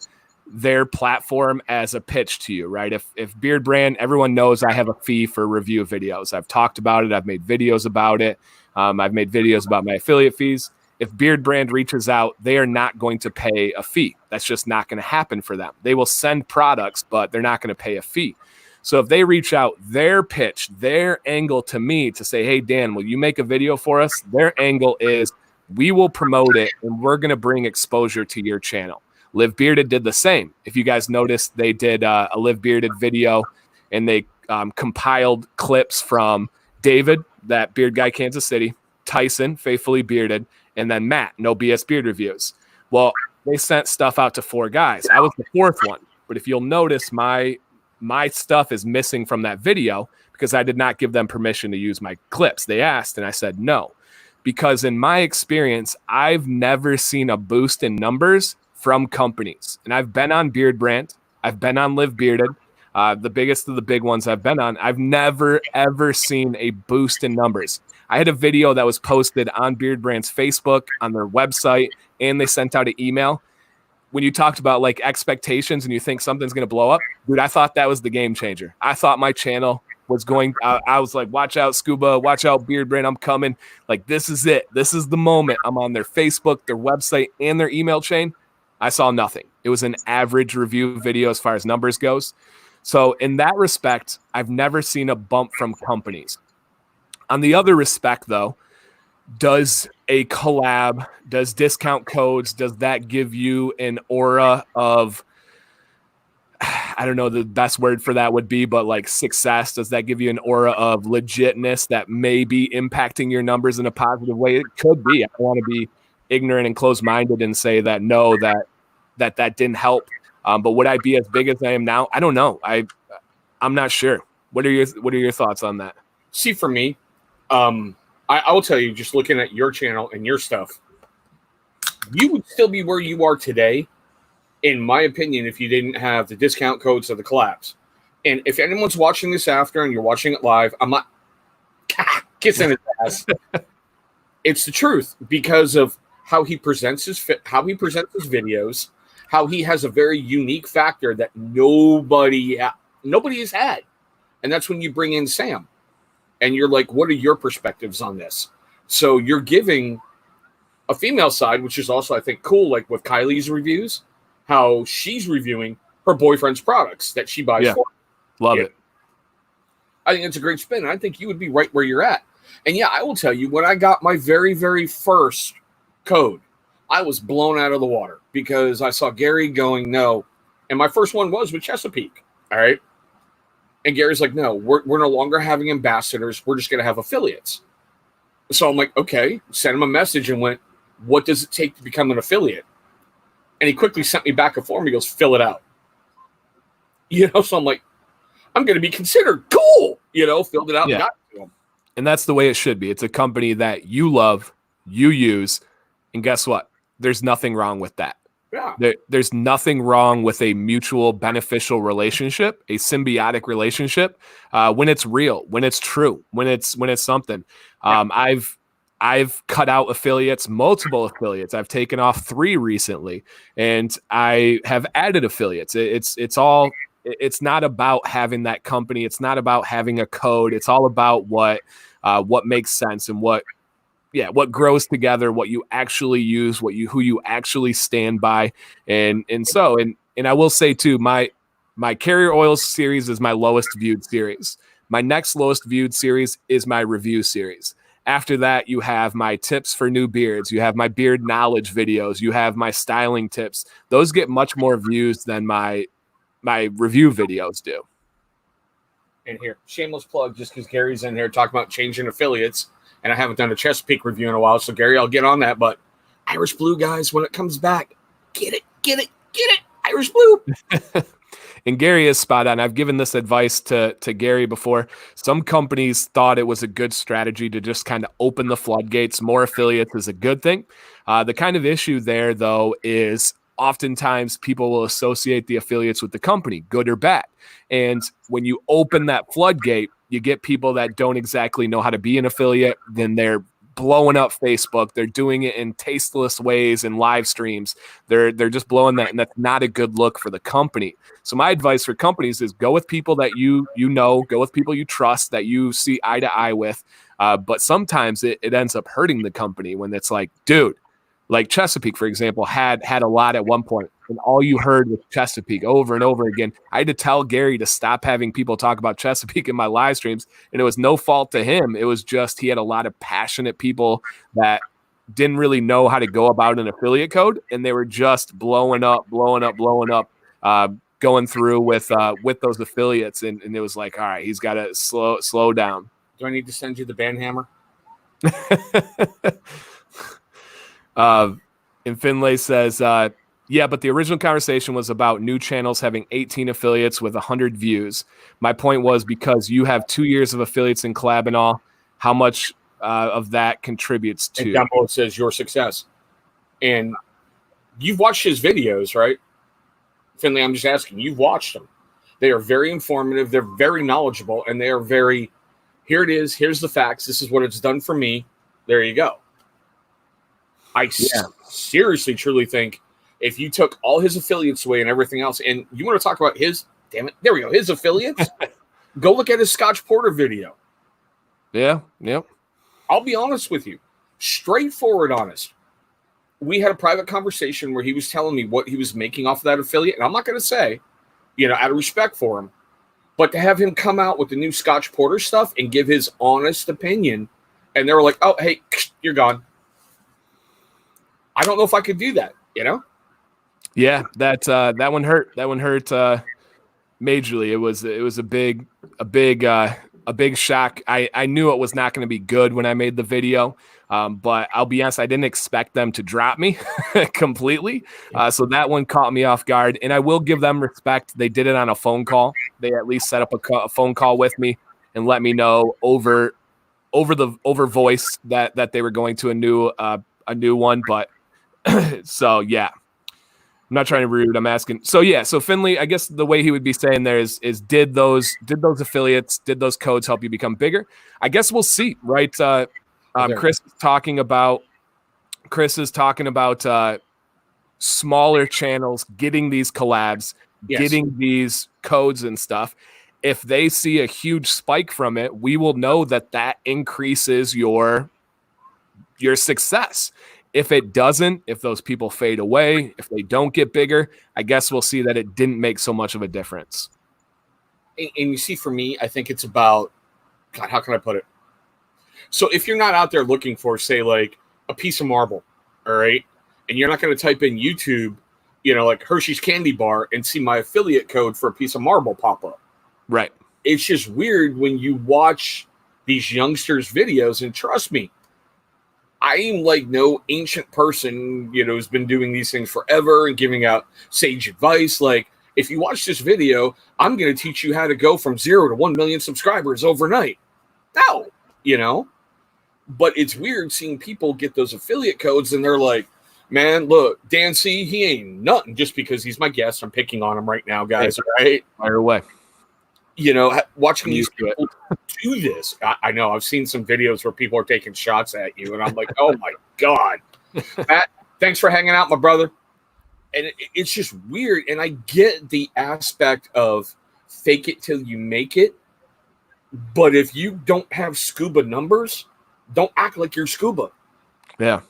their platform as a pitch to you, right? If Beard Brand, everyone knows I have a fee for review videos. I've talked about it. I've made videos about it. I've made videos about my affiliate fees. If Beard Brand reaches out, they are not going to pay a fee. That's just not going to happen for them. They will send products, but they're not going to pay a fee. So if they reach out, their pitch, their angle to me to say, hey, Dan, will you make a video for us? Their angle is we will promote it and we're going to bring exposure to your channel. Live Bearded did the same. If you guys noticed, they did a Live Bearded video and they compiled clips from David, that beard guy, Kansas City, Tyson, Faithfully Bearded, and then Matt, No BS Beard Reviews. Well, they sent stuff out to 4 guys. I was the 4th one. But if you'll notice, my stuff is missing from that video because I did not give them permission to use my clips. They asked and I said no. Because in my experience, I've never seen a boost in numbers from companies. And I've been on Beard Brand. I've been on Live Bearded. The biggest of the big ones I've been on. I've never, ever seen a boost in numbers. I had a video that was posted on Beard Brand's Facebook, on their website, and they sent out an email. When you talked about like expectations and you think something's going to blow up, dude, I thought that was the game changer. I thought my channel was going, I was like, watch out, Scuba, watch out, Beard Brand, I'm coming. Like, this is it. This is the moment. I'm on their Facebook, their website, and their email chain. I saw nothing. It was an average review video as far as numbers goes. So in that respect, I've never seen a bump from companies. On the other respect, though, does a collab, does discount codes, does that give you an aura of, I don't know the best word for that would be, but like success? Does that give you an aura of legitness that may be impacting your numbers in a positive way? It could be. I don't want to be ignorant and closed-minded and say that no, that didn't help. But would I be as big as I am now? I don't know. I'm not sure. What are your thoughts on that? See, for me, I will tell you, just looking at your channel and your stuff, you would still be where you are today, in my opinion, if you didn't have the discount codes of the collabs. And if anyone's watching this after and you're watching it live, I'm not kissing his ass. It's the truth because of how he presents his videos, how he has a very unique factor that nobody has had. And that's when you bring in Sam and you're like, what are your perspectives on this? So you're giving a female side, which is also, I think, cool, like with Kylie's reviews, how she's reviewing her boyfriend's products that she buys for. Love it. I think it's a great spin. I think you would be right where you're at. And yeah, I will tell you, when I got my very, very first code, I was blown out of the water because I saw Gary going, no. And my first one was with Chesapeake. All right. And Gary's like, no, we're no longer having ambassadors. We're just going to have affiliates. So I'm like, okay, sent him a message and went, what does it take to become an affiliate? And he quickly sent me back a form. He goes, fill it out. So I'm like, I'm going to be considered cool, filled it out. And got it to him. And that's the way it should be. It's a company that you love, you use, and guess what? There's nothing wrong with that. Yeah. There's nothing wrong with a mutual beneficial relationship, a symbiotic relationship, when it's real, when it's true, when it's something. I've cut out affiliates, multiple affiliates. I've taken off 3 recently, and I have added affiliates. It's not about having that company. It's not about having a code. It's all about what makes sense and what grows together, what you actually use, who you actually stand by. And I will say too, my Carrier Oils series is my lowest viewed series. My next lowest viewed series is my review series. After that, you have my tips for new beards. You have my beard knowledge videos. You have my styling tips. Those get much more views than my review videos do. And here, shameless plug, just because Gary's in here talking about changing affiliates, and I haven't done a Chesapeake review in a while, so Gary, I'll get on that. But Irish Blue, guys, when it comes back, get it, Irish Blue. And Gary is spot on. I've given this advice to Gary before. Some companies thought it was a good strategy to just kind of open the floodgates. More affiliates is a good thing. The kind of issue there, though, is oftentimes people will associate the affiliates with the company, good or bad. And when you open that floodgate, you get people that don't exactly know how to be an affiliate. Then they're blowing up Facebook. They're doing it in tasteless ways and live streams. They're just blowing that, and that's not a good look for the company. So my advice for companies is go with people that you know, go with people you trust, that you see eye to eye with. But sometimes it ends up hurting the company when it's like, dude, like Chesapeake, for example, had a lot at one point, and all you heard was Chesapeake over and over again. I had to tell Gary to stop having people talk about Chesapeake in my live streams, and it was no fault to him. It was just he had a lot of passionate people that didn't really know how to go about an affiliate code, and they were just blowing up, going through with those affiliates, and it was like, all right, he's got to slow down. Do I need to send you the band hammer? And Finlay says, yeah, but the original conversation was about new channels having 18 affiliates with 100 views. My point was because you have 2 years of affiliates in collab and all, how much of that contributes to? And down below it says your success. And you've watched his videos, right? Finlay, I'm just asking. You've watched them. They are very informative. They're very knowledgeable. And they are very, here it is. Here's the facts. This is what it's done for me. There you go. I seriously, truly think if you took all his affiliates away and everything else, and you want to talk about his, damn it, there we go, his affiliates, go look at his Scotch Porter video. Yeah, yep. I'll be honest with you, straightforward honest. We had a private conversation where he was telling me what he was making off of that affiliate, and I'm not going to say, out of respect for him, but to have him come out with the new Scotch Porter stuff and give his honest opinion, and they were like, oh, hey, you're gone. I don't know if I could do that, Yeah, that one hurt. That one hurt majorly. It was a big a big shock. I knew it was not going to be good when I made the video, but I'll be honest, I didn't expect them to drop me completely. So that one caught me off guard, and I will give them respect. They did it on a phone call. They at least set up a phone call with me and let me know over voice that they were going to a new one. But so yeah. I'm not trying to be rude. I'm asking. So yeah. So Finley, I guess the way he would be saying there is did those affiliates, did those codes help you become bigger? I guess we'll see, right? Chris is talking about smaller channels getting these collabs, getting these codes and stuff. If they see a huge spike from it, we will know that increases your success. If it doesn't, if those people fade away, if they don't get bigger, I guess we'll see that it didn't make so much of a difference. And you see, for me, I think it's about, God, how can I put it? So if you're not out there looking for, say, like a piece of marble, all right, and you're not going to type in YouTube, like Hershey's candy bar and see my affiliate code for a piece of marble pop up. Right. It's just weird when you watch these youngsters' videos, and trust me, I am like no ancient person, who's been doing these things forever and giving out sage advice. Like, if you watch this video, I'm going to teach you how to go from 0 to 1 million subscribers overnight. No, but it's weird seeing people get those affiliate codes and they're like, man, look, Dan C, he ain't nothing just because he's my guest. I'm picking on him right now, guys. Right? Fire away. Watching these people do this. I know I've seen some videos where people are taking shots at you, and I'm like, oh my God. Matt, thanks for hanging out, my brother. And it's just weird. And I get the aspect of fake it till you make it. But if you don't have scuba numbers, don't act like you're scuba. Yeah.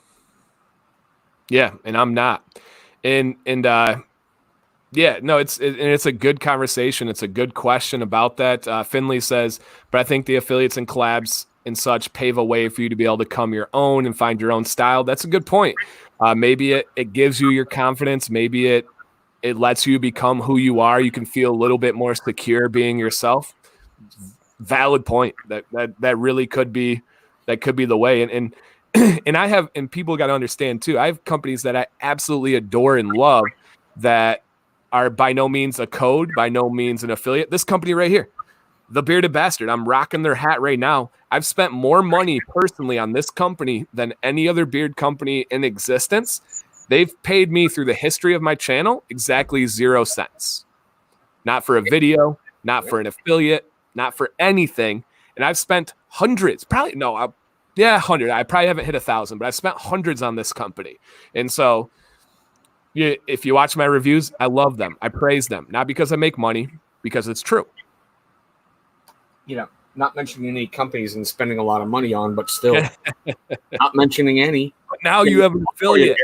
Yeah, and I'm not. Yeah, no, it's a good conversation. It's a good question about that. Finley says, but I think the affiliates and collabs and such pave a way for you to be able to come your own and find your own style. That's a good point. Maybe it gives you your confidence. Maybe it lets you become who you are. You can feel a little bit more secure being yourself. Valid point. That really could be the way. And I have, and people got to understand too, I have companies that I absolutely adore and love that are by no means a code, by no means an affiliate. This company right here, The Bearded Bastard, I'm rocking their hat right now. I've spent more money personally on this company than any other beard company in existence. They've paid me through the history of my channel exactly 0 cents. Not for a video, not for an affiliate, not for anything. And I've spent hundreds, probably, no, 100. I probably haven't hit 1,000, but I've spent hundreds on this company. And so, if you watch my reviews, I love them. I praise them, not because I make money, because it's true. Not mentioning any companies and spending a lot of money on, but still not mentioning any. But now you have an affiliate.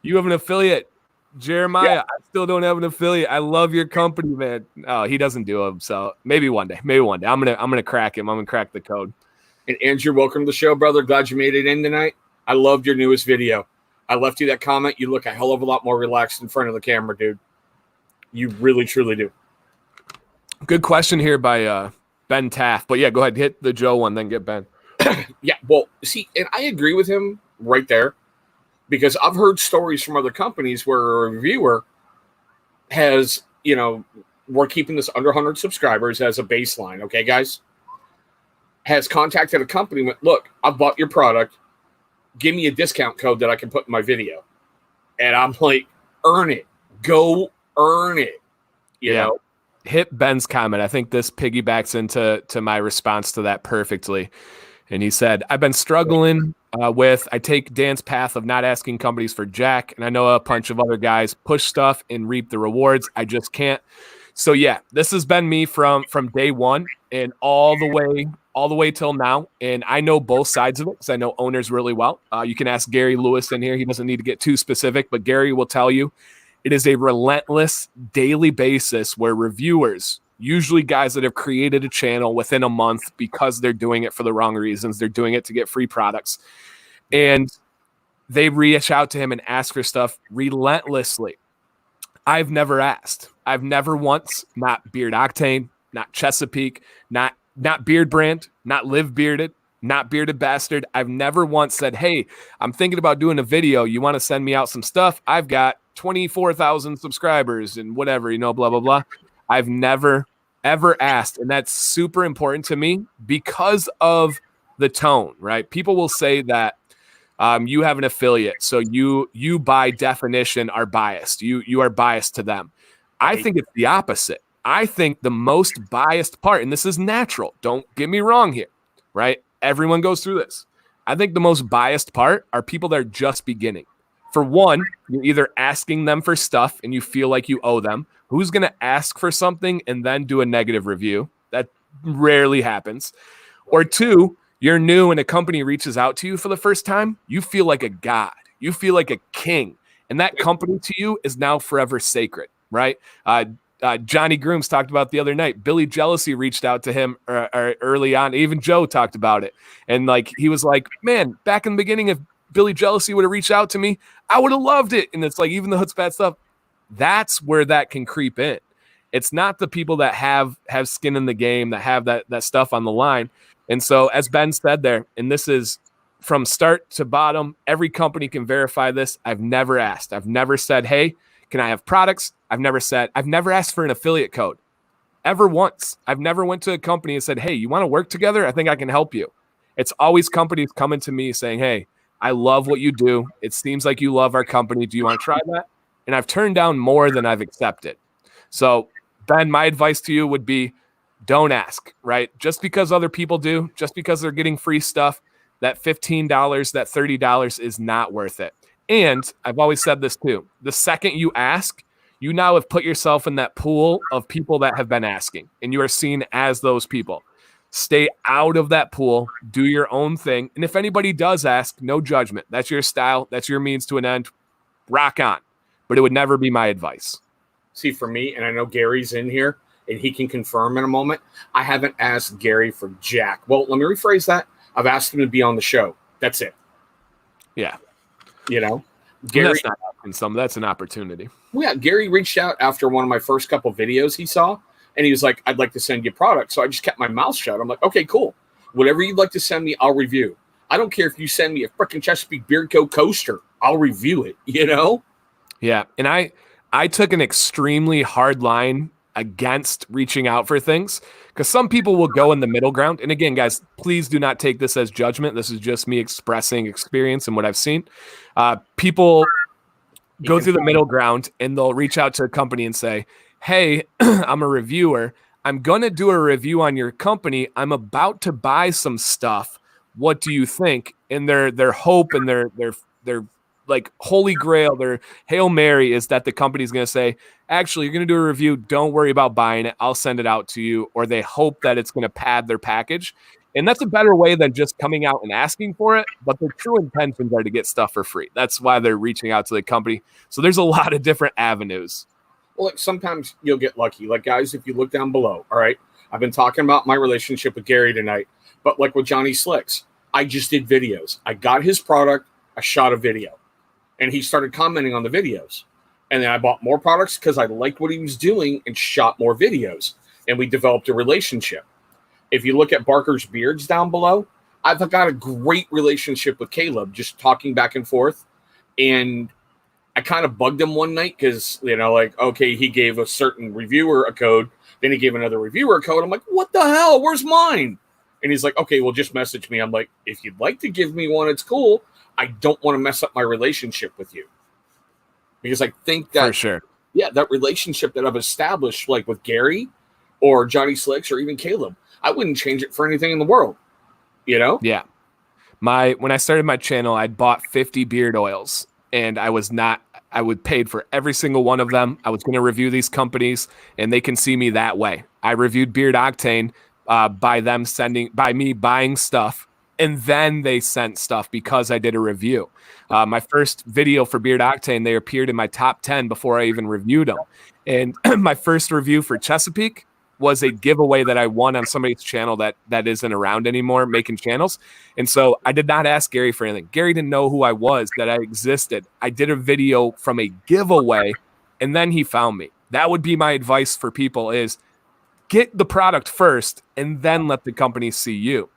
You have an affiliate. Jeremiah, yeah. I still don't have an affiliate. I love your company, man. Oh, he doesn't do them. So maybe one day. I'm gonna crack him. I'm gonna crack the code. And Andrew, welcome to the show, brother. Glad you made it in tonight. I loved your newest video. I left you that comment. You look a hell of a lot more relaxed in front of the camera, dude. You really, truly do. Good question here by Ben Taft. But yeah, go ahead. Hit the Joe one, then get Ben. Yeah, well, see, and I agree with him right there because I've heard stories from other companies where a reviewer has, we're keeping this under 100 subscribers as a baseline, okay, guys? Has contacted a company with, look, I've bought your product. Give me a discount code that I can put in my video. And I'm like, earn it. Go earn it. You know? Hit Ben's comment. I think this piggybacks into my response to that perfectly. And he said, I've been struggling I take Dan's path of not asking companies for jack. And I know a bunch of other guys push stuff and reap the rewards. I just can't. So yeah, this has been me from day one and all the way till now. And I know both sides of it because I know owners really well. You can ask Gary Lewis in here. He doesn't need to get too specific, but Gary will tell you it is a relentless daily basis where reviewers, usually guys that have created a channel within a month because they're doing it for the wrong reasons. They're doing it to get free products. And they reach out to him and ask for stuff relentlessly. I've never asked. I've never once, not Beard Octane, not Chesapeake, not not Beard Brand, not Live Bearded, not Bearded Bastard. I've never once said, hey, I'm thinking about doing a video. You want to send me out some stuff? I've got 24,000 subscribers and whatever, blah, blah, blah. I've never, ever asked. And that's super important to me because of the tone, right? People will say that you have an affiliate, so you by definition are biased. You are biased to them. I think it's the opposite. I think the most biased part, and this is natural, don't get me wrong here, right? Everyone goes through this. I think the most biased part are people that are just beginning. For one, you're either asking them for stuff and you feel like you owe them. Who's going to ask for something and then do a negative review? That rarely happens. Or two, you're new and a company reaches out to you for the first time. You feel like a god. You feel like a king. And that company to you is now forever sacred, right? Johnny Grooms talked about the other night. Billy Jealousy reached out to him early on. Even Joe talked about it. And like he was like, man, back in the beginning, if Billy Jealousy would have reached out to me, I would have loved it. And it's like even the Hoodspat stuff, that's where that can creep in. It's not the people that have skin in the game, that have that stuff on the line. And so as Ben said there, and this is from start to bottom, every company can verify this. I've never asked. I've never said, hey, can I have products? I've never asked for an affiliate code ever once. I've never went to a company and said, hey, you want to work together? I think I can help you. It's always companies coming to me saying, hey, I love what you do. It seems like you love our company. Do you want to try that? And I've turned down more than I've accepted. So Ben, my advice to you would be don't ask, right? Just because other people do, just because they're getting free stuff, that $15, that $30 is not worth it. And I've always said this too. The second you ask, you now have put yourself in that pool of people that have been asking, and you are seen as those people. Stay out of that pool, do your own thing. And if anybody does ask, no judgment. That's your style. That's your means to an end. Rock on. But it would never be my advice. See, for me, and I know Gary's in here, and he can confirm in a moment, I haven't asked Gary for jack. Well, let me rephrase that. I've asked him to be on the show. That's it. Yeah. Gary, that's not asking some. That's an opportunity. Yeah, Gary reached out after one of my first couple videos he saw, and he was like, I'd like to send you product. So I just kept my mouth shut. I'm like, okay, cool. Whatever you'd like to send me, I'll review. I don't care if you send me a freaking Chesapeake Beard Co. coaster. I'll review it, Yeah, and I took an extremely hard line against reaching out for things because some people will go in the middle ground. And again, guys, please do not take this as judgment. This is just me expressing experience and what I've seen. People go through the middle ground and they'll reach out to a company and say, hey, I'm a reviewer. I'm going to do a review on your company. I'm about to buy some stuff. What do you think? And their hope and their like holy grail, their Hail Mary is that the company's going to say, actually, you're going to do a review. Don't worry about buying it. I'll send it out to you. Or they hope that it's going to pad their package. And that's a better way than just coming out and asking for it. But their true intentions are to get stuff for free. That's why they're reaching out to the company. So there's a lot of different avenues. Well, like sometimes you'll get lucky. Like, guys, if you look down below, all right, I've been talking about my relationship with Gary tonight. But like with Johnny Slicks, I just did videos. I got his product. I shot a video. And he started commenting on the videos. And then I bought more products because I liked what he was doing and shot more videos. And we developed a relationship. If you look at Barker's Beards down below, I've got a great relationship with Caleb, just talking back and forth. And I kind of bugged him one night because, okay, he gave a certain reviewer a code. Then he gave another reviewer a code. I'm like, what the hell? Where's mine? And he's like, okay, well, just message me. I'm like, if you'd like to give me one, it's cool. I don't want to mess up my relationship with you. Because I think that, for sure, yeah, that relationship that I've established, like with Gary or Johnny Slicks or even Caleb, I wouldn't change it for anything in the world. Yeah. When I started my channel, I'd bought 50 beard oils, and I would paid for every single one of them. I was going to review these companies, and they can see me that way. I reviewed Beard Octane by me buying stuff. And then they sent stuff because I did a review. My first video for Beard Octane, they appeared in my top 10 before I even reviewed them. And my first review for Chesapeake was a giveaway that I won on somebody's channel that isn't around anymore, making channels. And so I did not ask Gary for anything. Gary didn't know who I was, that I existed. I did a video from a giveaway, and then he found me. That would be my advice for people is get the product first and then let the company see you.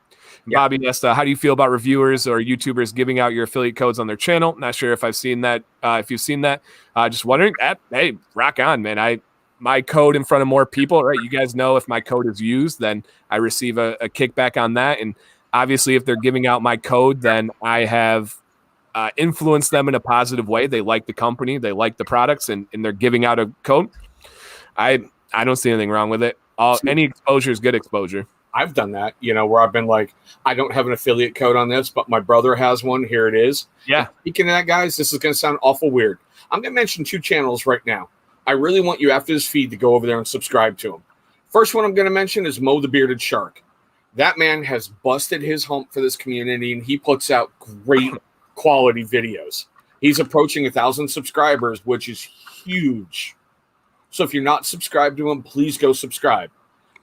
Yeah. Bobby asked, how do you feel about reviewers or YouTubers giving out your affiliate codes on their channel? Not sure if I've seen that. If you've seen that, just wondering. Hey, rock on, man. My code in front of more people, right? You guys know if my code is used, then I receive a kickback on that. And obviously, if they're giving out my code, then I have influenced them in a positive way. They like the company, they like the products, and they're giving out a code. I don't see anything wrong with it. Any exposure is good exposure. I've done that, where I've been like, I don't have an affiliate code on this, but my brother has one. Here it is. Yeah. And speaking of that, guys, this is going to sound awful weird. I'm going to mention 2 channels right now. I really want you after this feed to go over there and subscribe to them. First one I'm going to mention is Mo the Bearded Shark. That man has busted his hump for this community, and he puts out great quality videos. He's approaching 1,000 subscribers, which is huge. So if you're not subscribed to him, please go subscribe.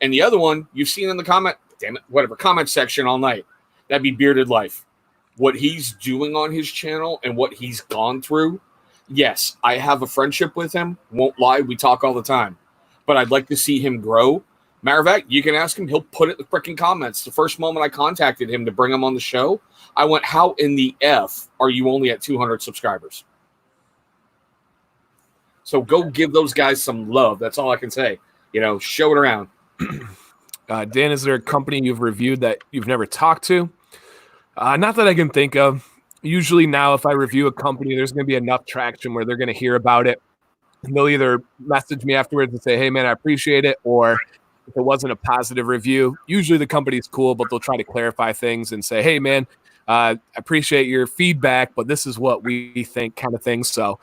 And the other one you've seen in the comment section all night. That'd be Bearded Life. What he's doing on his channel and what he's gone through. Yes, I have a friendship with him. Won't lie, we talk all the time. But I'd like to see him grow. Matter of fact, you can ask him. He'll put it in the freaking comments. The first moment I contacted him to bring him on the show, I went, how in the F are you only at 200 subscribers? So go give those guys some love. That's all I can say. Show it around. Dan, is there a company you've reviewed that you've never talked to? Not that I can think of. Usually now, if I review a company, there's going to be enough traction where they're going to hear about it. And they'll either message me afterwards and say, hey, man, I appreciate it. Or if it wasn't a positive review, usually the company's cool, but they'll try to clarify things and say, hey, man, I appreciate your feedback, but this is what we think, kind of thing. So,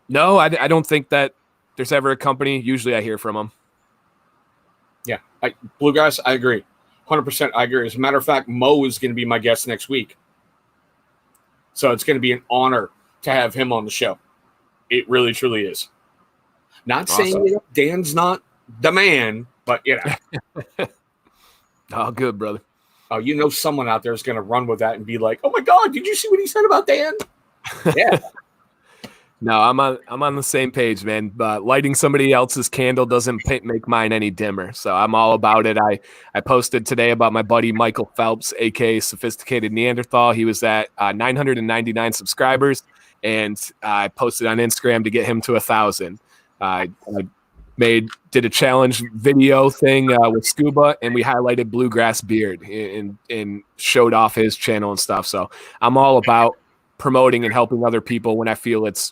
no, I don't think that there's ever a company. Usually I hear from them. Yeah. Blue Guys, I agree. 100% I agree. As a matter of fact, Mo is going to be my guest next week. So it's going to be an honor to have him on the show. It really, truly is. Not Awesome. saying Dan's not the man, but Oh, good, brother. Oh, someone out there is going to run with that and be like, oh my God, did you see what he said about Dan? Yeah. No, I'm on the same page, man. But lighting somebody else's candle doesn't make mine any dimmer. So I'm all about it. I posted today about my buddy Michael Phelps, aka Sophisticated Neanderthal. He was at 999 subscribers, and I posted on Instagram to get him to 1,000. I did a challenge video thing with Scuba, and we highlighted Bluegrass Beard and showed off his channel and stuff. So I'm all about promoting and helping other people when I feel it's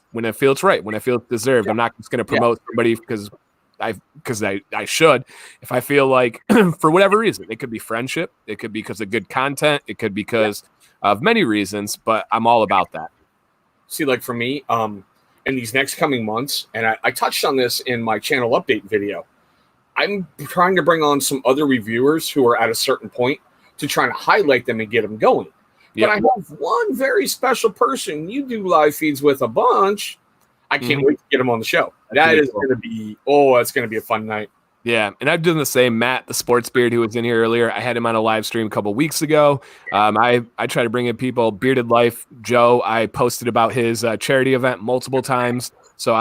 right, when I feel it's deserved. I'm not just going to promote somebody because I should. If I feel like for whatever reason, it could be friendship, it could be because of good content, it could be because of many reasons, but I'm all about that. See, like for me, in these next coming months, and I touched on this in my channel update video, I'm trying to bring on some other reviewers who are at a certain point to try to highlight them and get them going. But I have one very special person you do live feeds with a bunch. I can't wait to get him on the show. That's going to be a fun night. Yeah, and I've done the same. Matt, the sports beard who was in here earlier, I had him on a live stream a couple weeks ago. I try to bring in people. Bearded Life, Joe, I posted about his charity event multiple times. So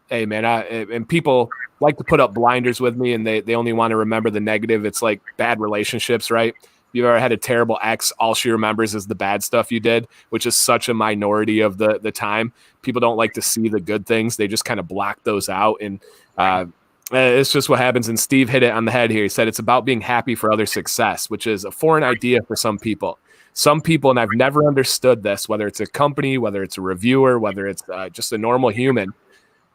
hey, man, and people like to put up blinders with me, and they only want to remember the negative. It's like bad relationships, right? If you've ever had a terrible ex, all she remembers is the bad stuff you did, which is such a minority of the time. People don't like to see the good things. They just kind of block those out. And it's just what happens. And Steve hit it on the head here. He said it's about being happy for other success, which is a foreign idea for some people. Some people, and I've never understood this, whether it's a company, whether it's a reviewer, whether it's just a normal human,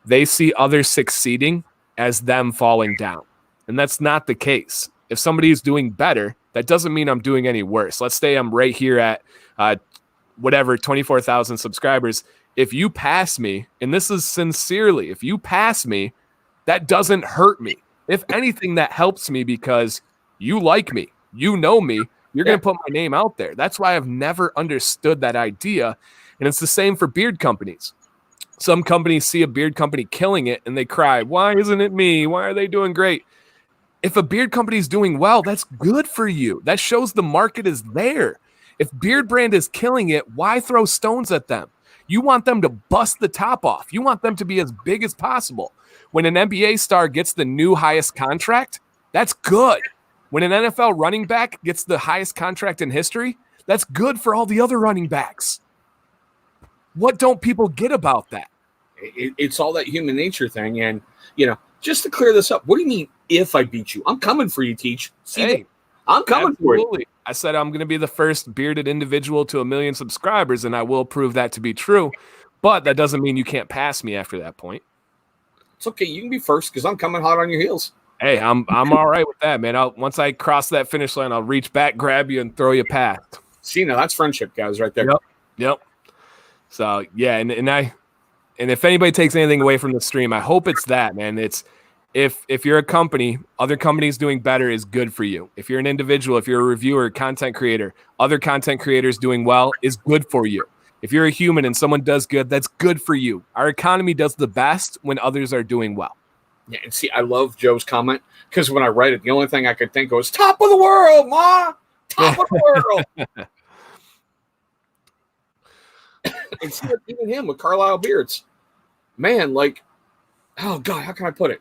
they see others succeeding as them falling down. And that's not the case. If somebody is doing better, that doesn't mean I'm doing any worse. Let's say I'm right here at 24,000 subscribers. If you pass me, and this is sincerely, if you pass me, that doesn't hurt me. If anything, that helps me because you like me, you know me, you're going to put my name out there. That's why I've never understood that idea. And it's the same for beard companies. Some companies see a beard company killing it and they cry, why isn't it me? Why are they doing great? If a beard company is doing well, that's good for you. That shows the market is there. If Beard Brand is killing it, why throw stones at them? You want them to bust the top off. You want them to be as big as possible. When an NBA star gets the new highest contract, that's good. When an NFL running back gets the highest contract in history, that's good for all the other running backs. What don't people get about that? It's all that human nature thing. And, just to clear this up, what do you mean if I beat you? I'm coming for you, Teach. Hey, I'm coming for you. I said I'm going to be the first bearded individual to 1 million subscribers, and I will prove that to be true. But that doesn't mean you can't pass me after that point. It's okay. You can be first because I'm coming hot on your heels. Hey, I'm all right with that, man. Once I cross that finish line, I'll reach back, grab you, and throw you past. See, now that's friendship, guys, right there. Yep. So yeah, and if anybody takes anything away from the stream, I hope it's that, man. It's if you're a company, other companies doing better is good for you. If you're an individual, if you're a reviewer, content creator, other content creators doing well is good for you. If you're a human and someone does good, that's good for you. Our economy does the best when others are doing well. Yeah, and see, I love Joe's comment because when I read it, the only thing I could think of was top of the world, Ma! Top of the world! And see, even him with Carlisle Beards. Man, oh God, how can I put it?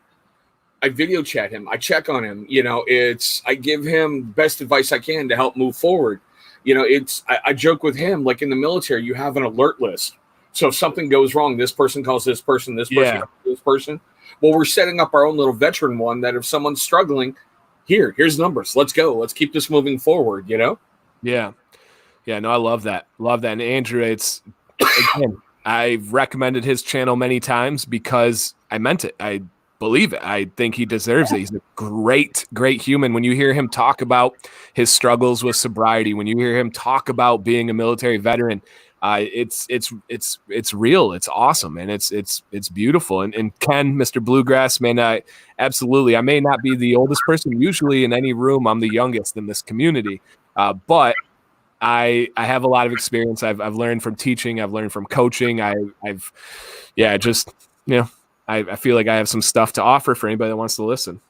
I video chat him. I check on him. I give him best advice I can to help move forward. I joke with him, like in the military, you have an alert list. So if something goes wrong, this person calls this person, this person calls this person. Well, we're setting up our own little veteran one that if someone's struggling, here's numbers. Let's go. Let's keep this moving forward, Yeah. Yeah, no, I love that. And Andrew, again, I've recommended his channel many times because I meant it. I believe it. I think he deserves it. He's a great, great human. When you hear him talk about his struggles with sobriety, when you hear him talk about being a military veteran, it's real. It's awesome, and it's beautiful. And Ken, Mr. Bluegrass, man, absolutely. I may not be the oldest person usually in any room. I'm the youngest in this community, but I have a lot of experience. I've learned from teaching. I've learned from coaching. I feel like I have some stuff to offer for anybody that wants to listen.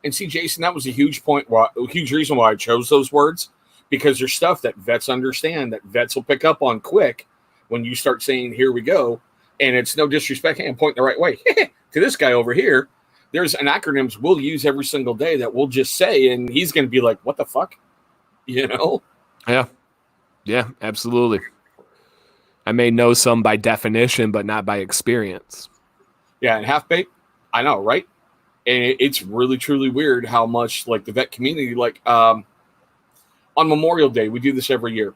And see, Jason, that was a huge point. A huge reason why I chose those words, because there's stuff that vets understand, that vets will pick up on quick when you start saying, here we go. And it's no disrespect. Hey, I'm pointing the right way to this guy over here. There's an acronyms we'll use every single day that we'll just say, and he's going to be like, what the fuck? Yeah, absolutely. I may know some by definition, but not by experience. Yeah, and half-baked, I know, right? And it's really, truly weird how much, the vet community, on Memorial Day, we do this every year.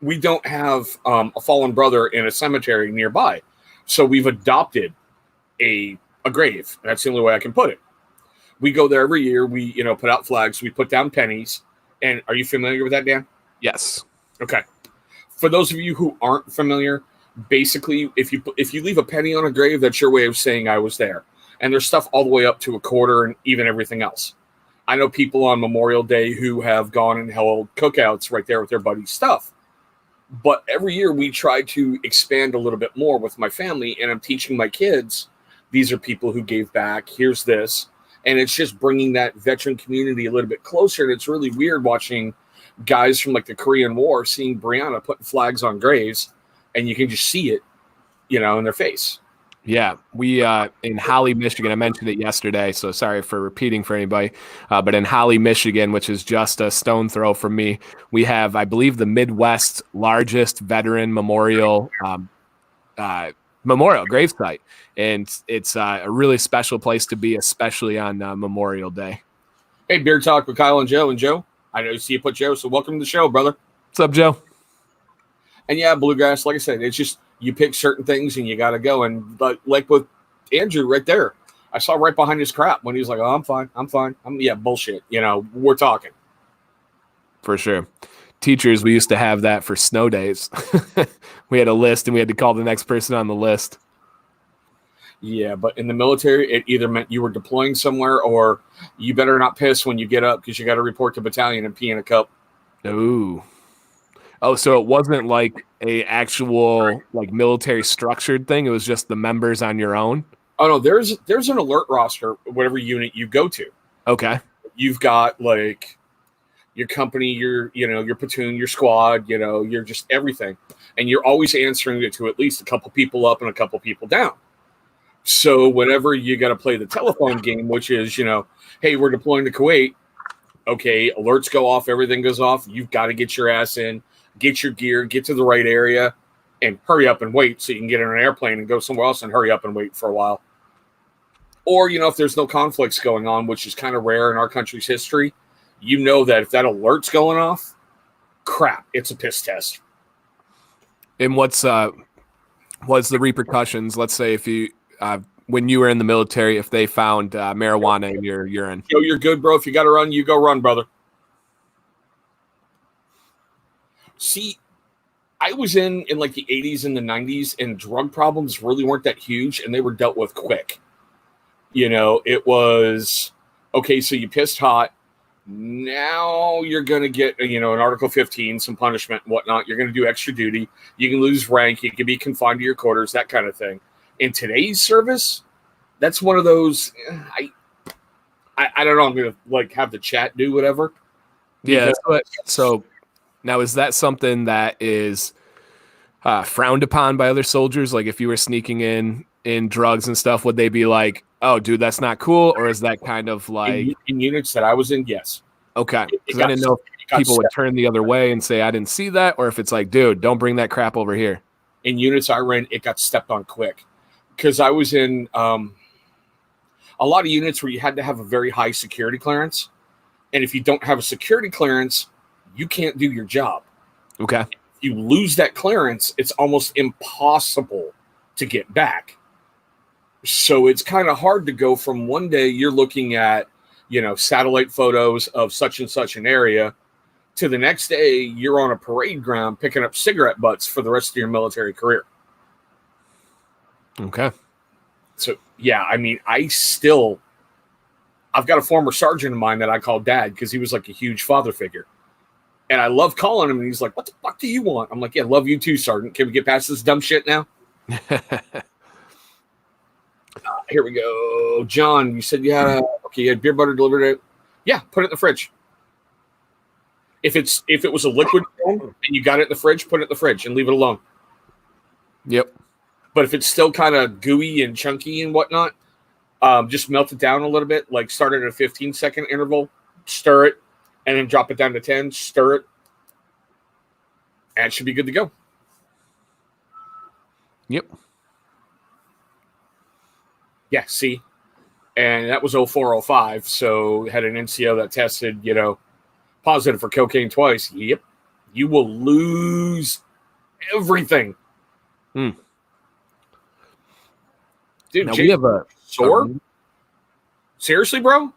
We don't have a fallen brother in a cemetery nearby. So we've adopted a grave. That's the only way I can put it. We go there every year. We, put out flags. We put down pennies. And are you familiar with that, Dan? Yes. Okay. For those of you who aren't familiar, basically, if you leave a penny on a grave, that's your way of saying I was there. And there's stuff all the way up to a quarter and even everything else. I know people on Memorial Day who have gone and held cookouts right there with their buddy's stuff. But every year we try to expand a little bit more with my family, and I'm teaching my kids, these are people who gave back. Here's this. And it's just bringing that veteran community a little bit closer. And it's really weird watching guys from the Korean War seeing Brianna putting flags on graves, and you can just see it, in their face. Yeah, we in Holly, Michigan, I mentioned it yesterday, so sorry for repeating for anybody, but in Holly, Michigan, which is just a stone throw from me, we have, I believe, the Midwest's largest veteran memorial gravesite, and it's a really special place to be, especially on Memorial Day. Hey, Beer Talk with Kyle and Joe. And Joe, I know you see you put Joe, so welcome to the show, brother. What's up, Joe? And yeah, Bluegrass, like I said, it's just you pick certain things and you got to go. And like with Andrew right there, I saw right behind his crap when he was like, oh, I'm fine. Yeah, bullshit. We're talking. For sure. Teachers, we used to have that for snow days. We had a list and we had to call the next person on the list. Yeah, but in the military, it either meant you were deploying somewhere or you better not piss when you get up because you got to report to battalion and pee in a cup. Ooh. Oh, so it wasn't like a actual military structured thing. It was just the members on your own. Oh no, there's an alert roster, whatever unit you go to. Okay. You've got your company, your platoon, your squad, you're just everything. and you're always answering it to at least a couple people up and a couple people down. So whenever you got to play the telephone game, which is, hey, we're deploying to Kuwait. Okay, alerts go off, everything goes off. You've got to get your ass in, get your gear, get to the right area, and hurry up and wait so you can get in an airplane and go somewhere else and hurry up and wait for a while. Or, if there's no conflicts going on, which is kind of rare in our country's history, that if that alert's going off, crap, it's a piss test. And what's the repercussions? Let's say if you when you were in the military, if they found marijuana in your urine. You're good, bro. If you got to run, you go run, brother. See, I was in like the 80s and the 90s, and drug problems really weren't that huge, and they were dealt with quick. It was, okay, so you pissed hot. Now you're going to get, an Article 15, some punishment and whatnot. You're going to do extra duty. You can lose rank. You can be confined to your quarters, that kind of thing. In today's service, that's one of those, I don't know, I'm going to have the chat do whatever. Yeah. So now is that something that is frowned upon by other soldiers? Like if you were sneaking in drugs and stuff, would they be like, oh, dude, that's not cool? Or is that kind of like... In units that I was in, yes. Okay. Because I didn't know if people would turn the other way and say, I didn't see that, or if it's like, dude, don't bring that crap over here. In units I ran, it got stepped on quick. Because I was in a lot of units where you had to have a very high security clearance. And if you don't have a security clearance, you can't do your job. Okay. If you lose that clearance, it's almost impossible to get back. So it's kind of hard to go from one day you're looking at, satellite photos of such and such an area to the next day you're on a parade ground picking up cigarette butts for the rest of your military career. Okay. So, yeah, I mean, I've got a former sergeant of mine that I call Dad because he was like a huge father figure. And I love calling him, and he's like, what the fuck do you want? I'm like, yeah, love you too, Sergeant. Can we get past this dumb shit now? Here we go. John, you said you had beer butter delivered. Yeah, put it in the fridge. If it was a liquid form and you got it in the fridge, put it in the fridge and leave it alone. Yep. But if it's still kind of gooey and chunky and whatnot, just melt it down a little bit. Like start it at a 15-second interval, stir it, and then drop it down to 10, stir it, and it should be good to go. Yep. Yeah, see? And that was 0405, so had an NCO that tested, positive for cocaine twice. Yep. You will lose everything. Dude, now we have a sore? Seriously, bro?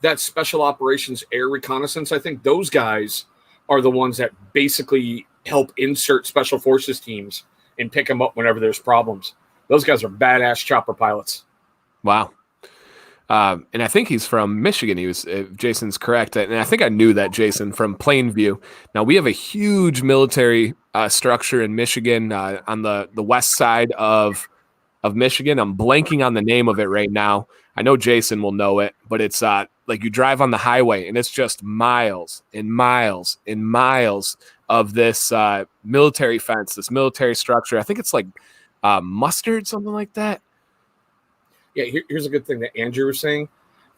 That Special Operations Air Reconnaissance, I think those guys are the ones that basically help insert Special Forces teams and pick them up whenever there's problems. Those guys are badass chopper pilots. Wow. And I think he's from Michigan. Jason's correct. And I think I knew that, Jason, from Plainview. Now, we have a huge military structure in Michigan on the west side of Michigan. I'm blanking on the name of it right now. I know Jason will know it, but it's like you drive on the highway and it's just miles and miles and miles of this military fence, this military structure. I think it's like Mustard, something like that. Yeah, here's a good thing that Andrew was saying.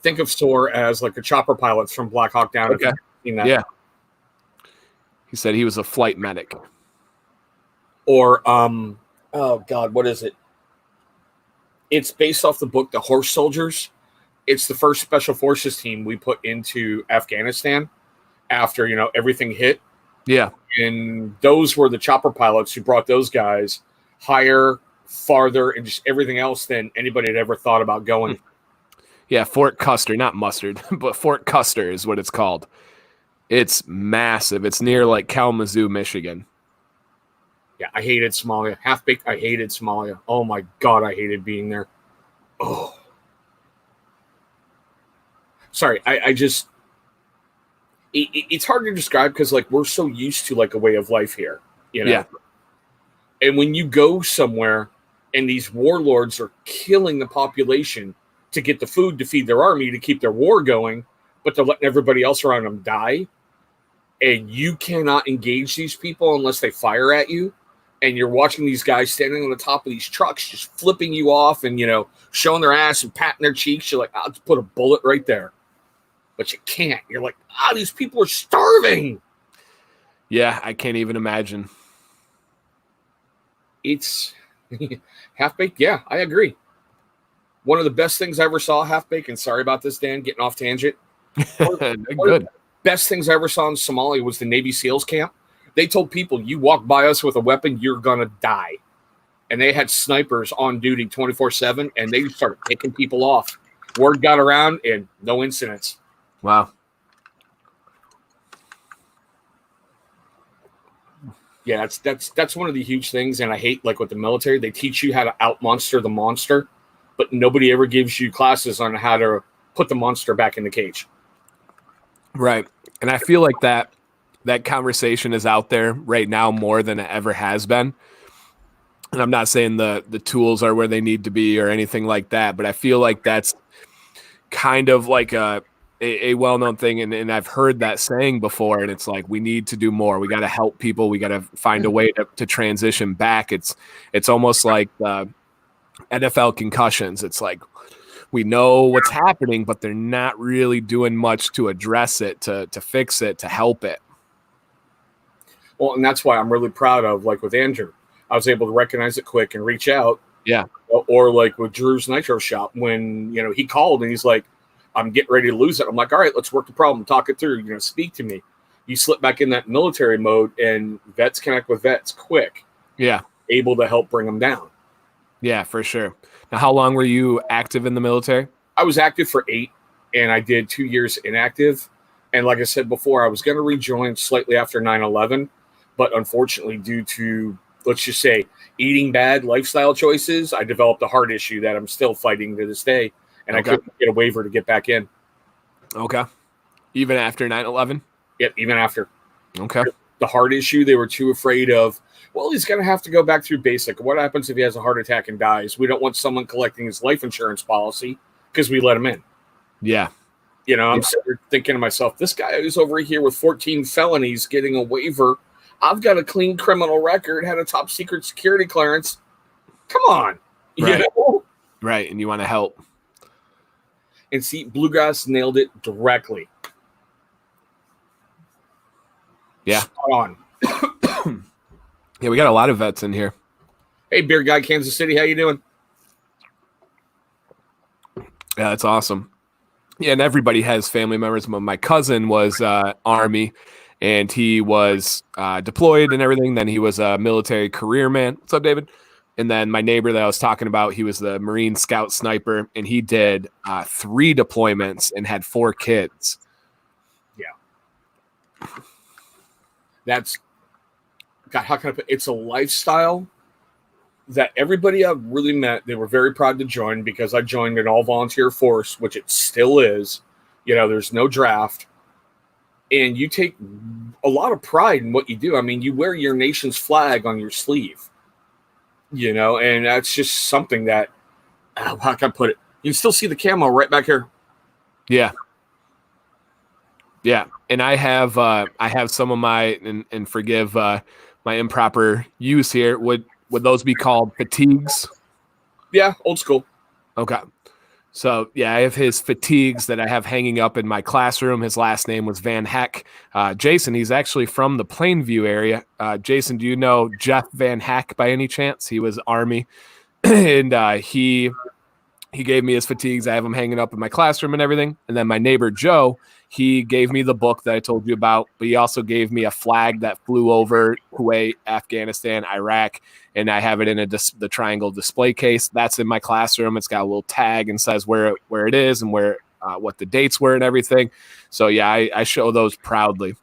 Think of SOAR as like the chopper pilots from Black Hawk Down. Okay. Yeah. He said he was a flight medic. Or, oh God, what is it? It's based off the book, The Horse Soldiers. It's the first Special Forces team we put into Afghanistan after, everything hit. Yeah. And those were the chopper pilots who brought those guys higher, farther, and just everything else than anybody had ever thought about going. Yeah, Fort Custer, not Mustard, but Fort Custer is what it's called. It's massive. It's near like Kalamazoo, Michigan. Yeah, I hated Somalia. Half-baked, I hated Somalia. Oh my God, I hated being there. Oh. Sorry, I just... It's hard to describe because, like, we're so used to, like, a way of life here, Yeah. And when you go somewhere and these warlords are killing the population to get the food to feed their army to keep their war going, but they're letting everybody else around them die, and you cannot engage these people unless they fire at you. And you're watching these guys standing on the top of these trucks, just flipping you off and, showing their ass and patting their cheeks. You're like, I'll just put a bullet right there. But you can't. You're like, these people are starving. Yeah, I can't even imagine. It's Half-Baked. Yeah, I agree. One of the best things I ever saw, Half-Baked, and sorry about this, Dan, getting off tangent. One of the best things I ever saw in Somalia was the Navy SEALs camp. They told people, you walk by us with a weapon, you're going to die. And they had snipers on duty 24/7, and they started picking people off. Word got around, and no incidents. Wow. Yeah, that's one of the huge things, and I hate, like, with the military, they teach you how to out-monster the monster, but nobody ever gives you classes on how to put the monster back in the cage. Right. And I feel like that conversation is out there right now more than it ever has been. And I'm not saying the tools are where they need to be or anything like that, but I feel like that's kind of like a well-known thing. And I've heard that saying before, and it's like, we need to do more. We got to help people. We got to find a way to transition back. It's almost like NFL concussions. It's like, we know what's happening, but they're not really doing much to address it, to fix it, to help it. Well, and that's why I'm really proud of, like with Andrew, I was able to recognize it quick and reach out. Yeah. Or like with Drew's Nitro Shop, when, he called and he's like, I'm getting ready to lose it. I'm like, all right, let's work the problem, talk it through, speak to me. You slip back in that military mode, and vets connect with vets quick. Yeah. Able to help bring them down. Yeah, for sure. Now, how long were you active in the military? I was active for 8, and I did 2 years inactive. And like I said before, I was going to rejoin slightly after 9/11, but unfortunately, due to, let's just say, eating bad lifestyle choices, I developed a heart issue that I'm still fighting to this day, and Okay. I couldn't get a waiver to get back in. Okay. Even after 9/11? Yep, even after. Okay. The heart issue, they were too afraid of, well, he's going to have to go back through basic. What happens if he has a heart attack and dies? We don't want someone collecting his life insurance policy because we let him in. Yeah. I'm sitting there thinking to myself, this guy is over here with 14 felonies getting a waiver. I've got a clean criminal record, had a top secret security clearance. Come on. Right. Right. And you want to help. And see, Bluegrass nailed it directly. Yeah. Spot on. Yeah, we got a lot of vets in here. Hey, Beer Guy, Kansas City, how you doing? Yeah, that's awesome. Yeah, and everybody has family members. My cousin was Army, and he was deployed and everything. Then he was a military career man. What's up, David? And then my neighbor that I was talking about, he was the Marine Scout Sniper, and he did 3 deployments and had 4 kids. Yeah. That's, God, how can I put it? It's a lifestyle that everybody I've really met, they were very proud to join, because I joined an all-volunteer force, which it still is. There's no draft. And you take a lot of pride in what you do. I mean, you wear your nation's flag on your sleeve, and that's just something that, how can I put it? You can still see the camo right back here. Yeah. Yeah. And I have some of my, and forgive my improper use here. Would those be called fatigues? Yeah. Old school. Okay. So, yeah, I have his fatigues that I have hanging up in my classroom. His last name was Van Heck. Jason, he's actually from the Plainview area. Jason, do you know Jeff Van Heck by any chance? He was Army, and he gave me his fatigues. I have them hanging up in my classroom and everything. And then my neighbor, Joe, he gave me the book that I told you about, but he also gave me a flag that flew over Kuwait, Afghanistan, Iraq, and I have it in the triangle display case. That's in my classroom. It's got a little tag and says where it is and where what the dates were and everything. So, yeah, I show those proudly.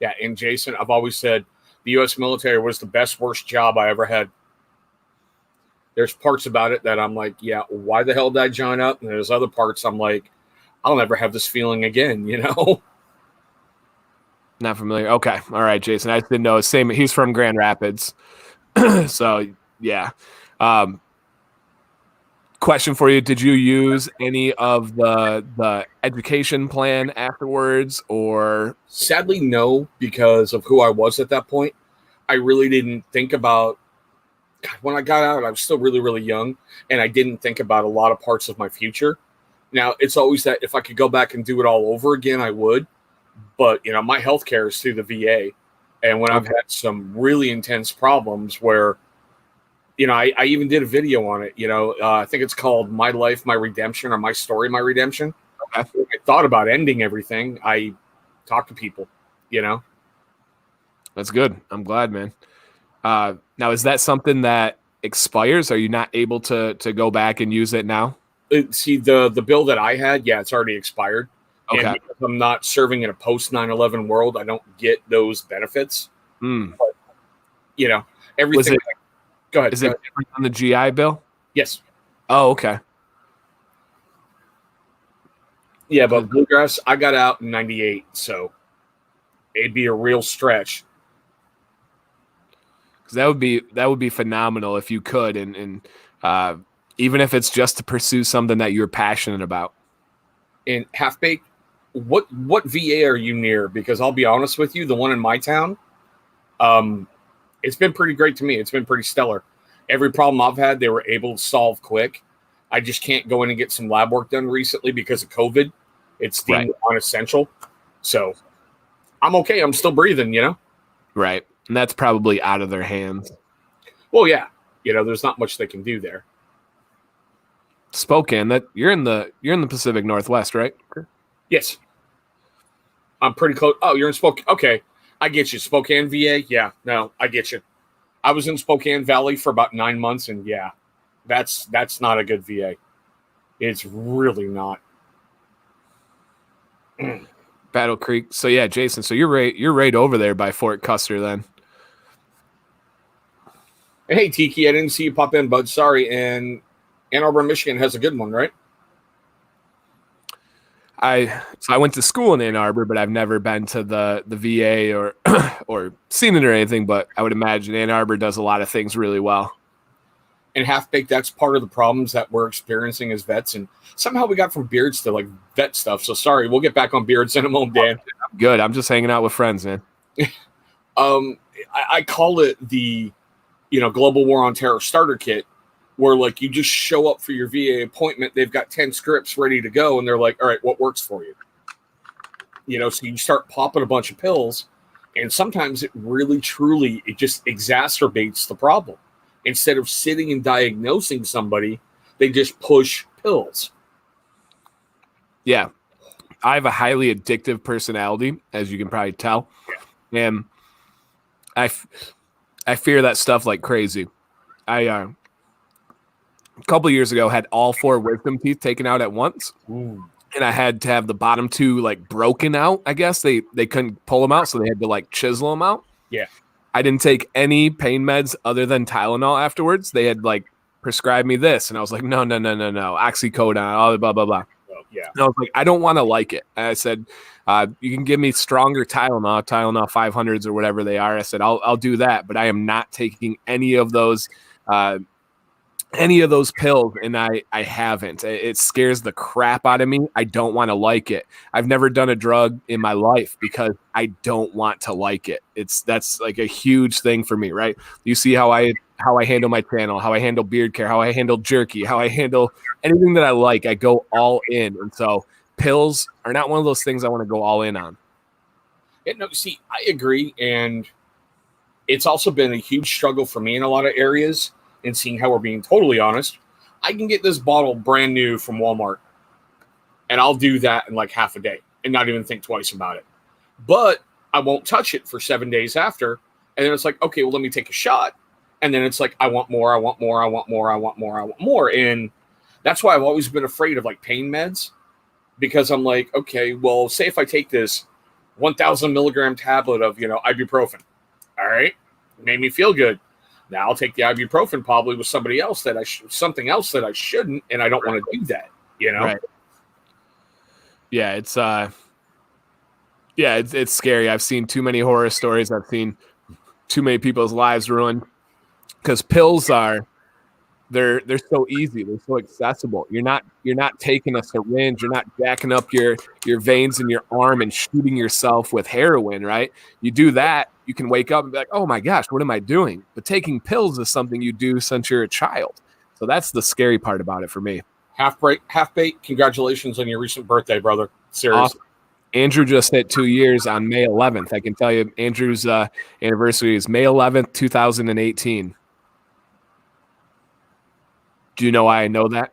Yeah, and Jason, I've always said the U.S. military was the worst job I ever had. There's parts about it that I'm like, yeah, why the hell did I join up? And there's other parts I'm like, I'll never have this feeling again, Not familiar. Okay. All right, Jason. I didn't know. Same. He's from Grand Rapids. So, yeah. Question for you: did you use any of the education plan afterwards, or Sadly, no, because of who I was at that point. I really didn't think about. God, when I got out, I was still really, really young, and I didn't think about a lot of parts of my future. Now, it's always that if I could go back and do it all over again, I would. But my health care is through the VA, and when I've had some really intense problems where I even did a video on it. I think it's called My Life, My Redemption, or My Story, My Redemption. Okay. I thought about ending everything. I talked to people, That's good. I'm glad, man. Now, is that something that expires? Are you not able to go back and use it now? See, the bill that I had, yeah, it's already expired. Okay. And because I'm not serving in a post 9/11 world, I don't get those benefits. Mm. But, everything. Go ahead. Is it different on the GI Bill? Yes. Oh, okay. Yeah, but Bluegrass, I got out in 98, so it'd be a real stretch. Because that would be phenomenal if you could, and even if it's just to pursue something that you're passionate about. And Half Baked, what VA are you near? Because I'll be honest with you, the one in my town, it's been pretty great to me. It's been pretty stellar. Every problem I've had, they were able to solve quick. I just can't go in and get some lab work done recently because of COVID. It's deemed unessential. So I'm okay. I'm still breathing, Right. And that's probably out of their hands. Well, yeah. There's not much they can do there. Spokane, that you're in the Pacific Northwest, right? Yes. I'm pretty close. Oh, you're in Spokane. Okay. I get you. Spokane, VA? Yeah. No, I get you. I was in Spokane Valley for about 9 months, and yeah, that's not a good VA. It's really not. Battle Creek. So yeah, Jason. So you're right over there by Fort Custer then. Hey Tiki, I didn't see you pop in, bud. Sorry. And Ann Arbor, Michigan has a good one, right? I went to school in Ann Arbor, but I've never been to the VA or or seen it or anything. But I would imagine Ann Arbor does a lot of things really well. And Half Baked, that's part of the problems that we're experiencing as vets. And somehow we got from beards to like vet stuff. So sorry, we'll get back on beards in a moment, Dan. Good. I'm just hanging out with friends, man. I call it the Global War on Terror starter kit, where like you just show up for your VA appointment, they've got 10 scripts ready to go, and they're like, all right, what works for you? So you start popping a bunch of pills, and sometimes it really truly it just exacerbates the problem. Instead of sitting and diagnosing somebody, they just push pills. Yeah. I have a highly addictive personality, as you can probably tell. Yeah. And I fear that stuff like crazy. I a couple of years ago had all 4 wisdom teeth taken out at once. Ooh. And I had to have the bottom 2 like broken out. I guess they couldn't pull them out, so they had to like chisel them out. Yeah. I didn't take any pain meds other than Tylenol afterwards. They had like prescribed me this, and I was like, no, oxycodone, all blah blah blah. Oh, yeah. And I was like, I don't want to like it. And I said, you can give me stronger Tylenol 500s or whatever they are. I said, I'll do that, but I am not taking any of those pills, and I haven't. It scares the crap out of me. I don't want to like it. I've never done a drug in my life because I don't want to like it. That's like a huge thing for me, right? You see how I handle my channel, how I handle beard care, how I handle jerky, how I handle anything that I like. I go all in, and so pills are not one of those things I want to go all in on. Yeah, no, see, I agree, and it's also been a huge struggle for me in a lot of areas. And seeing how we're being totally honest, I can get this bottle brand new from Walmart, and I'll do that in like half a day and not even think twice about it. But I won't touch it for 7 days after, and then it's like, okay, well, let me take a shot, and then it's like, I want more, I want more, I want more, I want more, I want more, and that's why I've always been afraid of like pain meds, because I'm like, okay, well, say if I take this 1,000 milligram tablet of ibuprofen, all right, it made me feel good. Now I'll take the ibuprofen probably with somebody else something else that I shouldn't, and I don't want to do that, Right. Yeah, it's scary. I've seen too many horror stories. I've seen too many people's lives ruined because pills are they're so easy, they're so accessible. You're not taking a syringe, you're not jacking up your veins in your arm and shooting yourself with heroin, right? You do that, you can wake up and be like, oh my gosh, what am I doing? But taking pills is something you do since you're a child. So that's the scary part about it for me. Half bait. Congratulations on your recent birthday, brother. Seriously. Awesome. Andrew just hit 2 years on May 11th. I can tell you Andrew's anniversary is May 11th, 2018. Do you know why I know that?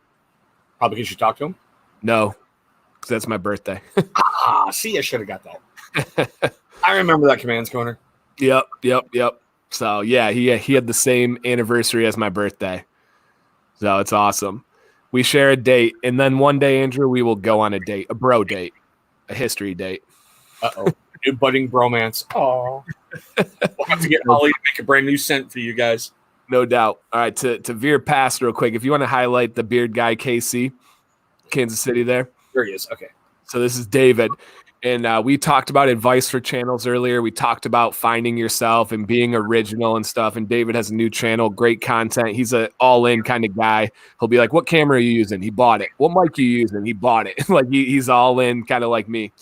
Probably because you talked to him? No, because that's my birthday. See, I should have got that. I remember that Command's Corner. Yep. So, yeah, he had the same anniversary as my birthday. So it's awesome. We share a date, and then one day, Andrew, we will go on a date, a bro date, a history date. Uh-oh. New budding bromance. Oh. We'll have to get Holly to make a brand new scent for you guys. No doubt. All right, to veer past real quick, if you want to highlight the beard guy, KC, Kansas City there. There he is. Okay. So this is David. And we talked about advice for channels earlier. We talked about finding yourself and being original and stuff. And David has a new channel, great content. He's an all-in kind of guy. He'll be like, what camera are you using? He bought it. What mic are you using? He bought it. Like he's all in, kind of like me.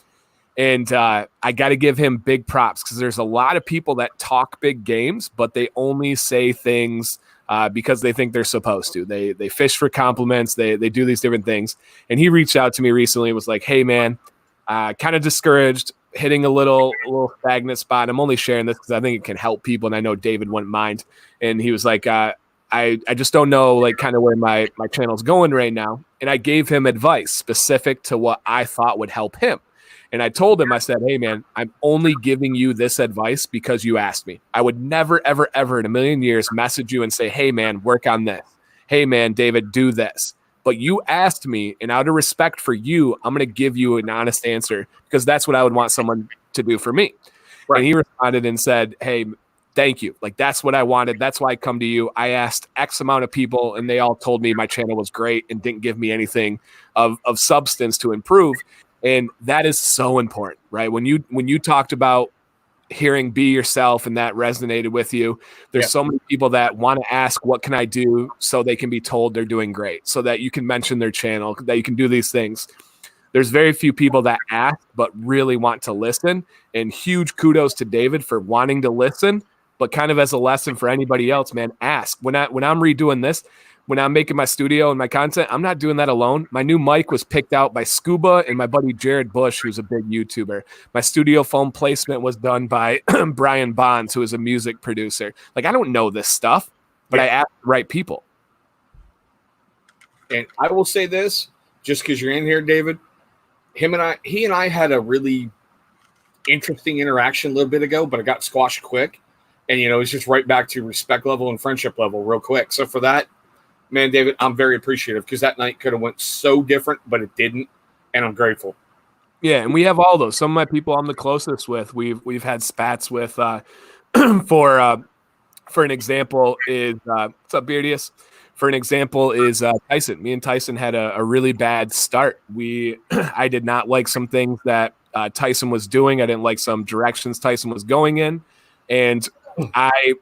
And I got to give him big props because there's a lot of people that talk big games, but they only say things because they think they're supposed to. They fish for compliments. They do these different things. And he reached out to me recently and was like, hey, man, kind of discouraged, hitting a little stagnant spot. I'm only sharing this because I think it can help people, and I know David wouldn't mind. And he was like, I just don't know, like, kind of where my channel's going right now. And I gave him advice specific to what I thought would help him. And I told him, I said, hey, man, I'm only giving you this advice because you asked me. I would never, ever, ever in a million years message you and say, hey, man, work on this. Hey, man, David, do this. But you asked me, and out of respect for you, I'm going to give you an honest answer because that's what I would want someone to do for me. Right. And he responded and said, hey, thank you. Like, that's what I wanted. That's why I come to you. I asked X amount of people, and they all told me my channel was great and didn't give me anything of substance to improve. And that is so important, right? When you talked about hearing be yourself and that resonated with you, there's so many people that want to ask, what can I do so they can be told they're doing great, so that you can mention their channel, that you can do these things. There's very few people that ask but really want to listen. And huge kudos to David for wanting to listen, but kind of as a lesson for anybody else, man, ask. When I'm redoing this, when I'm making my studio and my content, I'm not doing that alone. My new mic was picked out by Scuba and my buddy Jared Bush, who's a big YouTuber. My studio phone placement was done by Brian Bonds, who is a music producer. Like, I don't know this stuff, but I asked the right people. And I will say this, just because you're in here, David, he and I had a really interesting interaction a little bit ago, but it got squashed quick. And, it's just right back to respect level and friendship level real quick. So for that, man, David, I'm very appreciative because that night could have went so different, but it didn't, and I'm grateful. Yeah, and we have all those. Some of my people I'm the closest with, we've had spats with. For an example is what's up, Beardius? For an example is Tyson. Me and Tyson had a really bad start. I did not like some things that Tyson was doing. I didn't like some directions Tyson was going in, and I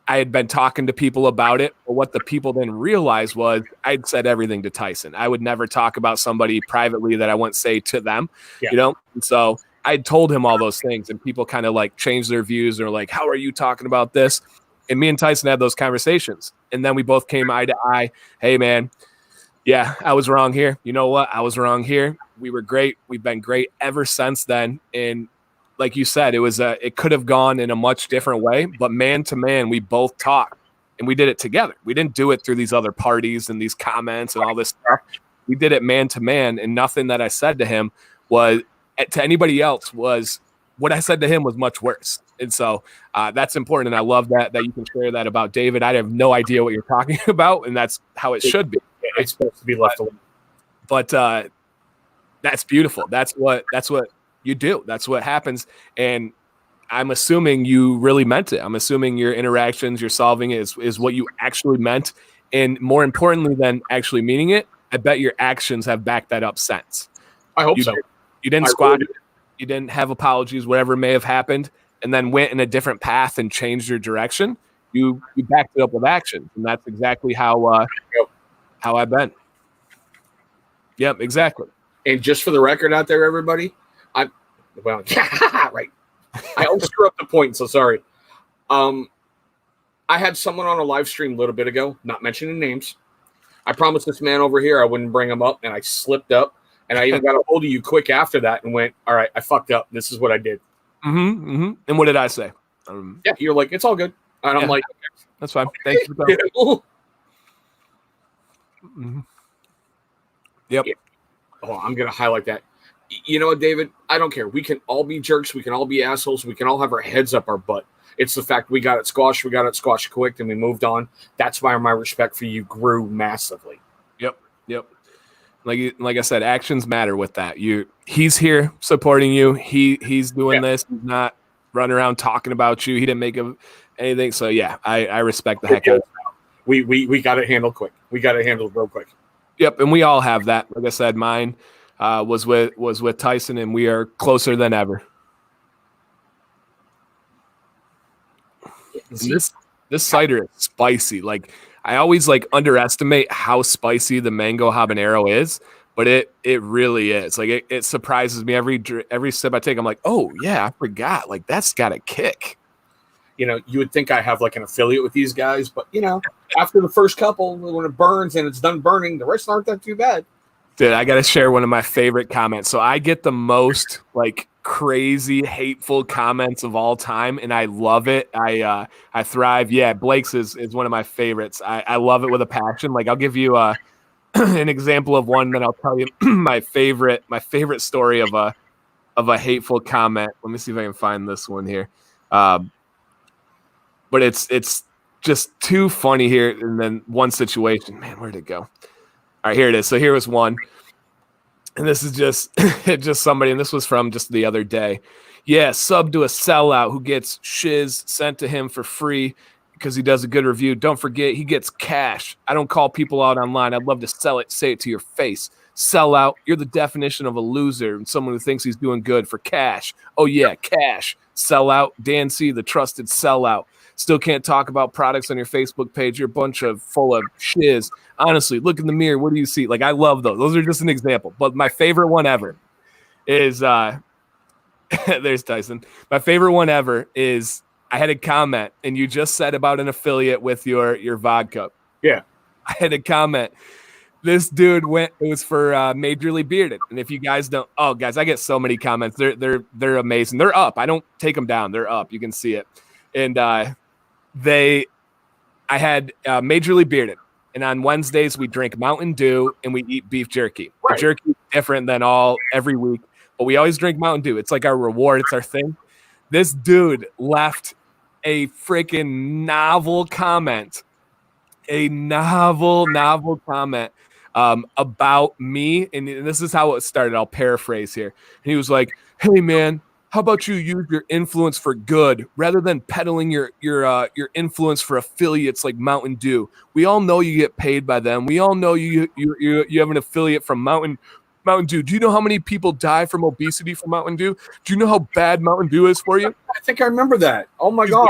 had been talking to people about it, but what the people didn't realize was I'd said everything to Tyson. I would never talk about somebody privately that I wouldn't say to them, And so I told him all those things, and people kind of like changed their views or like, how are you talking about this? And me and Tyson had those conversations, and then we both came eye to eye. Hey, man, yeah, I was wrong here. You know what? I was wrong here. We were great. We've been great ever since then. And like you said, it could have gone in a much different way, but man to man, we both talked and we did it together. We didn't do it through these other parties and these comments and all this stuff. We did it man to man, and nothing that I said to him was to anybody else was what I said to him was much worse. And so that's important. And I love that you can share that about David. I have no idea what you're talking about, and that's how it should be. It's supposed to be left alone. But that's beautiful. That's what you do. That's what happens. And I'm assuming you really meant it. I'm assuming your interactions, your solving is what you actually meant. And more importantly than actually meaning it, I bet your actions have backed that up since. I hope so. You didn't squat. You didn't have apologies, whatever may have happened, and then went in a different path and changed your direction. you backed it up with action, and that's exactly how I've been. Yep, exactly. And just for the record out there, everybody, right. I always screw up the point, so sorry. I had someone on a live stream a little bit ago, not mentioning names. I promised this man over here I wouldn't bring him up, and I slipped up. And I even got a hold of you quick after that and went, all right, I fucked up. This is what I did. And what did I say? Yeah, you're like, it's all good. And I'm like, that's fine. Thank you for that. Yep. Yeah. Oh, I'm going to highlight that. You know what, David? I don't care. We can all be jerks. We can all be assholes. We can all have our heads up our butt. It's the fact we got it squashed. We got it squashed quick, and we moved on. That's why my respect for you grew massively. Yep. Like I said, actions matter with that. He's here supporting you. He's doing this. He's not running around talking about you. He didn't make anything. So yeah, I respect the heck out of it. We got it handled quick. We got it handled real quick. Yep, and we all have that. Like I said, mine was with Tyson, and we are closer than ever. This cider is spicy. Like I always underestimate how spicy the mango habanero is, but it really is. Like it surprises me every sip I take. I'm like, oh yeah, I forgot. Like that's got a kick. You know, you would think I have like an affiliate with these guys, but you know, after the first couple, when it burns and it's done burning, the rest aren't that too bad. Dude, I got to share one of my favorite comments. So I get the most crazy, hateful comments of all time, and I love it. I thrive. Yeah, Blake's is one of my favorites. I love it with a passion. Like I'll give you an example of one, then I'll tell you my favorite story of a hateful comment. Let me see if I can find this one here. But it's just too funny here. And then one situation, man, where'd it go? All right, here it is. So here was one. And this is just somebody, and this was from just the other day. Yeah, sub to a sellout who gets shiz sent to him for free because he does a good review. Don't forget, he gets cash. I don't call people out online. I'd love to say it to your face. Sellout, you're the definition of a loser and someone who thinks he's doing good for cash. Oh, yeah, cash. Sellout, Dan C., the trusted sellout. Still can't talk about products on your Facebook page. You're a bunch of full of shiz. Honestly, look in the mirror. What do you see? Like, I love those. Those are just an example. But my favorite one ever is there's Tyson. My favorite one ever is I had a comment, and you just said about an affiliate with your vodka. Yeah. I had a comment. This dude it was for Majorly Bearded. And if you guys don't, oh, guys, I get so many comments. They're amazing. They're up. I don't take them down. They're up. You can see it. And I had Majorly Bearded, and on Wednesdays we drink Mountain Dew and we eat beef jerky. Right. The jerky is different than every week, but we always drink Mountain Dew. It's like our reward. It's our thing. This dude left a freaking novel comment, about me, and this is how it started. I'll paraphrase here. And he was like, "Hey man, how about you use your influence for good rather than peddling your influence for affiliates like Mountain Dew? We all know you get paid by them. We all know you have an affiliate from Mountain Dew. Do you know how many people die from obesity from Mountain Dew? Do you know how bad Mountain Dew is for you? I think I remember that. Oh my God.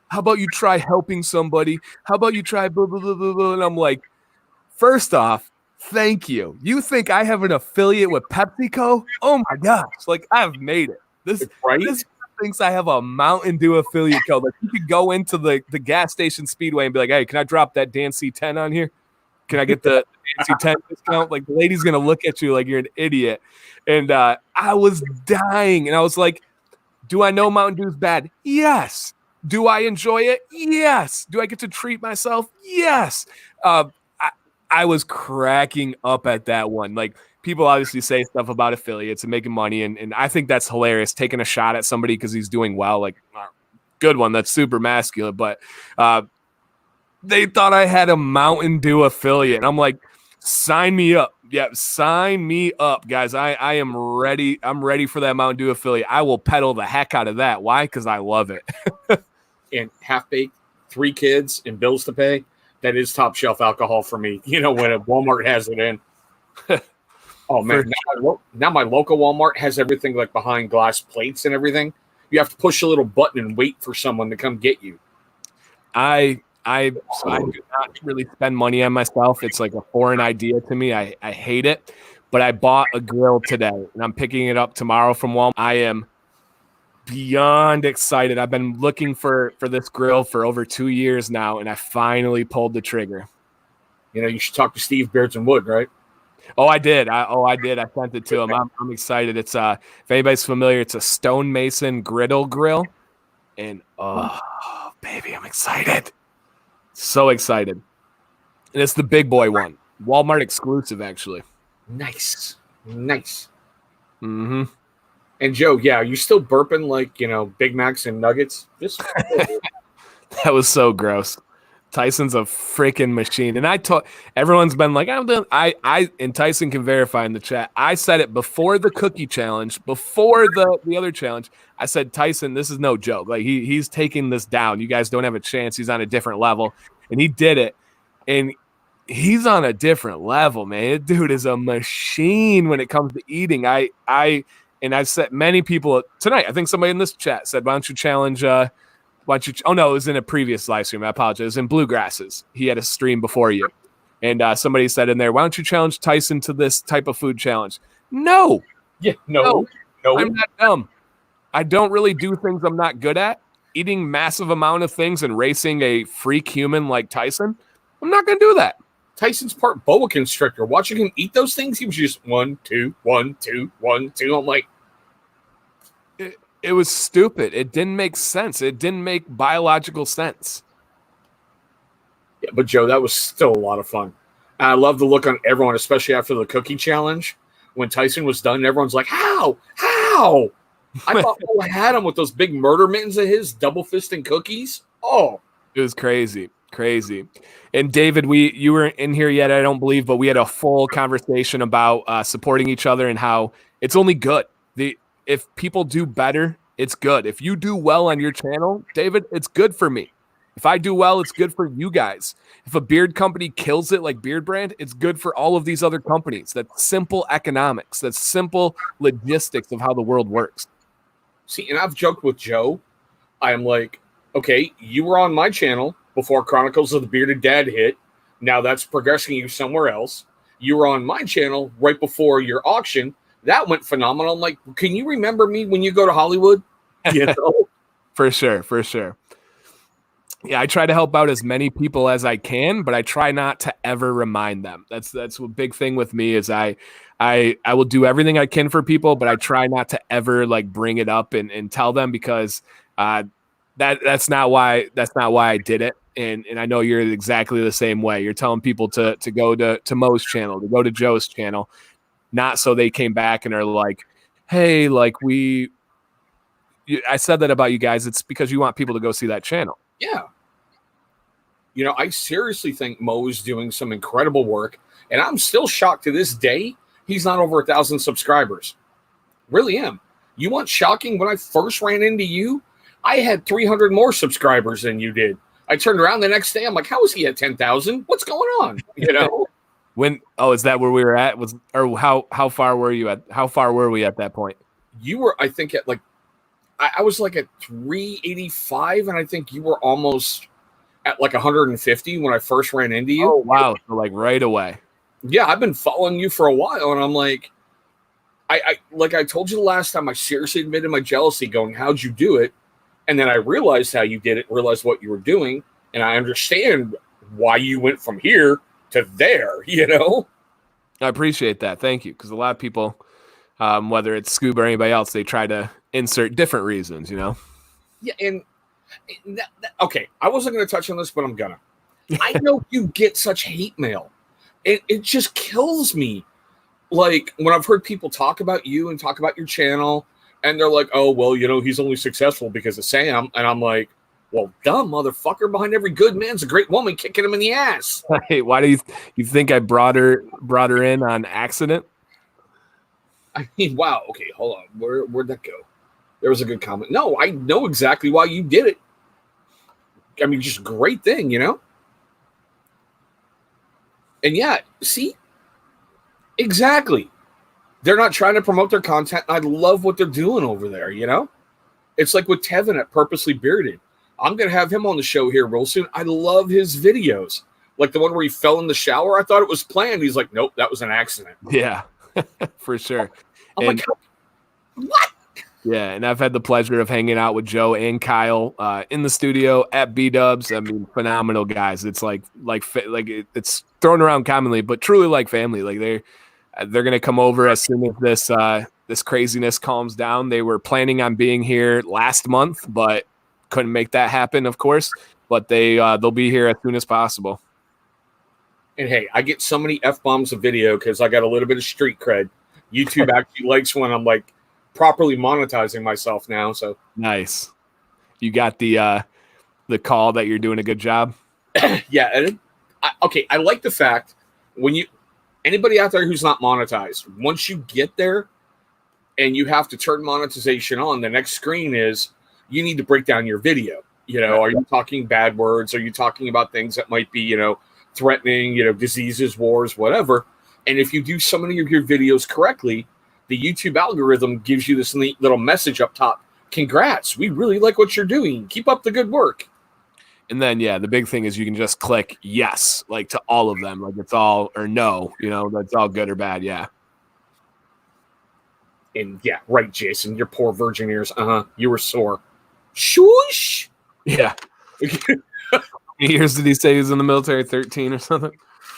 How about you try helping somebody? How about you try blah, blah, blah, blah, blah?" And I'm like, first off, thank you. You think I have an affiliate with PepsiCo? Oh my gosh. Like I've made it. This thinks I have a Mountain Dew affiliate code. Like you could go into the gas station Speedway and be like, "Hey, can I drop that Dan C10 on here? Can I get the Dan C10 discount?" Like the lady's gonna look at you like you're an idiot. And I was dying, and I was like, "Do I know Mountain Dew's bad? Yes. Do I enjoy it? Yes. Do I get to treat myself? Yes." I was cracking up at that one. Like people obviously say stuff about affiliates and making money, and I think that's hilarious. Taking a shot at somebody because he's doing well, like good one. That's super masculine. But they thought I had a Mountain Dew affiliate, and I'm like, sign me up. Yeah, sign me up, guys. I am ready. I'm ready for that Mountain Dew affiliate. I will peddle the heck out of that. Why? Because I love it. And half-baked, 3 kids, and bills to pay. That is top shelf alcohol for me. You know, when a Walmart has it in. Oh man! Now my local Walmart has everything like behind glass plates and everything. You have to push a little button and wait for someone to come get you. I do not really spend money on myself. It's like a foreign idea to me. I hate it. But I bought a grill today, and I'm picking it up tomorrow from Walmart. I am beyond excited. I've been looking for this grill for over 2 years now, and I finally pulled the trigger. You should talk to Steve Beards and Wood, right? Oh, I did. I did. I sent it to him. I'm excited. It's if anybody's familiar, it's a stonemason griddle grill, and oh, baby, I'm excited. So excited. And it's the big boy one. Walmart exclusive, actually. Nice. Mm-hmm. And Joe, yeah, are you still burping like, Big Macs and nuggets? That was so gross. Tyson's a freaking machine. And everyone's been like, and Tyson can verify in the chat. I said it before the cookie challenge, before the other challenge. I said, Tyson, this is no joke. Like he's taking this down. You guys don't have a chance. He's on a different level. And he did it. And he's on a different level, man. That dude is a machine when it comes to eating. And I've said many people tonight, I think somebody in this chat said, why don't you challenge oh no, it was in a previous live stream. I apologize. It was in Bluegrasses. He had a stream before you. And somebody said in there, why don't you challenge Tyson to this type of food challenge? No. Yeah, no. I'm not dumb. I don't really do things I'm not good at. Eating massive amount of things and racing a freak human like Tyson, I'm not going to do that. Tyson's part boa constrictor. Watching him eat those things, he was just 1, 2, 1, 2, 1, 2. I'm like, it was stupid. It didn't make sense. It didn't make biological sense. Yeah, but Joe, that was still a lot of fun. And I love the look on everyone, especially after the cookie challenge. When Tyson was done, everyone's like, how? I thought Boa had him with those big murder mittens of his, double fisting cookies. Oh, it was crazy. And David, you weren't in here yet, I don't believe, but we had a full conversation about supporting each other and how it's only good. If people do better, it's good. If you do well on your channel, David, it's good for me. If I do well, it's good for you guys. If a beard company kills it like Beard Brand, it's good for all of these other companies. That's simple economics. That's simple logistics of how the world works. See, and I've joked with Joe. I'm like, okay, you were on my channel before Chronicles of the Bearded Dad hit. Now that's progressing you somewhere else. You were on my channel right before your auction. That went phenomenal. I'm like, can you remember me when you go to Hollywood? For sure. Yeah, I try to help out as many people as I can, but I try not to ever remind them. That's a big thing with me is I will do everything I can for people, but I try not to ever like bring it up and tell them because that's not why I did it. And I know you're exactly the same way. You're telling people to go to Mo's channel, to go to Joe's channel, not so they came back and are like, hey, like I said that about you guys. It's because you want people to go see that channel. Yeah. I seriously think Mo is doing some incredible work, and I'm still shocked to this day he's not over 1,000 subscribers. Really am. You want shocking? When I first ran into you, I had 300 more subscribers than you did. I turned around the next day. I'm like, how is he at 10,000? What's going on? Is that where we were at? How far were you at? How far were we at that point? You were, I think, at like, I was like at 385, and I think you were almost at like 150 when I first ran into you. Oh, wow. So like right away. Yeah, I've been following you for a while, and I'm like, like I told you the last time, I seriously admitted my jealousy going, how'd you do it? And then I realized how you did it, realized what you were doing, and I understand why you went from here to there, I appreciate that. Thank you. Because a lot of people, whether it's Scuba or anybody else, they try to insert different reasons, Yeah, and okay, I wasn't going to touch on this, but I'm going to. I know you get such hate mail. It just kills me. Like, when I've heard people talk about you and talk about your channel, and they're like, oh, well, he's only successful because of Sam. And I'm like, well, dumb motherfucker. Behind every good man's a great woman kicking him in the ass. Hey, why do you think I brought her in on accident? I mean, wow. Okay, hold on. Where'd that go? There was a good comment. No, I know exactly why you did it. I mean, just a great thing, And yeah, see? Exactly. They're not trying to promote their content. I love what they're doing over there, It's like with Tevin at Purposely Bearded. I'm going to have him on the show here real soon. I love his videos. Like the one where he fell in the shower. I thought it was planned. He's like, nope, that was an accident. Yeah, for sure. I'm like, what? Yeah, and I've had the pleasure of hanging out with Joe and Kyle in the studio at B-Dubs. I mean, phenomenal guys. It's it's thrown around commonly, but truly like family. Like they're gonna come over as soon as this craziness calms down. They were planning on being here last month, but couldn't make that happen, of course. But they'll be here as soon as possible. And hey, I get so many F-bombs of video because I got a little bit of street cred. YouTube actually likes when I'm like properly monetizing myself now. So nice. You got the call that you're doing a good job. Yeah. And I like the fact when anybody out there who's not monetized, once you get there and you have to turn monetization on, the next screen is you need to break down your video. Are you talking bad words? Are you talking about things that might be, threatening, diseases, wars, whatever? And if you do so many of your videos correctly, the YouTube algorithm gives you this neat little message up top. Congrats. We really like what you're doing. Keep up the good work. And then, yeah, the big thing is you can just click yes, like to all of them. Like it's all or no, that's all good or bad. Yeah. And yeah, right, Jason, your poor virgin ears. You were sore. Shoosh. Yeah. How many years did he say he was in the military? 13 or something?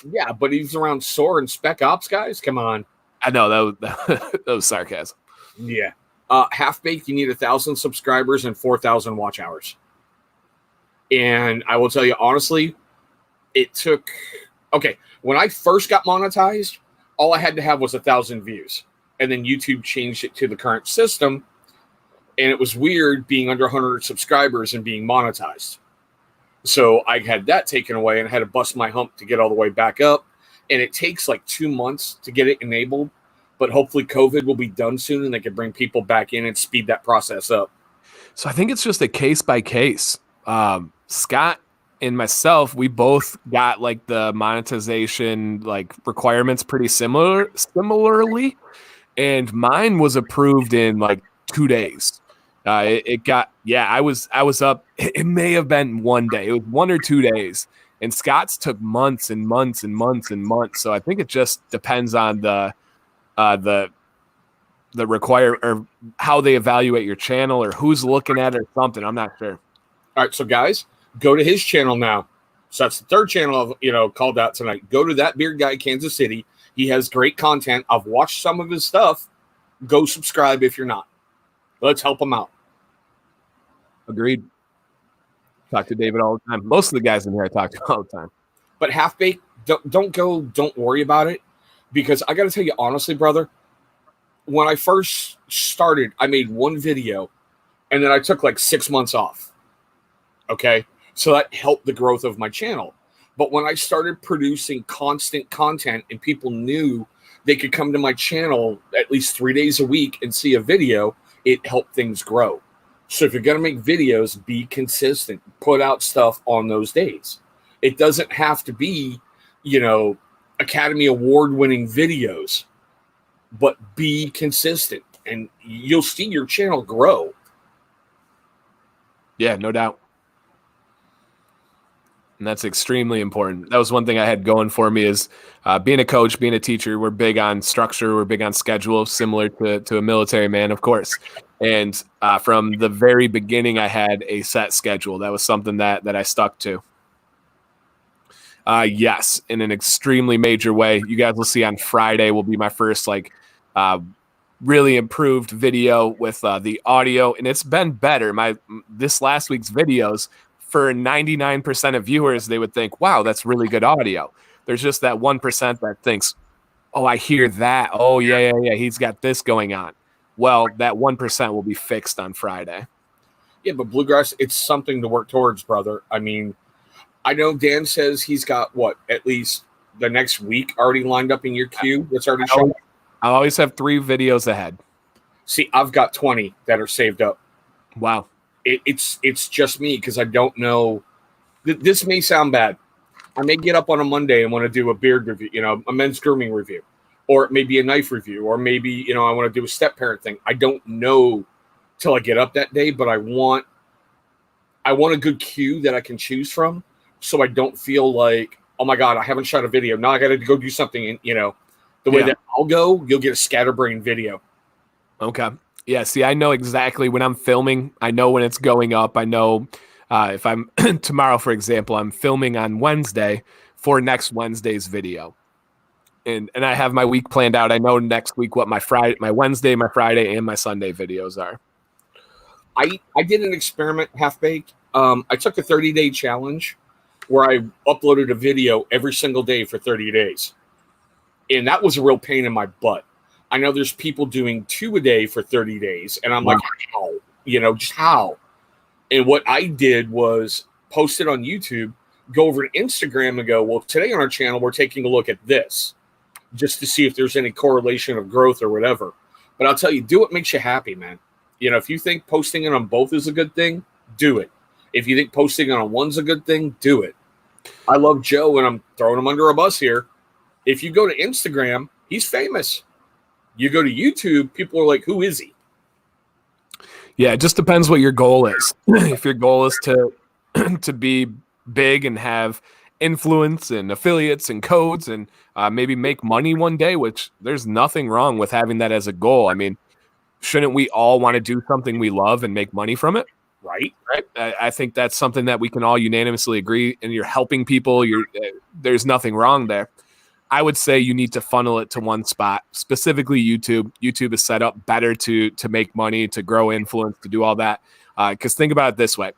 Yeah, but he's around SOAR and Spec Ops guys. Come on. I know that was sarcasm. Yeah. Half Baked, you need 1,000 subscribers and 4,000 watch hours. And I will tell you honestly, it took when I first got monetized, all I had to have was 1,000 views. And then YouTube changed it to the current system. And it was weird being under 100 subscribers and being monetized. So I had that taken away and I had to bust my hump to get all the way back up. And it takes like 2 months to get it enabled. But hopefully COVID will be done soon and they can bring people back in and speed that process up. So I think it's just a case by case. Scott and myself, we both got like the monetization like requirements pretty similarly. And mine was approved in like 2 days. I was up. It may have been 1 day. It was 1 or 2 days. And Scott's took months and months and months and months. So I think it just depends on the require or how they evaluate your channel or who's looking at it or something. I'm not sure. All right, so guys, go to his channel now. So that's the third channel I've called out tonight. Go to That Beard Guy Kansas City. He has great content. I've watched some of his stuff. Go subscribe if you're not. Let's help him out. Agreed. Talk to David all the time. Most of the guys in here I talk to all the time. But Half Baked, don't worry about it. Because I got to tell you honestly, brother, when I first started, I made one video and then I took like 6 months off. Okay. So that helped the growth of my channel. But when I started producing constant content and people knew they could come to my channel at least 3 days a week and see a video, it helped things grow. So if you're going to make videos, be consistent. Put out stuff on those days. It doesn't have to be, Academy Award-winning videos, but be consistent and you'll see your channel grow. Yeah, no doubt. And that's extremely important. That was one thing I had going for me is being a coach, being a teacher. We're big on structure. We're big on schedule, similar to a military man, of course. And from the very beginning, I had a set schedule. That was something that I stuck to. Yes, in an extremely major way. You guys will see on Friday will be my first really improved video with the audio, and it's been better. This last week's videos, for 99% of viewers, they would think, wow, that's really good audio. There's just that 1% that thinks, oh, I hear that. Oh, yeah, he's got this going on. Well, that 1% will be fixed on Friday. Yeah, but Bluegrass, it's something to work towards, brother. I mean, I know Dan says he's got, at least the next week already lined up in your queue that's already shown? I'll always have 3 videos ahead. See, I've got 20 that are saved up. Wow. It's just me because I don't know. This may sound bad. I may get up on a Monday and want to do a beard review, a men's grooming review, or it may be a knife review, or maybe, I want to do a step parent thing. I don't know till I get up that day, but I want I want a good cue that I can choose from, so I don't feel like, oh my God, I haven't shot a video. Now I got to go do something. And, the way that I'll go, you'll get a scatterbrain video. Okay. Yeah. See, I know exactly when I'm filming. I know when it's going up. I know if I'm tomorrow, for example, I'm filming on Wednesday for next Wednesday's video. And I have my week planned out. I know next week what my Wednesday, my Friday, and my Sunday videos are. I did an experiment, Half Baked. I took a 30-day challenge where I uploaded a video every single day for 30 days. And that was a real pain in my butt. I know there's people doing 2 a day for 30 days. And I'm like, how? Just how? And what I did was post it on YouTube, go over to Instagram and go, well, today on our channel, we're taking a look at this just to see if there's any correlation of growth or whatever. But I'll tell you, do what makes you happy, man. If you think posting it on both is a good thing, do it. If you think posting it on one's a good thing, do it. I love Joe, and I'm throwing him under a bus here. If you go to Instagram, he's famous. You go to YouTube, people are like, who is he? Yeah, it just depends what your goal is. If your goal is to be big and have influence and affiliates and codes and maybe make money one day, which there's nothing wrong with having that as a goal. I mean, shouldn't we all want to do something we love and make money from it? Right. I think that's something that we can all unanimously agree. And you're helping people. There's nothing wrong there. I would say you need to funnel it to one spot, specifically YouTube. YouTube is set up better to make money, to grow influence, to do all that. Because think about it this way.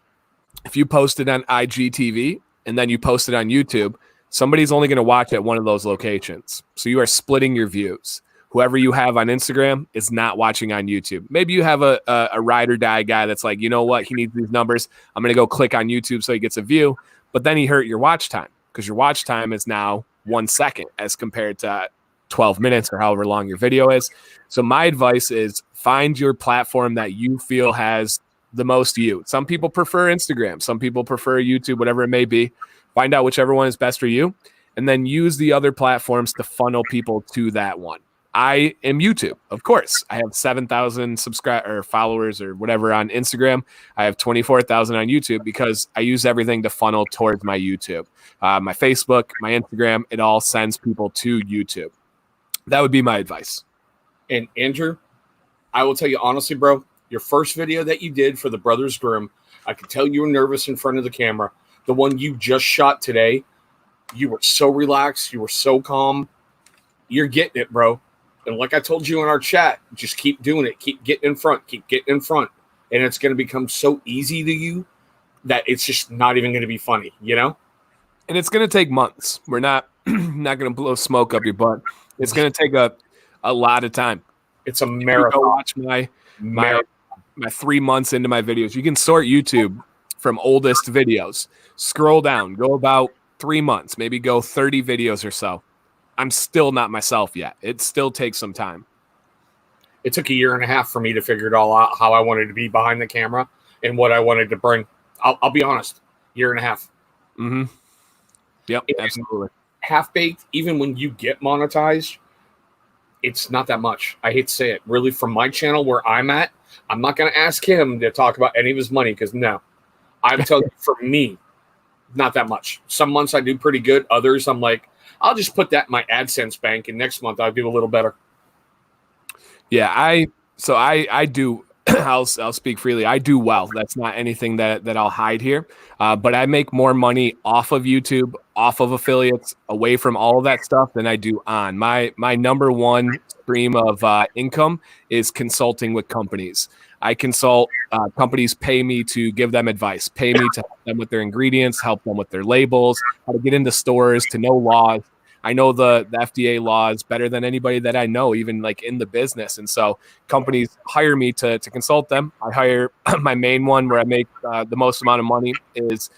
If you post it on IGTV and then you post it on YouTube, somebody's only going to watch at one of those locations. So you are splitting your views. Whoever you have on Instagram is not watching on YouTube. Maybe you have a ride or die guy that's like, you know what? He needs these numbers. I'm going to go click on YouTube so he gets a view. But then he hurt your watch time because your watch time is now 1 second as compared to 12 minutes or however long your video is. So my advice is find your platform that you feel has the most you. Some people prefer Instagram. Some people prefer YouTube, whatever it may be. Find out whichever one is best for you and then use the other platforms to funnel people to that one. I am YouTube, of course. I have 7,000 followers or whatever on Instagram. I have 24,000 on YouTube because I use everything to funnel towards my YouTube. My Facebook, my Instagram, it all sends people to YouTube. That would be my advice. And Andrew, I will tell you honestly, bro, your first video that you did for the Brothers Grimm, I could tell you were nervous in front of the camera. The one you just shot today, you were so relaxed. You were so calm. You're getting it, bro. And like I told you in our chat, just keep doing it. Keep getting in front. Keep getting in front. And it's going to become so easy to you that it's just not even going to be funny, And it's going to take months. We're not going to blow smoke up your butt. It's going to take a lot of time. It's a marathon. Go watch my 3 months into my videos. You can sort YouTube from oldest videos. Scroll down. Go about 3 months. Maybe go 30 videos or so. I'm still not myself yet. It still takes some time. It took 1.5 years for me to figure it all out, how I wanted to be behind the camera and what I wanted to bring. I'll be honest, 1.5 years. Mm-hmm. Yep, absolutely. Half Baked, even when you get monetized, it's not that much. I hate to say it. Really, from my channel where I'm at, I'm not going to ask him to talk about any of his money because no. I'm telling you, for me, not that much. Some months I do pretty good. Others, I'm like, I'll just put that in my AdSense bank, and next month I'll do a little better. Yeah, I do. I'll speak freely. I do well. That's not anything that I'll hide here. But I make more money off of YouTube, off of affiliates, away from all of that stuff than I do on. My number one stream of income is consulting with companies. I consult companies, pay me to give them advice, pay me to help them with their ingredients, help them with their labels, how to get into stores, to know laws. I know the FDA laws better than anybody that I know, even like in the business. And so companies hire me to consult them. I hire my main one where I make the most amount of money is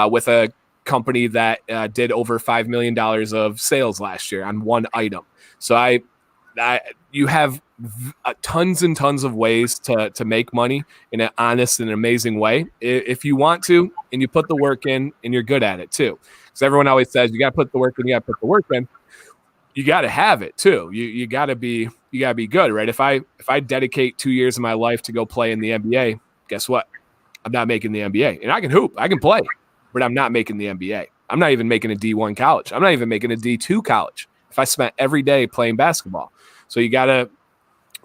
with a company that did over $5 million of sales last year on one item. So you have tons and tons of ways to make money in an honest and amazing way if you want to, and you put the work in and you're good at it too. Because everyone always says you got to put the work in, you got to put the work in. You got to have it too. You got to be good, right? If I dedicate 2 years of my life to go play in the NBA, guess what? I'm not making the NBA. And I can hoop, I can play, but I'm not making the NBA. I'm not even making a D1 college. I'm not even making a D2 college if I spent every day playing basketball. So you gotta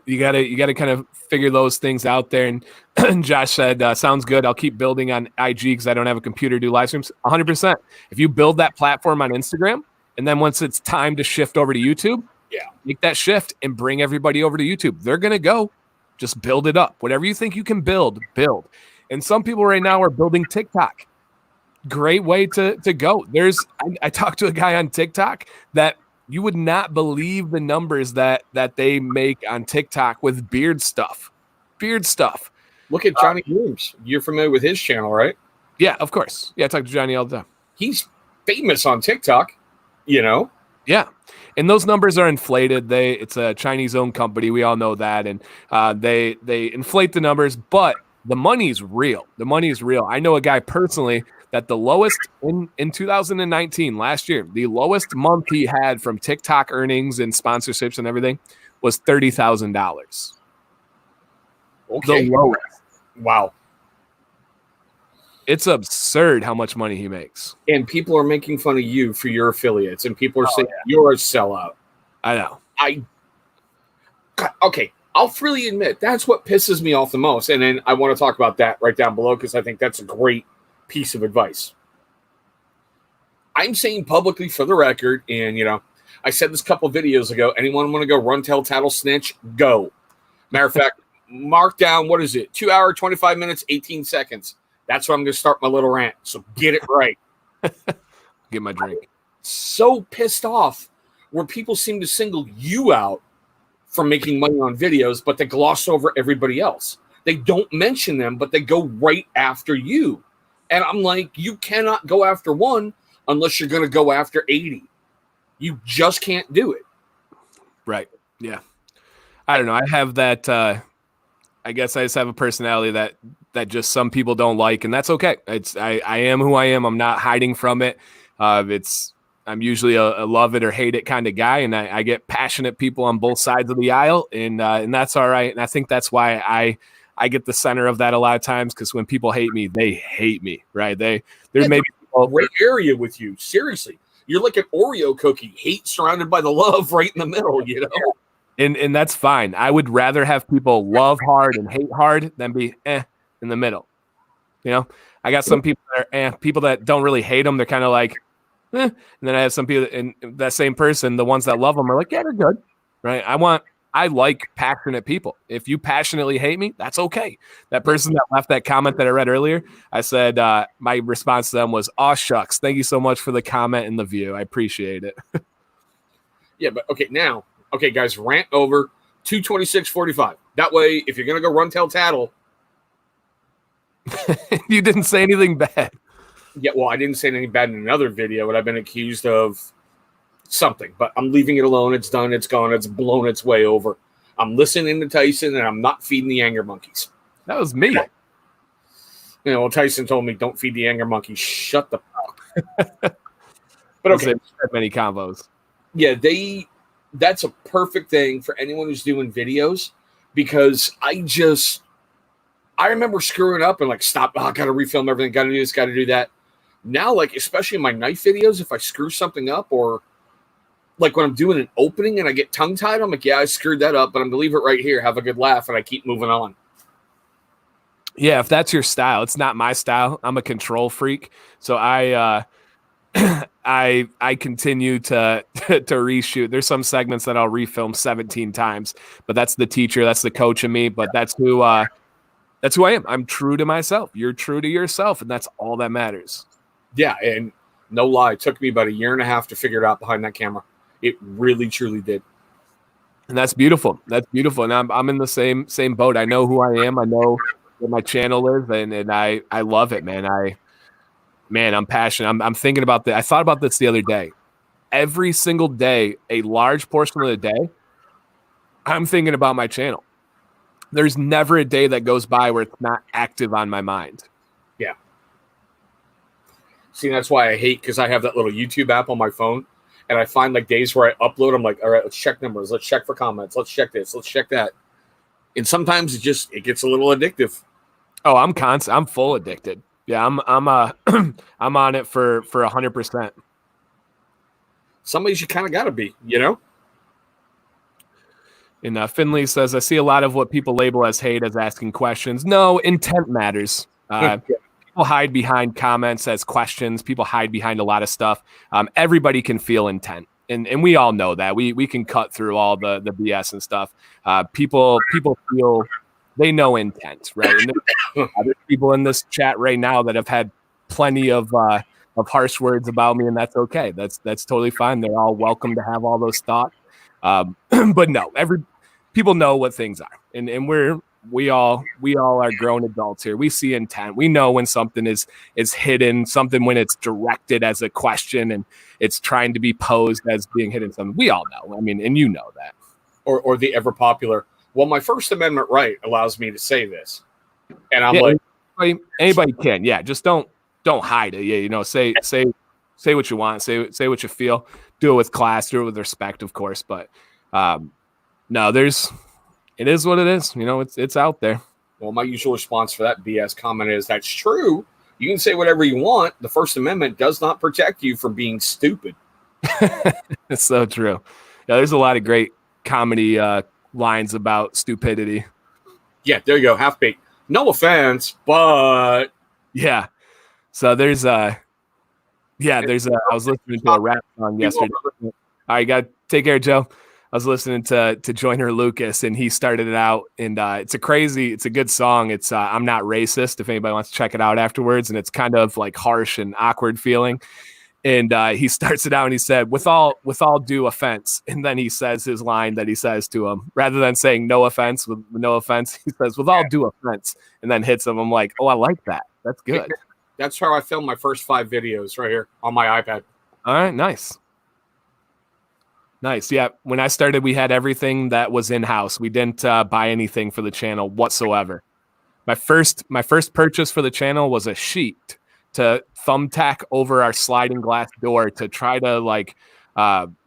kind of figure those things out there. And Josh said, sounds good. I'll keep building on IG because I don't have a computer to do live streams. 100%. If you build that platform on Instagram, and then once it's time to shift over to YouTube, make that shift and bring everybody over to YouTube. They're going to go. Just build it up. Whatever you think you can build. And some people right now are building TikTok. Great way to go. I talked to a guy on TikTok that you would not believe the numbers that they make on TikTok with beard stuff. Look at Johnny Williams. You're familiar with his channel, right? Yeah, of course. Yeah, I talk to Johnny all the time. He's famous on TikTok, you know? Yeah. And those numbers are inflated. It's a Chinese-owned company. We all know that. And they inflate the numbers, but the money's real. I know a guy personally that the lowest in 2019, last year, the lowest month he had from TikTok earnings and sponsorships and everything was $30,000. Okay. The lowest. Wow. It's absurd how much money he makes. And people are making fun of you for your affiliates, and people are saying you're a sellout. I know. Okay, I'll freely admit that's what pisses me off the most. And then I want to talk about that right down below because I think that's a great piece of advice. I'm saying publicly for the record, and I said this a couple of videos ago, anyone want to go run, tell, tattle, snitch, go. Matter of fact, mark down, what is it? 2 hours, 25 minutes, 18 seconds. That's when I'm going to start my little rant. So get it right. Get my drink. So pissed off where people seem to single you out for making money on videos, but they gloss over everybody else. They don't mention them, but they go right after you. And I'm like, you cannot go after one unless you're going to go after 80. You just can't do it. Right. Yeah. I don't know. I have that. I guess I just have a personality that just some people don't like, and that's okay. I am who I am. I'm not hiding from it. I'm usually a love it or hate it kind of guy, and I get passionate people on both sides of the aisle, and that's all right. And I think that's why I get the center of that a lot of times, because when people hate me, they hate me, right? There's maybe a great area with you. Seriously, you're like an Oreo cookie, hate surrounded by the love right in the middle, And that's fine. I would rather have people love hard and hate hard than be in the middle. I got some people that are people that don't really hate them. They're kind of like, and then I have some people and that same person, the ones that love them are like, yeah, they're good, right? I like passionate people. If you passionately hate me, that's okay. That person that left that comment that I read earlier, I said, my response to them was, aw, shucks. Thank you so much for the comment and the view. I appreciate it. Yeah, but okay, guys, rant over 2:26:45. That way, if you're going to go run, tell, tattle. You didn't say anything bad. Yeah, well, I didn't say anything bad in another video, but I've been accused of something. But I'm leaving it alone. It's done. It's gone. It's blown its way over. I'm listening to Tyson, and I'm not feeding the anger monkeys. That was me. Tyson told me, don't feed the anger monkeys. Shut the fuck. But okay. Many combos. Yeah, that's a perfect thing for anyone who's doing videos, because I remember screwing up and like, stop, I got to refilm everything, got to do this, got to do that. Now, like, especially in my knife videos, if I screw something up, or like when I'm doing an opening and I get tongue tied, I'm like, yeah, I screwed that up, but I'm going to leave it right here, have a good laugh, and I keep moving on. Yeah, if that's your style. It's not my style. I'm a control freak. So I continue to reshoot. There's some segments that I'll refilm 17 times, but that's the teacher, that's the coach in me, but that's who I am. I'm true to myself. You're true to yourself, and that's all that matters. Yeah, and no lie, it took me about 1.5 years to figure it out behind that camera. It really, truly did. And that's beautiful. That's beautiful. And I'm in the same boat. I know who I am. I know what my channel is, and I love it, man. I'm passionate. I'm thinking about this. I thought about this the other day. Every single day, a large portion of the day, I'm thinking about my channel. There's never a day that goes by where it's not active on my mind. Yeah. See, that's why I hate, because I have that little YouTube app on my phone, and I find like days where I upload, I'm like, all right, let's check numbers. Let's check for comments. Let's check this. Let's check that. And sometimes it gets a little addictive. Oh, I'm full addicted. Yeah, I'm on it for 100%. Some days you kind of got to be, you know? And Finley says, I see a lot of what people label as hate as asking questions. No, intent matters. People hide behind comments as questions. People hide behind a lot of stuff. Everybody can feel intent. And we all know that. We can cut through all the BS and stuff. People feel they know intent, right? And there's people in this chat right now that have had plenty of harsh words about me, and that's okay. That's totally fine. They're all welcome to have all those thoughts. But no, people know what things are, and we all are grown adults here. We see intent. We know when something is hidden, something when it's directed as a question and it's trying to be posed as being hidden. Something we all know. I mean, and you know that. Or the ever popular, well, my First Amendment right allows me to say this, and I'm anybody can. Yeah, just don't hide it. Yeah, you know, say what you want. Say what you feel. Do it with class. Do it with respect, of course. But no, it is what it is. You know, it's out there. Well, my usual response for that BS comment is, that's true. You can say whatever you want. The First Amendment does not protect you from being stupid. It's so true. Yeah, there's a lot of great comedy lines about stupidity. Yeah, there you go. Half-baked. No offense, but yeah. So there's I was listening to a rap song yesterday. All right, got to take care, Joe. I was listening to Joyner Lucas, and he started it out, and it's a good song. It's I'm Not Racist, if anybody wants to check it out afterwards, and it's kind of like harsh and awkward feeling. And he starts it out, and he said, with all due offense, and then he says his line that he says to him, rather than saying no offense with no offense, he says with all due offense, and then hits him. I'm like, oh, I like that. That's good. That's how I filmed my first 5 videos right here on my iPad. All right, nice. Yeah, when I started, we had everything that was in-house. We didn't buy anything for the channel whatsoever. My first purchase for the channel was a sheet to thumbtack over our sliding glass door to try to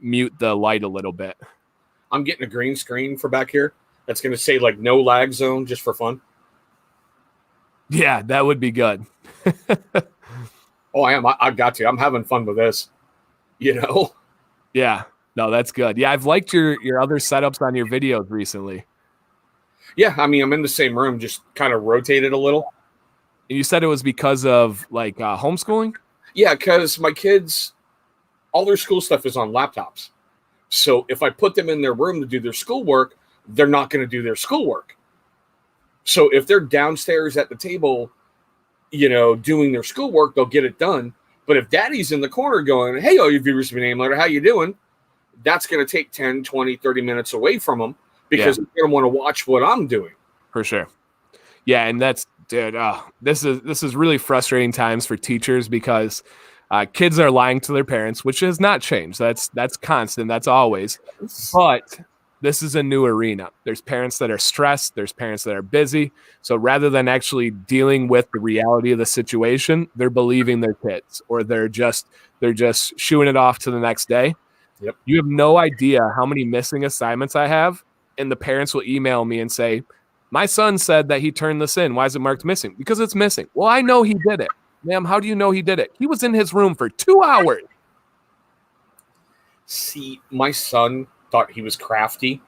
mute the light a little bit. I'm getting a green screen for back here that's going to say like no lag zone just for fun. Yeah, that would be good. Oh, I am. I've got to. I'm having fun with this. You know? Yeah. No, that's good. Yeah, I've liked your other setups on your videos recently. Yeah, I mean, I'm in the same room, just kind of rotated a little. And you said it was because of homeschooling? Yeah, because my kids, all their school stuff is on laptops. So if I put them in their room to do their schoolwork, they're not going to do their schoolwork. So if they're downstairs at the table, you know, doing their schoolwork, they'll get it done. But if daddy's in the corner going, hey, all your viewers of name letter, how you doing? That's going to take 10, 20, 30 minutes away from them because they're going to want to watch what I'm doing. For sure. Yeah, and that's, dude, this is really frustrating times for teachers because kids are lying to their parents, which has not changed. That's constant. That's always. But this is a new arena. There's parents that are stressed. There's parents that are busy. So rather than actually dealing with the reality of the situation, they're believing their kids, or they're just shooing it off to the next day. Yep. You have no idea how many missing assignments I have, and the parents will email me and say, my son said that he turned this in. Why is it marked missing? Because it's missing. Well, I know he did it. Ma'am, how do you know he did it? He was in his room for 2 hours. See, my son thought he was crafty.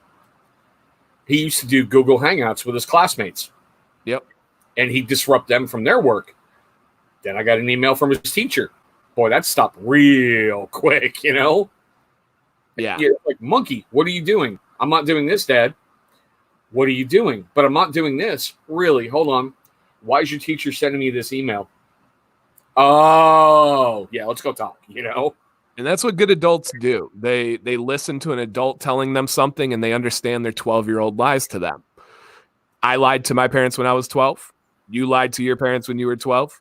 He used to do Google Hangouts with his classmates. Yep. And he'd disrupt them from their work. Then I got an email from his teacher. Boy, that stopped real quick, you know? Yeah. Like, monkey, what are you doing? I'm not doing this, Dad. What are you doing? But I'm not doing this. Really? Hold on. Why is your teacher sending me this email? Oh, yeah, let's go talk, you know? And that's what good adults do. They listen to an adult telling them something, and they understand their 12-year-old lies to them. I lied to my parents when I was 12. You lied to your parents when you were 12.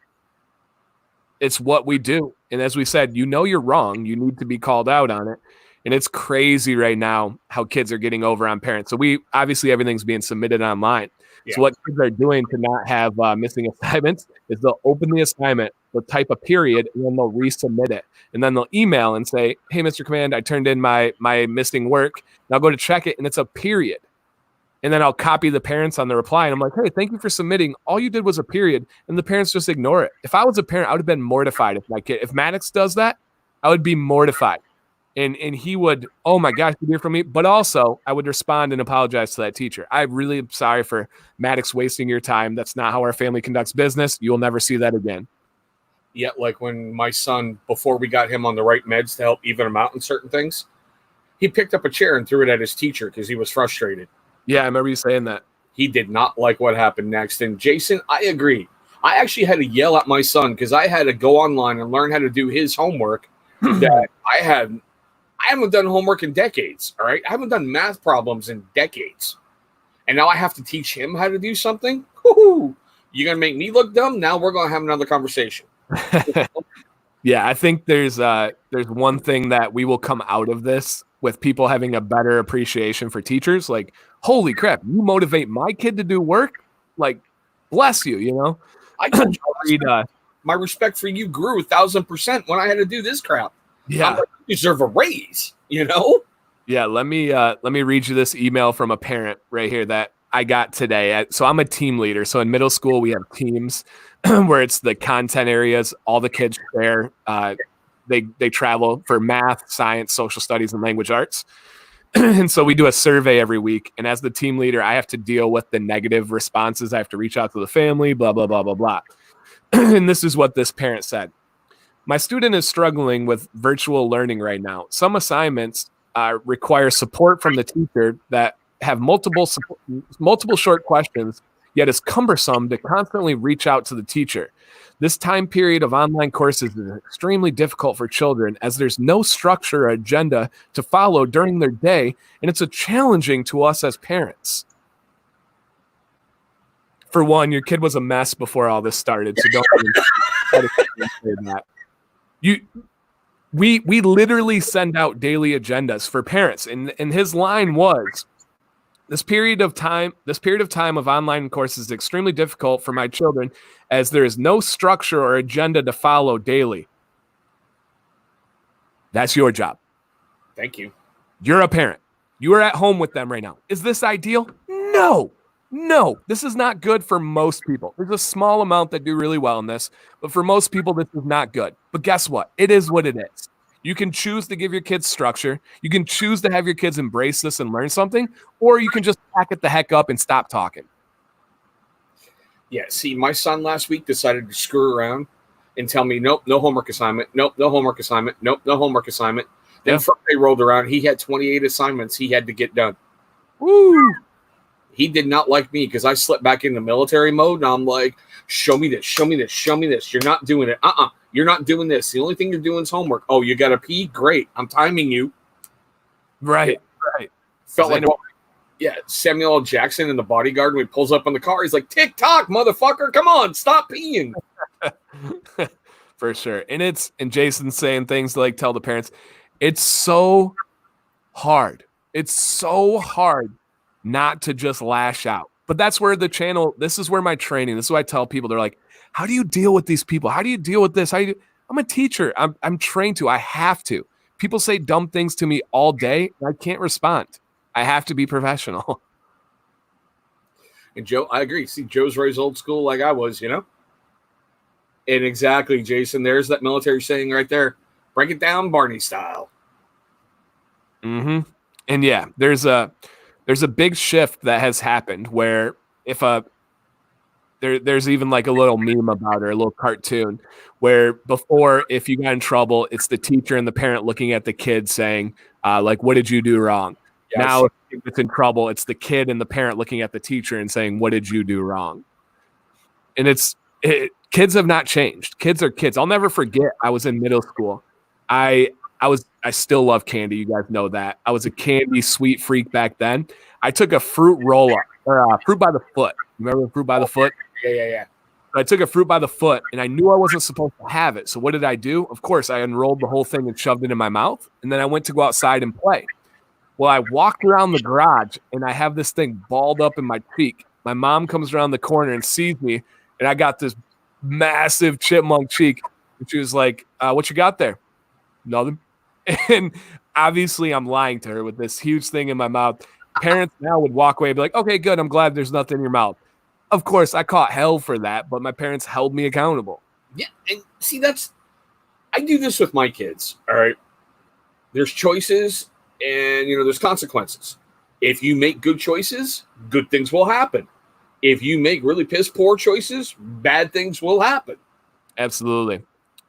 It's what we do. And as we said, you know you're wrong. You need to be called out on it. And it's crazy right now how kids are getting over on parents. So obviously everything's being submitted online. Yeah. So what kids are doing to not have missing assignments is they'll open the assignment, they'll type a period, and then they'll resubmit it. And then they'll email and say, hey, Mr. Command, I turned in my missing work. And I'll go to check it, and it's a period. And then I'll copy the parents on the reply. And I'm like, hey, thank you for submitting. All you did was a period. And the parents just ignore it. If I was a parent, I would have been mortified if Maddox does that, I would be mortified. And he would, oh my gosh, you hear from me. But also I would respond and apologize to that teacher. I'm really sorry for Maddox wasting your time. That's not how our family conducts business. You'll never see that again. Yeah, like when my son, before we got him on the right meds to help even him out in certain things, he picked up a chair and threw it at his teacher because he was frustrated. Yeah, I remember you saying that. He did not like what happened next. And Jason, I agree. I actually had to yell at my son because I had to go online and learn how to do his homework that I haven't done homework in decades. All right. I haven't done math problems in decades. And now I have to teach him how to do something. Woo-hoo. You're going to make me look dumb. Now we're going to have another conversation. Yeah, I think there's one thing that we will come out of this with people having a better appreciation for teachers. Like, holy crap, you motivate my kid to do work? Like, bless you, you know? I told you, my respect for you grew 1,000% when I had to do this crap. Yeah. I'm like, you deserve a raise, you know? Yeah, let me read you this email from a parent right here that I got today. So I'm a team leader. So in middle school, we have teams where it's the content areas, all the kids share. They travel for math, science, social studies, and language arts. And so we do a survey every week. And as the team leader, I have to deal with the negative responses. I have to reach out to the family, blah, blah, blah, blah, blah. And this is what this parent said. My student is struggling with virtual learning right now. Some assignments require support from the teacher that have multiple short questions, yet it's cumbersome to constantly reach out to the teacher. This time period of online courses is extremely difficult for children as there's no structure or agenda to follow during their day, and it's challenging to us as parents. For one, your kid was a mess before all this started, so don't even try to say that. We literally send out daily agendas for parents, and his line was, This period of time of online courses is extremely difficult for my children as there is no structure or agenda to follow daily. That's your job. Thank you. You're a parent. You are at home with them right now. Is this ideal? No, this is not good for most people. There's a small amount that do really well in this, but for most people, this is not good. But guess what? It is what it is. You can choose to give your kids structure. You can choose to have your kids embrace this and learn something, or you can just pack it the heck up and stop talking. Yeah, see, my son last week decided to screw around and tell me, nope, no homework assignment. Nope, no homework assignment. Nope, no homework assignment. Then Friday rolled around. He had 28 assignments he had to get done. Woo! He did not like me because I slipped back into military mode. And I'm like, show me this, show me this, show me this. You're not doing it. You're not doing this. The only thing you're doing is homework. Oh, you got to pee? Great. I'm timing you. Right. Felt like, Samuel L. Jackson in The Bodyguard when he pulls up on the car. He's like, tick-tock, motherfucker. Come on, stop peeing. For sure. And Jason's saying things like tell the parents, it's so hard. It's so hard not to just lash out. But that's where this is where my training, this is what I tell people. They're like, how do you deal with these people? How do you deal with this? I'm a teacher. I'm trained to. I have to. People say dumb things to me all day, and I can't respond. I have to be professional. And Joe, I agree. See, Joe's raised old school like I was, you know? And exactly, Jason, there's that military saying right there. Break it down Barney style. Mm-hmm. And yeah, there's a big shift that has happened where there's even like a little meme about it, or a little cartoon where before, if you got in trouble, it's the teacher and the parent looking at the kid saying, like, what did you do wrong? Yeah, now, if it's in trouble, it's the kid and the parent looking at the teacher and saying, what did you do wrong? And kids have not changed. Kids are kids. I'll never forget. I was in middle school. I still love candy. You guys know that. I was a candy sweet freak back then. I took a fruit roll up, or fruit by the foot. Remember fruit by the foot? Yeah. I took a fruit by the foot, and I knew I wasn't supposed to have it. So what did I do? Of course, I unrolled the whole thing and shoved it in my mouth, and then I went to go outside and play. Well, I walked around the garage, and I have this thing balled up in my cheek. My mom comes around the corner and sees me, and I got this massive chipmunk cheek. And she was like, what you got there? Nothing. And obviously I'm lying to her with this huge thing in my mouth. Parents now would walk away and be like, okay, good. I'm glad there's nothing in your mouth. Of course, I caught hell for that, but my parents held me accountable. Yeah, and see, I do this with my kids. All right, there's choices, and there's consequences. If you make good choices, good things will happen. If you make really piss poor choices, bad things will happen. Absolutely.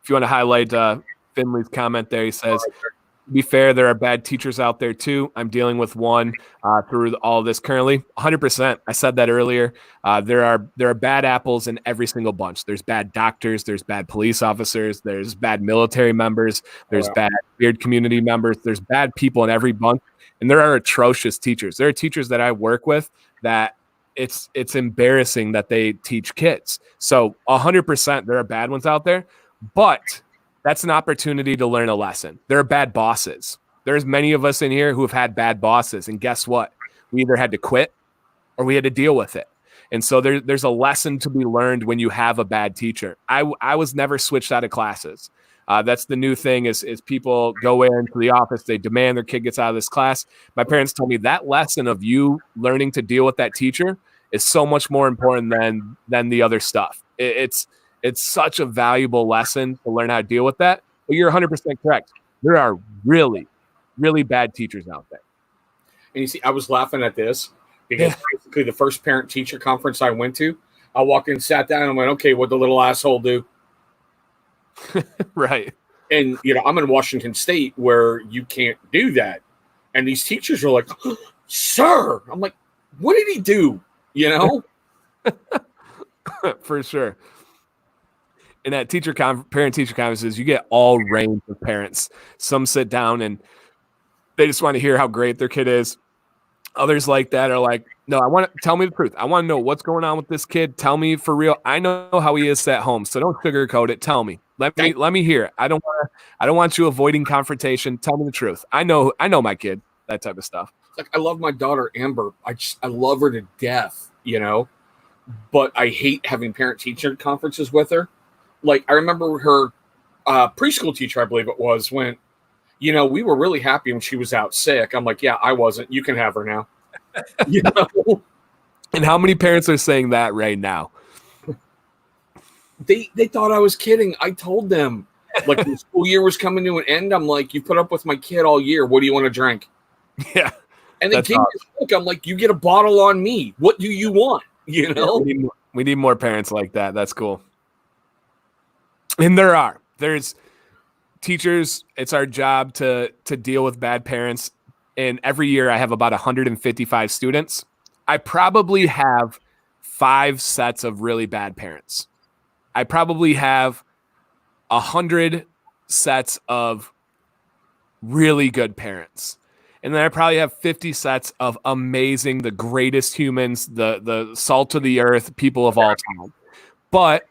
If you want to highlight Finley's comment there, he says, to be fair, there are bad teachers out there too. I'm dealing with one through all of this currently. 100%. I said that earlier. There are bad apples in every single bunch. There's bad doctors. There's bad police officers. There's bad military members. There's bad beard community members. There's bad people in every bunch. And there are atrocious teachers. There are teachers that I work with that it's embarrassing that they teach kids. So 100% there are bad ones out there, but that's an opportunity to learn a lesson. There are bad bosses. There's many of us in here who have had bad bosses, and guess what? We either had to quit or we had to deal with it. And so there's a lesson to be learned when you have a bad teacher. I was never switched out of classes. That's the new thing is people go into the office, they demand their kid gets out of this class. My parents told me that lesson of you learning to deal with that teacher is so much more important than the other stuff. It's such a valuable lesson to learn how to deal with that. But you're 100% correct. There are really, really bad teachers out there. And you see, I was laughing at this because basically the first parent-teacher conference I went to, I walked in, sat down, and went, okay, what'd the little asshole do? Right. And, I'm in Washington State where you can't do that. And these teachers are like, sir. I'm like, what did he do? For sure. And at parent-teacher conferences, you get all range of parents. Some sit down and they just want to hear how great their kid is. Others like that are like, no, I want to tell me the truth. I want to know what's going on with this kid. Tell me for real. I know how he is at home, so don't sugarcoat it. Tell me. Let me hear it. I don't want you avoiding confrontation. Tell me the truth. I know my kid. That type of stuff. Like, I love my daughter Amber. I love her to death, but I hate having parent-teacher conferences with her. Like, I remember her preschool teacher, I believe it was, went, we were really happy when she was out sick. I'm like, yeah, I wasn't. You can have her now. And how many parents are saying that right now? They thought I was kidding. I told them, like, the school year was coming to an end. I'm like, you put up with my kid all year. What do you want to drink? Yeah. And they gave me a look. I'm like, you get a bottle on me. What do you want? Yeah, we need more parents like that. That's cool. And there's teachers. It's our job to deal with bad parents. And every year I have about 155 students. I probably have 5 sets of really bad parents. I probably have 100 sets of really good parents. And then I probably have 50 sets of amazing, the greatest humans, the salt of the earth, people of all time. But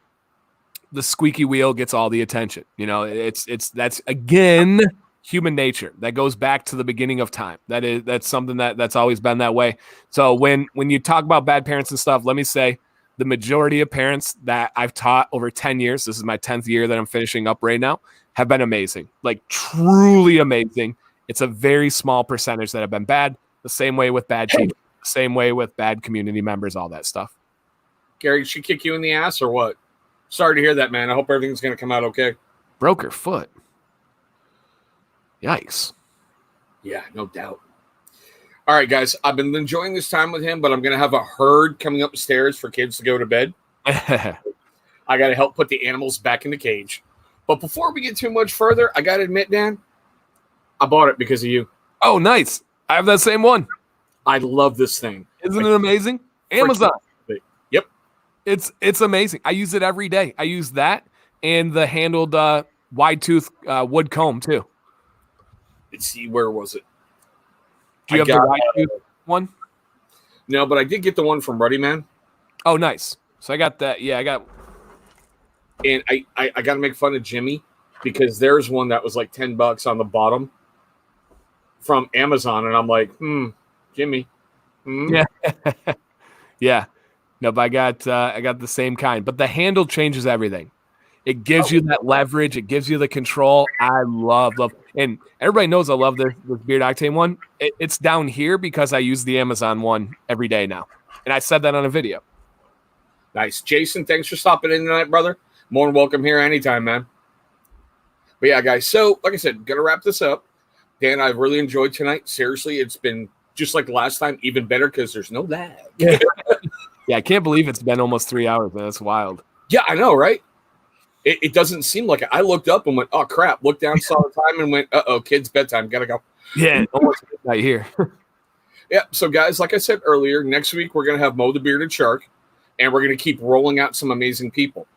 the squeaky wheel gets all the attention. That's again human nature. That goes back to the beginning of time. That's something that's always been that way. So when you talk about bad parents and stuff, let me say the majority of parents that I've taught over 10 years, this is my 10th year that I'm finishing up right now, have been amazing, like truly amazing. It's a very small percentage that have been bad. The same way with bad teachers, the same way with bad community members, all that stuff. Gary, did she kick you in the ass or what? Sorry to hear that, man. I hope everything's going to come out okay. Broke her foot. Yikes. Yeah, no doubt. All right, guys. I've been enjoying this time with him, but I'm going to have a herd coming upstairs for kids to go to bed. I got to help put the animals back in the cage. But before we get too much further, I got to admit, Dan, I bought it because of you. Oh, nice. I have that same one. I love this thing. Isn't it amazing? Amazon. Yep. It's amazing. I use it every day. I use that and the handled wide tooth wood comb too. Let's see, where was it? Do you have the wide tooth one? No, but I did get the one from Ruddy Man. Oh, nice. So I got that. Yeah, I got. And I got to make fun of Jimmy because there's one that was like $10 on the bottom from Amazon, and I'm like, Jimmy. Yeah. Yeah. No, but I got the same kind, but the handle changes everything. It gives you that leverage. It gives you the control. I love. And everybody knows I love this Beard Octane one. It's down here because I use the Amazon one every day now. And I said that on a video. Nice. Jason, thanks for stopping in tonight, brother. More than welcome here anytime, man. But yeah, guys, so like I said, gonna wrap this up. Dan, I've really enjoyed tonight. Seriously, it's been just like last time, even better because there's no lag. Yeah. Yeah, I can't believe it's been almost 3 hours, man. That's wild. Yeah, I know, right? It doesn't seem like it. I looked up and went, oh, crap. Looked down, saw the time, and went, uh-oh, kids' bedtime. Gotta go. Yeah, almost midnight here. Yeah, so guys, like I said earlier, next week we're going to have Mo the Bearded Shark, and we're going to keep rolling out some amazing people.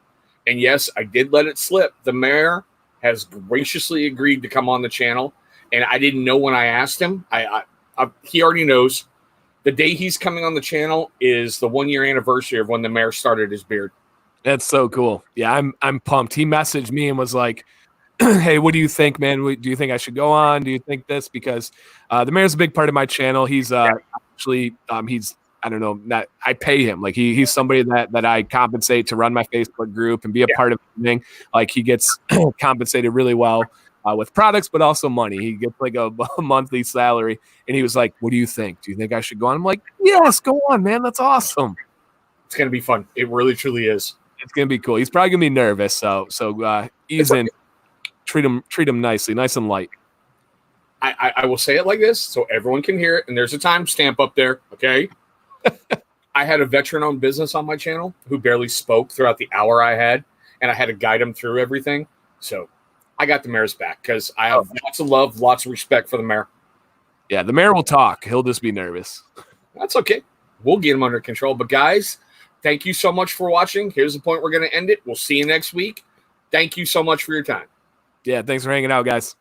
And yes, I did let it slip. The mayor has graciously agreed to come on the channel, and I didn't know when I asked him. He already knows. The day he's coming on the channel is the 1 year anniversary of when the mayor started his beard. That's so cool. Yeah, I'm pumped. He messaged me and was like, hey, what do you think, man? Do you think I should go on? Do you think this? Because the mayor's a big part of my channel. He's actually he's I don't know, I pay him. Like he's somebody that I compensate to run my Facebook group and be a part of everything. Like he gets compensated really well with products, but also money. He gets like a monthly salary. And he was like, what do you think? Do you think I should go on? I'm like, yes, go on, man. That's awesome. It's going to be fun. It really, truly is. It's going to be cool. He's probably going to be nervous. So ease in, treat him nicely, nice and light. I will say it like this so everyone can hear it. And there's a timestamp up there. Okay. I had a veteran-owned business on my channel who barely spoke throughout the hour I had, and I had to guide him through everything. So I got the mayor's back because I have lots of love, lots of respect for the mayor. Yeah, the mayor will talk. He'll just be nervous. That's okay. We'll get him under control. But guys, thank you so much for watching. Here's the point we're going to end it. We'll see you next week. Thank you so much for your time. Yeah, thanks for hanging out, guys.